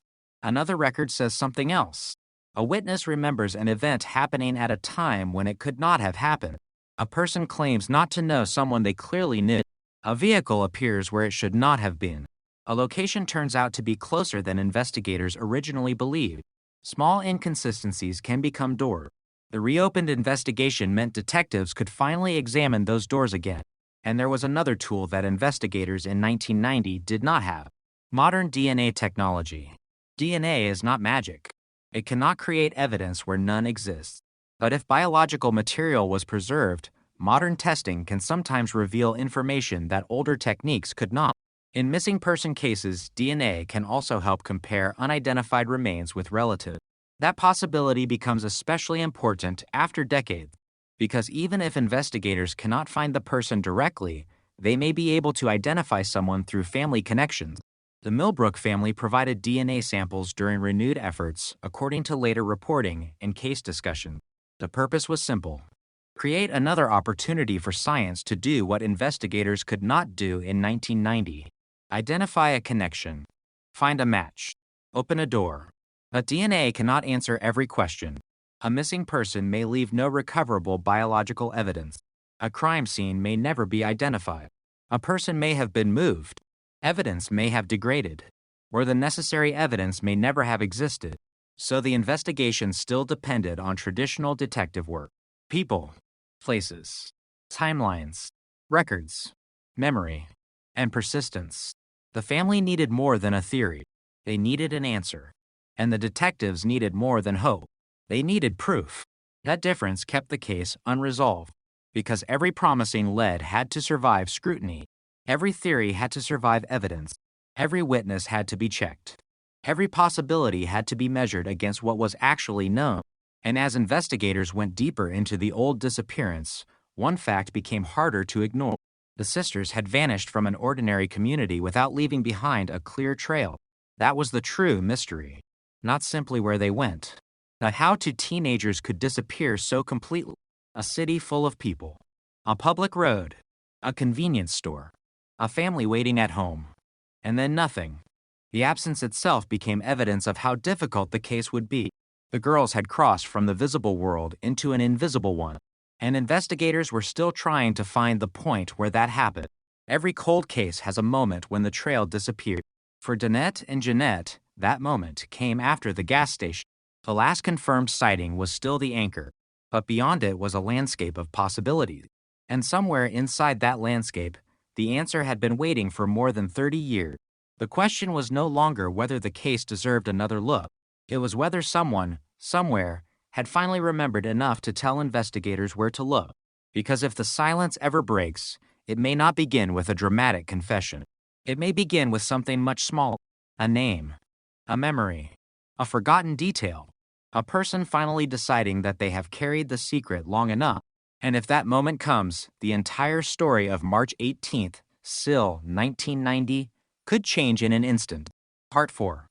Another record says something else. A witness remembers an event happening at a time when it could not have happened. A person claims not to know someone they clearly knew. A vehicle appears where it should not have been. A location turns out to be closer than investigators originally believed. Small inconsistencies can become doors. The reopened investigation meant detectives could finally examine those doors again. And there was another tool that investigators in 1990 did not have. Modern DNA technology. DNA is not magic. It cannot create evidence where none exists. But if biological material was preserved, modern testing can sometimes reveal information that older techniques could not. In missing person cases, DNA can also help compare unidentified remains with relatives. That possibility becomes especially important after decades, because even if investigators cannot find the person directly, they may be able to identify someone through family connections. The Millbrook family provided DNA samples during renewed efforts, according to later reporting and case discussion. The purpose was simple: create another opportunity for science to do what investigators could not do in 1990. Identify a connection. Find a match. Open a door. But DNA cannot answer every question. A missing person may leave no recoverable biological evidence. A crime scene may never be identified. A person may have been moved. Evidence may have degraded. Or the necessary evidence may never have existed. So the investigation still depended on traditional detective work. People, places, timelines, records, memory, and persistence. The family needed more than a theory. They needed an answer. And the detectives needed more than hope. They needed proof. That difference kept the case unresolved, because every promising lead had to survive scrutiny. Every theory had to survive evidence. Every witness had to be checked. Every possibility had to be measured against what was actually known. And as investigators went deeper into the old disappearance, one fact became harder to ignore. The sisters had vanished from an ordinary community without leaving behind a clear trail. That was the true mystery. Not simply where they went, but how two teenagers could disappear so completely. A city full of people, a public road, a convenience store, a family waiting at home, and then nothing. The absence itself became evidence of how difficult the case would be. The girls had crossed from the visible world into an invisible one, and investigators were still trying to find the point where that happened. Every cold case has a moment when the trail disappeared. For Danette and Jeanette, that moment came after the gas station. The last confirmed sighting was still the anchor, but beyond it was a landscape of possibilities. And somewhere inside that landscape, the answer had been waiting for more than 30 years. The question was no longer whether the case deserved another look. It was whether someone, somewhere, had finally remembered enough to tell investigators where to look. Because if the silence ever breaks, it may not begin with a dramatic confession. It may begin with something much smaller: a name, a memory, a forgotten detail, a person finally deciding that they have carried the secret long enough. And if that moment comes, the entire story of March 18th, Sill, 1990, could change in an instant. Part 4.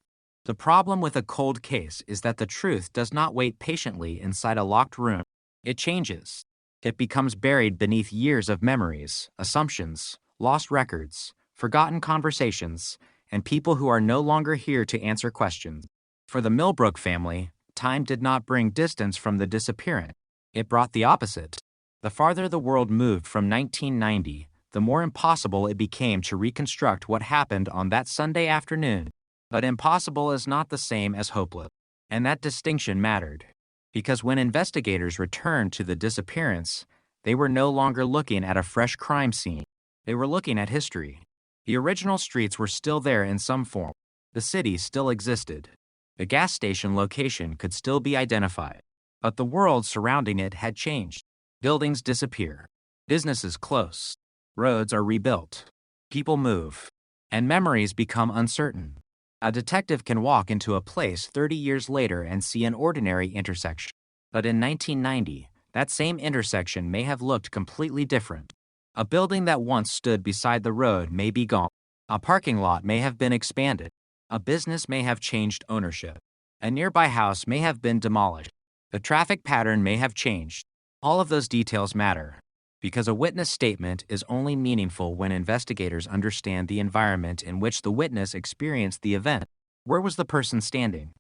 The problem with a cold case is that the truth does not wait patiently inside a locked room. It changes. It becomes buried beneath years of memories, assumptions, lost records, forgotten conversations, and people who are no longer here to answer questions. For the Millbrook family, time did not bring distance from the disappearance. It brought the opposite. The farther the world moved from 1990, the more impossible it became to reconstruct what happened on that Sunday afternoon. But impossible is not the same as hopeless. And that distinction mattered. Because when investigators returned to the disappearance, they were no longer looking at a fresh crime scene. They were looking at history. The original streets were still there in some form. The city still existed. The gas station location could still be identified. But the world surrounding it had changed. Buildings disappear. Businesses close. Roads are rebuilt. People move. And memories become uncertain. A detective can walk into a place 30 years later and see an ordinary intersection. But in 1990, that same intersection may have looked completely different. A building that once stood beside the road may be gone. A parking lot may have been expanded. A business may have changed ownership. A nearby house may have been demolished. The traffic pattern may have changed. All of those details matter, because a witness statement is only meaningful when investigators understand the environment in which the witness experienced the event. Where was the person standing?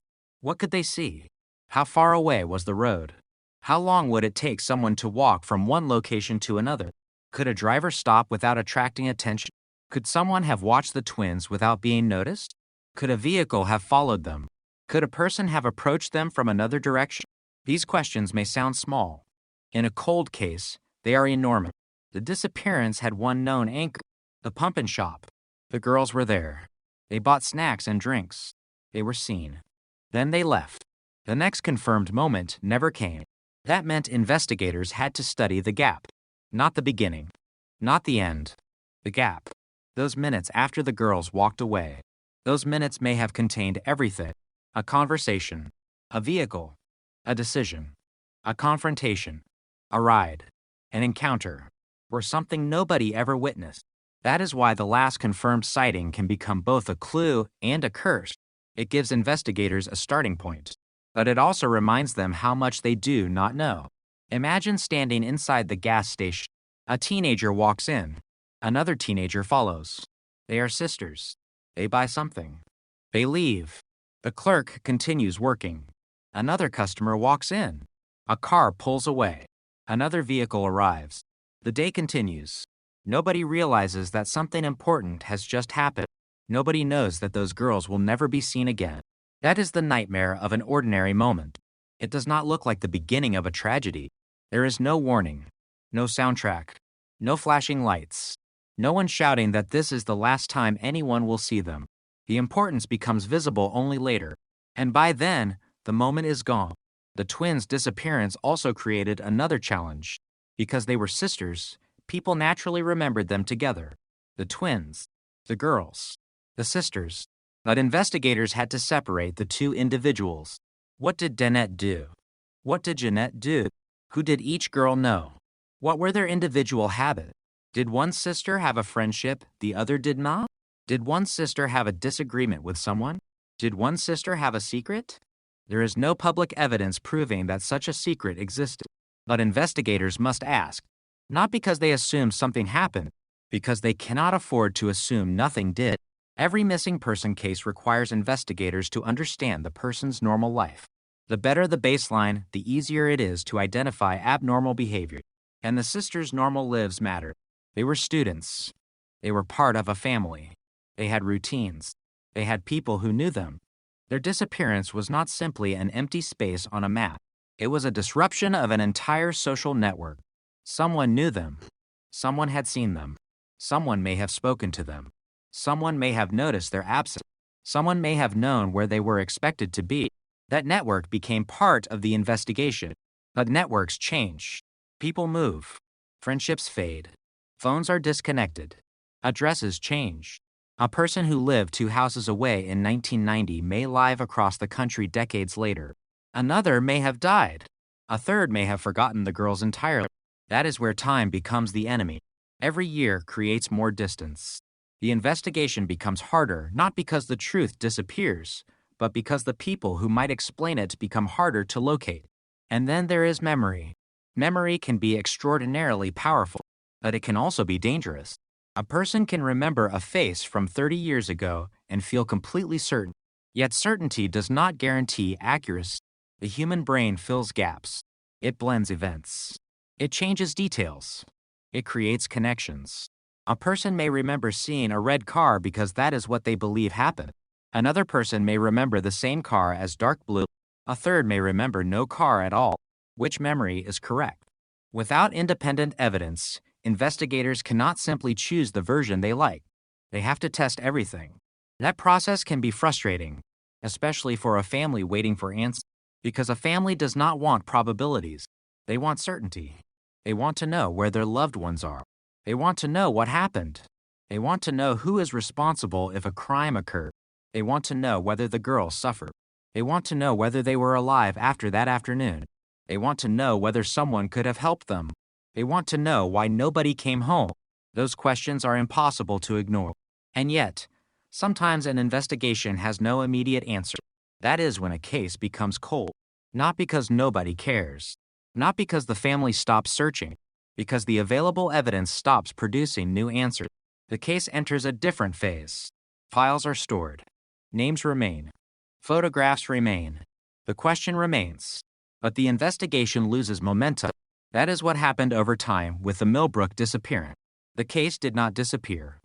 What could they see? How far away was the road? How long would it take someone to walk from one location to another? Could a driver stop without attracting attention? Could someone have watched the twins without being noticed? Could a vehicle have followed them? Could a person have approached them from another direction? These questions may sound small. In a cold case, they are enormous. The disappearance had one known anchor, the pumpkin shop. The girls were there. They bought snacks and drinks. They were seen. Then they left. The next confirmed moment never came. That meant investigators had to study the gap. Not the beginning. Not the end. The gap. Those minutes after the girls walked away. Those minutes may have contained everything. A conversation. A vehicle. A decision. A confrontation. A ride. An encounter, or something nobody ever witnessed. That is why the last confirmed sighting can become both a clue and a curse. It gives investigators a starting point, but it also reminds them how much they do not know. Imagine standing inside the gas station. A teenager walks in. Another teenager follows. They are sisters. They buy something. They leave. The clerk continues working. Another customer walks in. A car pulls away. Another vehicle arrives. The day continues. Nobody realizes that something important has just happened. Nobody knows that those girls will never be seen again. That is the nightmare of an ordinary moment. It does not look like the beginning of a tragedy. There is no warning, no soundtrack, no flashing lights, no one shouting that this is the last time anyone will see them. The importance becomes visible only later. And by then, the moment is gone. The twins' disappearance also created another challenge. Because they were sisters, people naturally remembered them together. The twins, the girls, the sisters. But investigators had to separate the two individuals. What did Danette do? What did Jeanette do? Who did each girl know? What were their individual habits? Did one sister have a friendship the other did not? Did one sister have a disagreement with someone? Did one sister have a secret? There is no public evidence proving that such a secret existed. But investigators must ask, not because they assume something happened, because they cannot afford to assume nothing did. Every missing person case requires investigators to understand the person's normal life. The better the baseline, the easier it is to identify abnormal behavior. And the sisters' normal lives mattered. They were students. They were part of a family. They had routines. They had people who knew them. Their disappearance was not simply an empty space on a map. It was a disruption of an entire social network. Someone knew them. Someone had seen them. Someone may have spoken to them. Someone may have noticed their absence. Someone may have known where they were expected to be. That network became part of the investigation. But networks change. People move. Friendships fade. Phones are disconnected. Addresses change. A person who lived 2 houses away in 1990 may live across the country decades later. Another may have died. A third may have forgotten the girls entirely. That is where time becomes the enemy. Every year creates more distance. The investigation becomes harder not because the truth disappears, but because the people who might explain it become harder to locate. And then there is memory. Memory can be extraordinarily powerful, but it can also be dangerous. A person can remember a face from 30 years ago and feel completely certain. Yet certainty does not guarantee accuracy. The human brain fills gaps. It blends events. It changes details. It creates connections. A person may remember seeing a red car because that is what they believe happened. Another person may remember the same car as dark blue. A third may remember no car at all. Which memory is correct? Without independent evidence, investigators cannot simply choose the version they like. They have to test everything. That process can be frustrating, especially for a family waiting for answers, because a family does not want probabilities. They want certainty. They want to know where their loved ones are. They want to know what happened. They want to know who is responsible if a crime occurred. They want to know whether the girl suffered. They want to know whether they were alive after that afternoon. They want to know whether someone could have helped them. They want to know why nobody came home. Those questions are impossible to ignore. And yet, sometimes an investigation has no immediate answer. That is when a case becomes cold. Not because nobody cares. Not because the family stops searching. Because the available evidence stops producing new answers. The case enters a different phase. Files are stored. Names remain. Photographs remain. The question remains. But the investigation loses momentum. That is what happened over time with the Millbrook disappearance. The case did not disappear.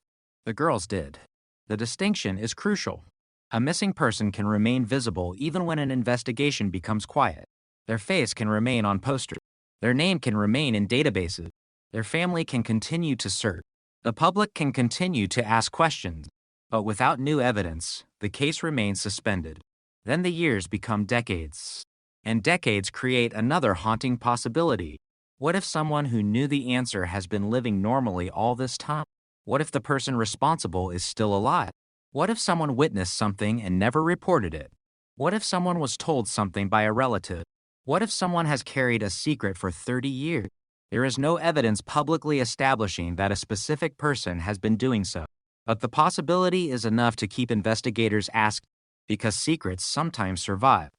The girls did. The distinction is crucial. A missing person can remain visible even when an investigation becomes quiet. Their face can remain on posters. Their name can remain in databases. Their family can continue to search. The public can continue to ask questions. But without new evidence, the case remains suspended. Then the years become decades. And decades create another haunting possibility. What if someone who knew the answer has been living normally all this time? What if the person responsible is still alive? What if someone witnessed something and never reported it? What if someone was told something by a relative? What if someone has carried a secret for 30 years? There is no evidence publicly establishing that a specific person has been doing so. But the possibility is enough to keep investigators asking, because secrets sometimes survive.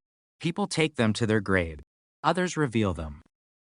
People take them to their grave. Others reveal them.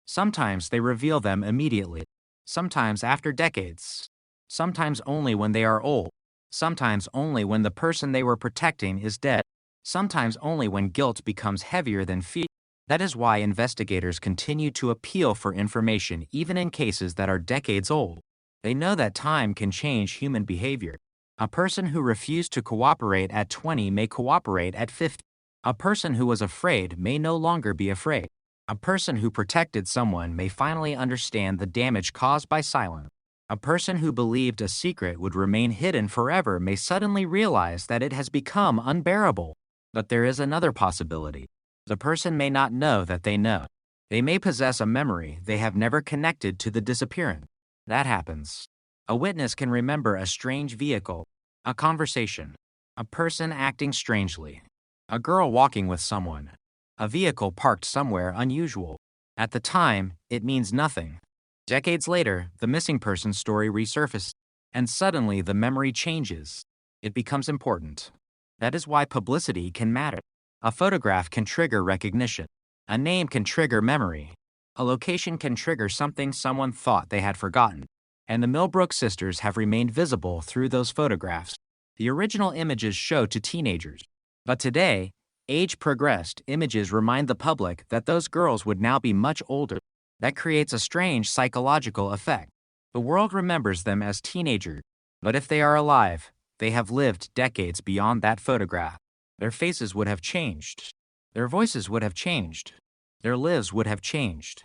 Sometimes they reveal them immediately. Sometimes after decades. Sometimes only when they are old. Sometimes only when the person they were protecting is dead. Sometimes only when guilt becomes heavier than fear. That is why investigators continue to appeal for information even in cases that are decades old. They know that time can change human behavior. A person who refused to cooperate at 20 may cooperate at 50. A person who was afraid may no longer be afraid. A person who protected someone may finally understand the damage caused by silence. A person who believed a secret would remain hidden forever may suddenly realize that it has become unbearable. But there is another possibility. The person may not know that they know. They may possess a memory they have never connected to the disappearance. That happens. A witness can remember a strange vehicle, a conversation, a person acting strangely, a girl walking with someone, a vehicle parked somewhere unusual. At the time, it means nothing. Decades later, the missing person story resurfaces, and suddenly the memory changes. It becomes important. That is why publicity can matter. A photograph can trigger recognition. A name can trigger memory. A location can trigger something someone thought they had forgotten. And the Millbrook sisters have remained visible through those photographs. The original images show to teenagers. But today, age-progressed images remind the public that those girls would now be much older. That creates a strange psychological effect. The world remembers them as teenagers. But if they are alive, they have lived decades beyond that photograph. Their faces would have changed. Their voices would have changed. Their lives would have changed.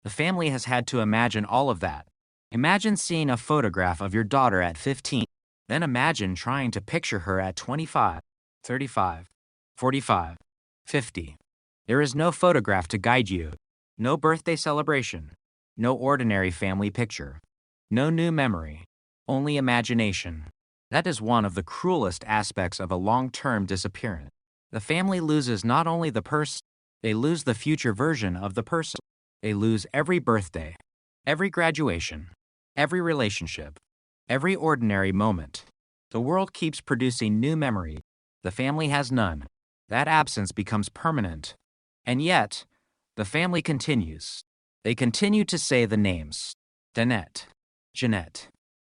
The family has had to imagine all of that. Imagine seeing a photograph of your daughter at 15. Then imagine trying to picture her at 25, 35, 45, 50. There is no photograph to guide you. No birthday celebration. No ordinary family picture. No new memory. Only imagination. That is one of the cruelest aspects of a long-term disappearance. The family loses not only the person, they lose the future version of the person. They lose every birthday, every graduation, every relationship, every ordinary moment. The world keeps producing new memories. The family has none. That absence becomes permanent. And yet, the family continues. They continue to say the names. Danette, Jeanette.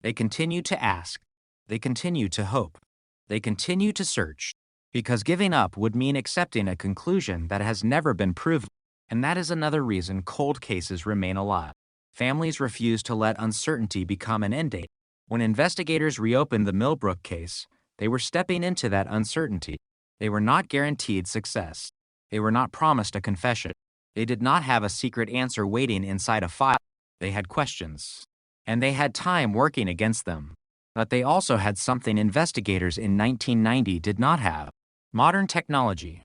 They continue to ask. They continue to hope. They continue to search. Because giving up would mean accepting a conclusion that has never been proven. And that is another reason cold cases remain alive. Families refuse to let uncertainty become an end date. When investigators reopened the Millbrook case, they were stepping into that uncertainty. They were not guaranteed success. They were not promised a confession. They did not have a secret answer waiting inside a file. They had questions. And they had time working against them. But they also had something investigators in 1990 did not have. Modern technology.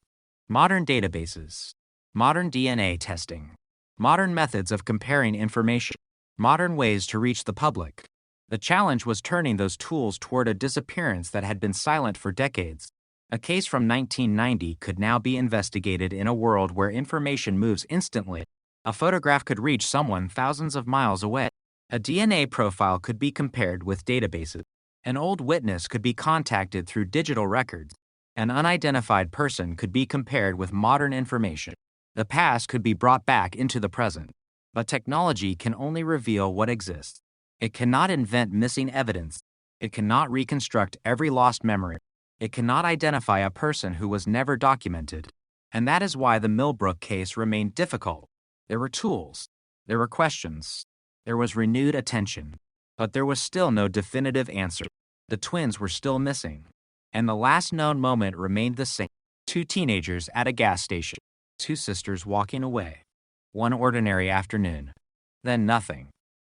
Modern databases. Modern DNA testing. Modern methods of comparing information. Modern ways to reach the public. The challenge was turning those tools toward a disappearance that had been silent for decades. A case from 1990 could now be investigated in a world where information moves instantly. A photograph could reach someone thousands of miles away. A DNA profile could be compared with databases. An old witness could be contacted through digital records. An unidentified person could be compared with modern information. The past could be brought back into the present. But technology can only reveal what exists. It cannot invent missing evidence. It cannot reconstruct every lost memory. It cannot identify a person who was never documented. And that is why the Millbrook case remained difficult. There were tools. There were questions. There was renewed attention. But there was still no definitive answer. The twins were still missing. And the last known moment remained the same. Two teenagers at a gas station. Two sisters walking away. One ordinary afternoon. Then nothing.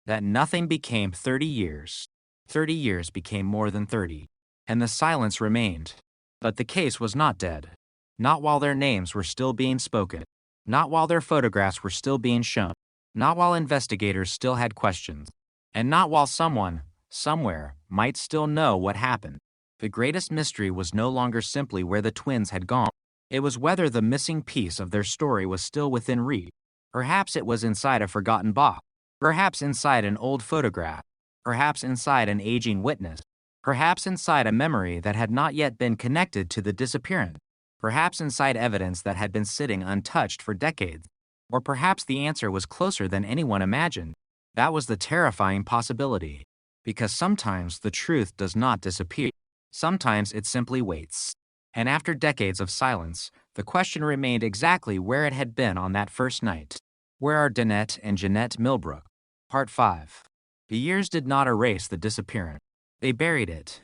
That nothing became 30 years. 30 years became more than 30. And the silence remained. But the case was not dead. Not while their names were still being spoken. Not while their photographs were still being shown. Not while investigators still had questions. And not while someone, somewhere, might still know what happened. The greatest mystery was no longer simply where the twins had gone. It was whether the missing piece of their story was still within reach. Perhaps it was inside a forgotten box. Perhaps inside an old photograph. Perhaps inside an aging witness. Perhaps inside a memory that had not yet been connected to the disappearance. Perhaps inside evidence that had been sitting untouched for decades. Or perhaps the answer was closer than anyone imagined. That was the terrifying possibility. Because sometimes the truth does not disappear. Sometimes it simply waits. And after decades of silence, the question remained exactly where it had been on that first night. Where are Danette and Jeanette Millbrook? Part 5. The years did not erase the disappearance. They buried it.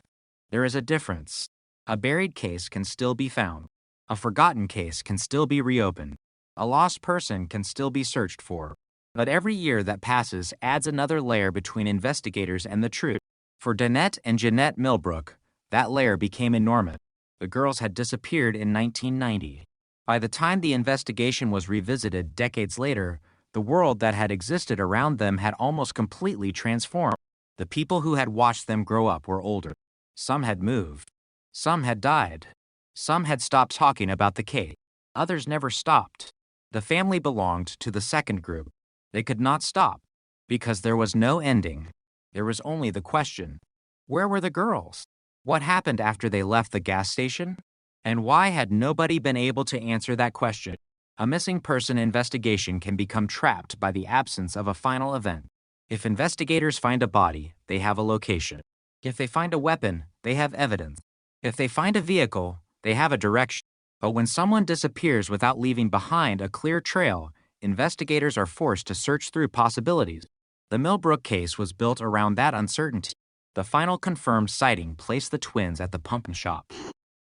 There is a difference. A buried case can still be found. A forgotten case can still be reopened. A lost person can still be searched for. But every year that passes adds another layer between investigators and the truth. For Danette and Jeanette Millbrook, that layer became enormous. The girls had disappeared in 1990. By the time the investigation was revisited decades later, the world that had existed around them had almost completely transformed. The people who had watched them grow up were older. Some had moved. Some had died. Some had stopped talking about the case. Others never stopped. The family belonged to the second group. They could not stop, because there was no ending. There was only the question. Where were the girls? What happened after they left the gas station? And why had nobody been able to answer that question? A missing person investigation can become trapped by the absence of a final event. If investigators find a body, they have a location. If they find a weapon, they have evidence. If they find a vehicle, they have a direction. But when someone disappears without leaving behind a clear trail, investigators are forced to search through possibilities. The Millbrook case was built around that uncertainty. The final confirmed sighting placed the twins at the pumpkin shop.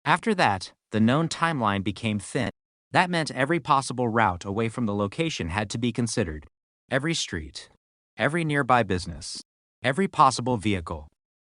After that, the known timeline became thin. That meant every possible route away from the location had to be considered. Every street, every nearby business, every possible vehicle,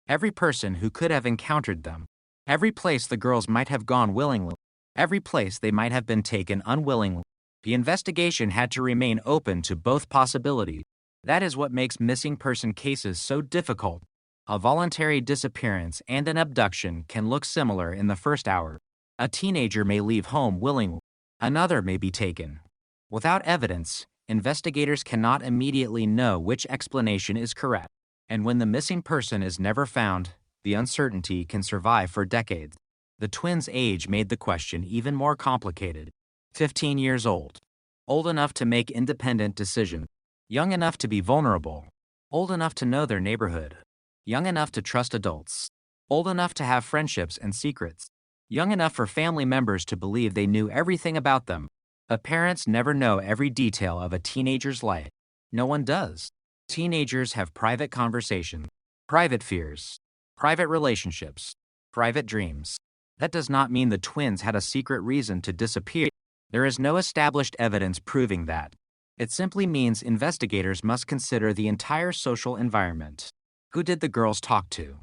every person who could have encountered them, every place the girls might have gone willingly, every place they might have been taken unwillingly. The investigation had to remain open to both possibilities. That is what makes missing person cases so difficult. A voluntary disappearance and an abduction can look similar in the first hour. A teenager may leave home willingly. Another may be taken. Without evidence, investigators cannot immediately know which explanation is correct. And when the missing person is never found, the uncertainty can survive for decades. The twins' age made the question even more complicated. 15 years old. Old enough to make independent decisions. Young enough to be vulnerable. Old enough to know their neighborhood. Young enough to trust adults. Old enough to have friendships and secrets. Young enough for family members to believe they knew everything about them. But parents never know every detail of a teenager's life. No one does. Teenagers have private conversations, private fears, private relationships, private dreams. That does not mean the twins had a secret reason to disappear. There is no established evidence proving that. It simply means investigators must consider the entire social environment. Who did the girls talk to?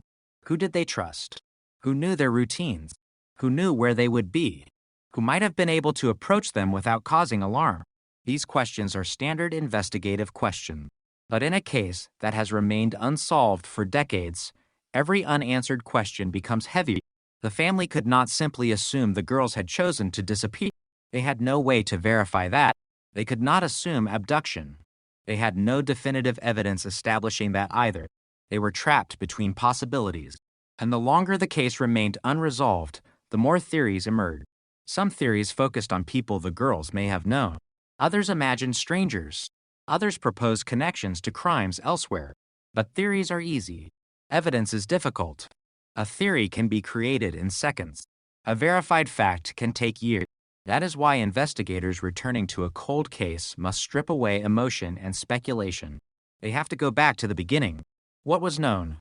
Who did they trust? Who knew their routines? Who knew where they would be? Who might have been able to approach them without causing alarm? These questions are standard investigative questions. But in a case that has remained unsolved for decades, every unanswered question becomes heavy. The family could not simply assume the girls had chosen to disappear. They had no way to verify that. They could not assume abduction. They had no definitive evidence establishing that either. They were trapped between possibilities. And the longer the case remained unresolved, the more theories emerged. Some theories focused on people the girls may have known. Others imagined strangers. Others proposed connections to crimes elsewhere. But theories are easy. Evidence is difficult. A theory can be created in seconds. A verified fact can take years. That is why investigators returning to a cold case must strip away emotion and speculation. They have to go back to the beginning. What was known?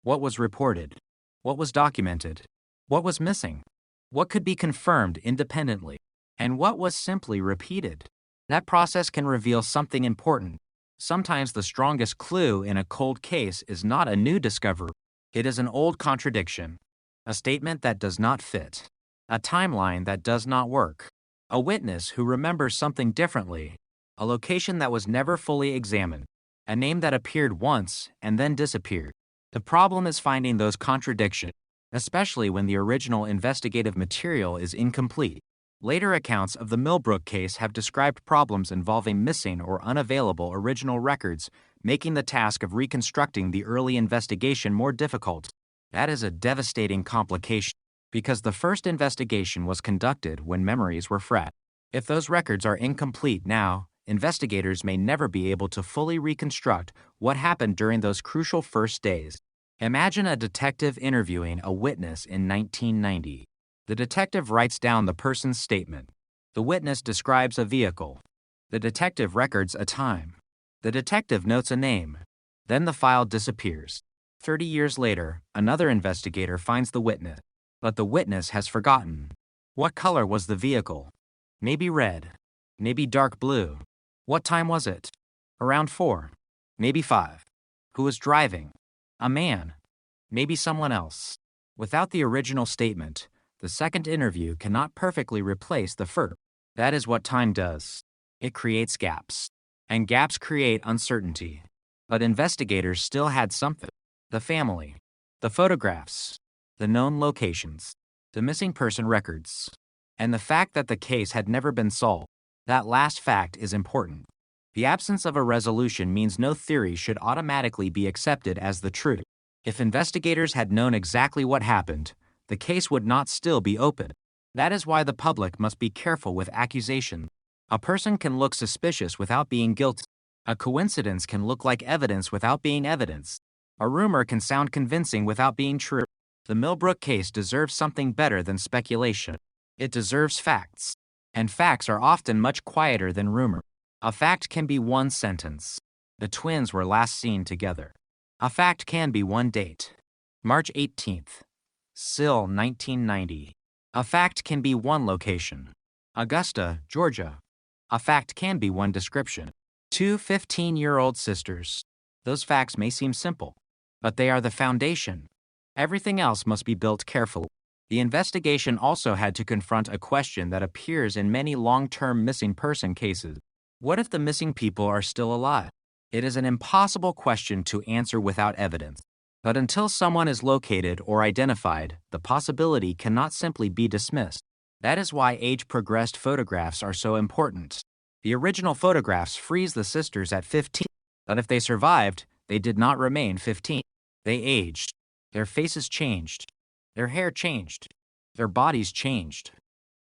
What was reported? What was documented? What was missing? What could be confirmed independently? And what was simply repeated? That process can reveal something important. Sometimes the strongest clue in a cold case is not a new discovery. It is an old contradiction, a statement that does not fit, a timeline that does not work, a witness who remembers something differently, a location that was never fully examined, a name that appeared once and then disappeared. The problem is finding those contradictions, especially when the original investigative material is incomplete. Later accounts of the Millbrook case have described problems involving missing or unavailable original records, making the task of reconstructing the early investigation more difficult. That is a devastating complication, because the first investigation was conducted when memories were fresh. If those records are incomplete now, investigators may never be able to fully reconstruct what happened during those crucial first days. Imagine a detective interviewing a witness in 1990. The detective writes down the person's statement. The witness describes a vehicle. The detective records a time. The detective notes a name. Then the file disappears. 30 years later, another investigator finds the witness. But the witness has forgotten. What color was the vehicle? Maybe red. Maybe dark blue. What time was it? Around 4. Maybe 5. Who was driving? A man. Maybe someone else. Without the original statement, the second interview cannot perfectly replace the first. That is what time does. It creates gaps. And gaps create uncertainty. But investigators still had something. The family. The photographs. The known locations. The missing person records. And the fact that the case had never been solved. That last fact is important. The absence of a resolution means no theory should automatically be accepted as the truth. If investigators had known exactly what happened, the case would not still be open. That is why the public must be careful with accusations. A person can look suspicious without being guilty. A coincidence can look like evidence without being evidence. A rumor can sound convincing without being true. The Millbrook case deserves something better than speculation. It deserves facts. And facts are often much quieter than rumor. A fact can be one sentence. The twins were last seen together. A fact can be one date. March 18th. Sill, 1990. A fact can be one location. Augusta, Georgia. A fact can be one description. 2 15-year-old sisters. Those facts may seem simple, but they are the foundation. Everything else must be built carefully. The investigation also had to confront a question that appears in many long-term missing person cases. What if the missing people are still alive? It is an impossible question to answer without evidence. But until someone is located or identified, the possibility cannot simply be dismissed. That is why age-progressed photographs are so important. The original photographs freeze the sisters at 15, but if they survived, they did not remain 15. They aged. Their faces changed. Their hair changed. Their bodies changed.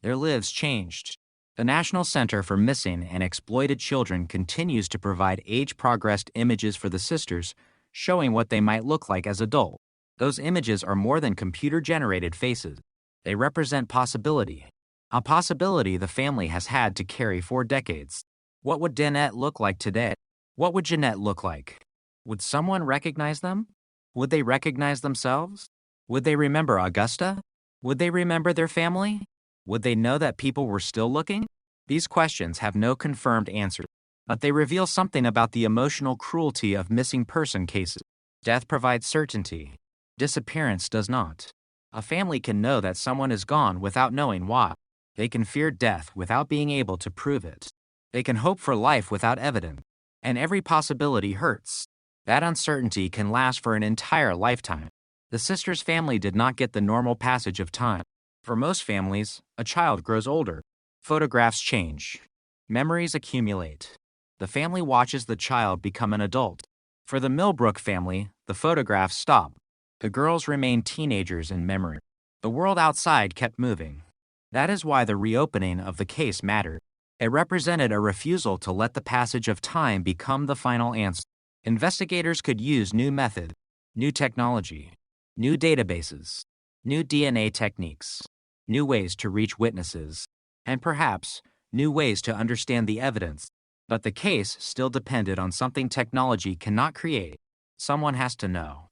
Their lives changed. The National Center for Missing and Exploited Children continues to provide age-progressed images for the sisters, showing what they might look like as adults. Those images are more than computer-generated faces. They represent possibility. A possibility the family has had to carry for decades. What would Danette look like today? What would Jeanette look like? Would someone recognize them? Would they recognize themselves? Would they remember Augusta? Would they remember their family? Would they know that people were still looking? These questions have no confirmed answers, but they reveal something about the emotional cruelty of missing person cases. Death provides certainty. Disappearance does not. A family can know that someone is gone without knowing why. They can fear death without being able to prove it. They can hope for life without evidence. And every possibility hurts. That uncertainty can last for an entire lifetime. The sisters' family did not get the normal passage of time. For most families, a child grows older. Photographs change. Memories accumulate. The family watches the child become an adult. For the Millbrook family, the photographs stop. The girls remain teenagers in memory. The world outside kept moving. That is why the reopening of the case mattered. It represented a refusal to let the passage of time become the final answer. Investigators could use new methods, new technology, new databases, new DNA techniques, new ways to reach witnesses, and perhaps new ways to understand the evidence. But the case still depended on something technology cannot create. Someone has to know.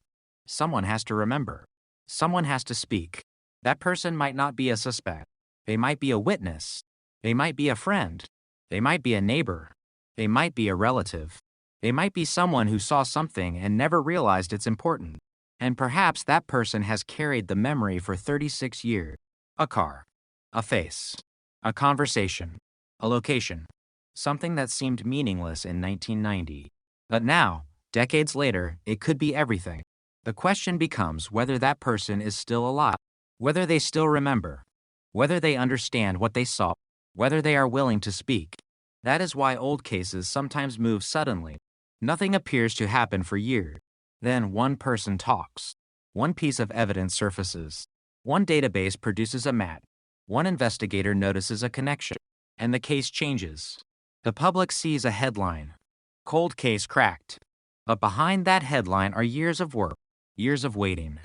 Someone has to remember. Someone has to speak. That person might not be a suspect. They might be a witness. They might be a friend. They might be a neighbor. They might be a relative. They might be someone who saw something and never realized it's important. And perhaps that person has carried the memory for 36 years. A car. A face. A conversation. A location. Something that seemed meaningless in 1990. But now, decades later, it could be everything. The question becomes whether that person is still alive, whether they still remember, whether they understand what they saw, whether they are willing to speak. That is why old cases sometimes move suddenly. Nothing appears to happen for years. Then one person talks. One piece of evidence surfaces. One database produces a match. One investigator notices a connection. And the case changes. The public sees a headline. Cold case cracked. But behind that headline are years of work, years of waiting,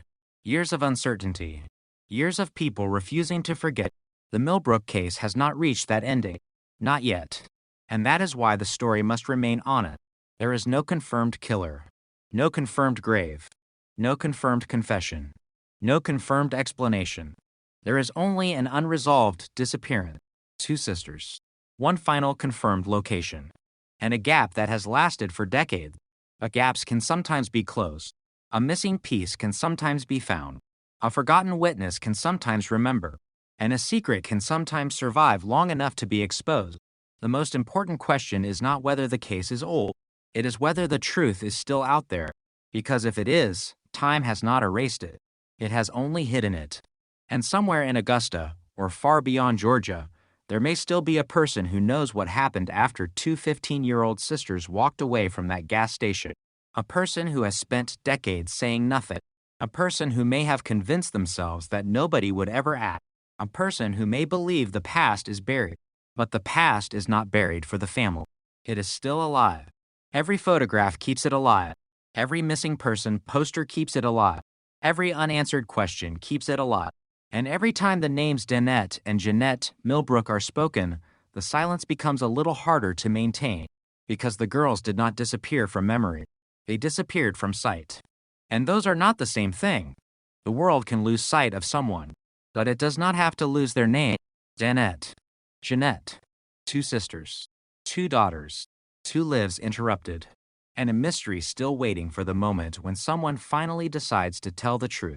years of uncertainty, years of people refusing to forget. The Millbrook case has not reached that ending. Not yet. And that is why the story must remain honest. There is no confirmed killer, no confirmed grave, no confirmed confession, no confirmed explanation. There is only an unresolved disappearance, 2 sisters, one final confirmed location, and a gap that has lasted for decades. But gaps can sometimes be closed. A missing piece can sometimes be found. A forgotten witness can sometimes remember. And a secret can sometimes survive long enough to be exposed. The most important question is not whether the case is old. It is whether the truth is still out there. Because if it is, time has not erased it. It has only hidden it. And somewhere in Augusta, or far beyond Georgia, there may still be a person who knows what happened after 2 15-year-old sisters walked away from that gas station. A person who has spent decades saying nothing. A person who may have convinced themselves that nobody would ever act. A person who may believe the past is buried. But the past is not buried for the family. It is still alive. Every photograph keeps it alive. Every missing person poster keeps it alive. Every unanswered question keeps it alive. And every time the names Danette and Jeanette Millbrook are spoken, the silence becomes a little harder to maintain, because the girls did not disappear from memory. They disappeared from sight. And those are not the same thing. The world can lose sight of someone, but it does not have to lose their name. Danette, Jeanette, 2 sisters, 2 daughters, 2 lives interrupted, and a mystery still waiting for the moment when someone finally decides to tell the truth.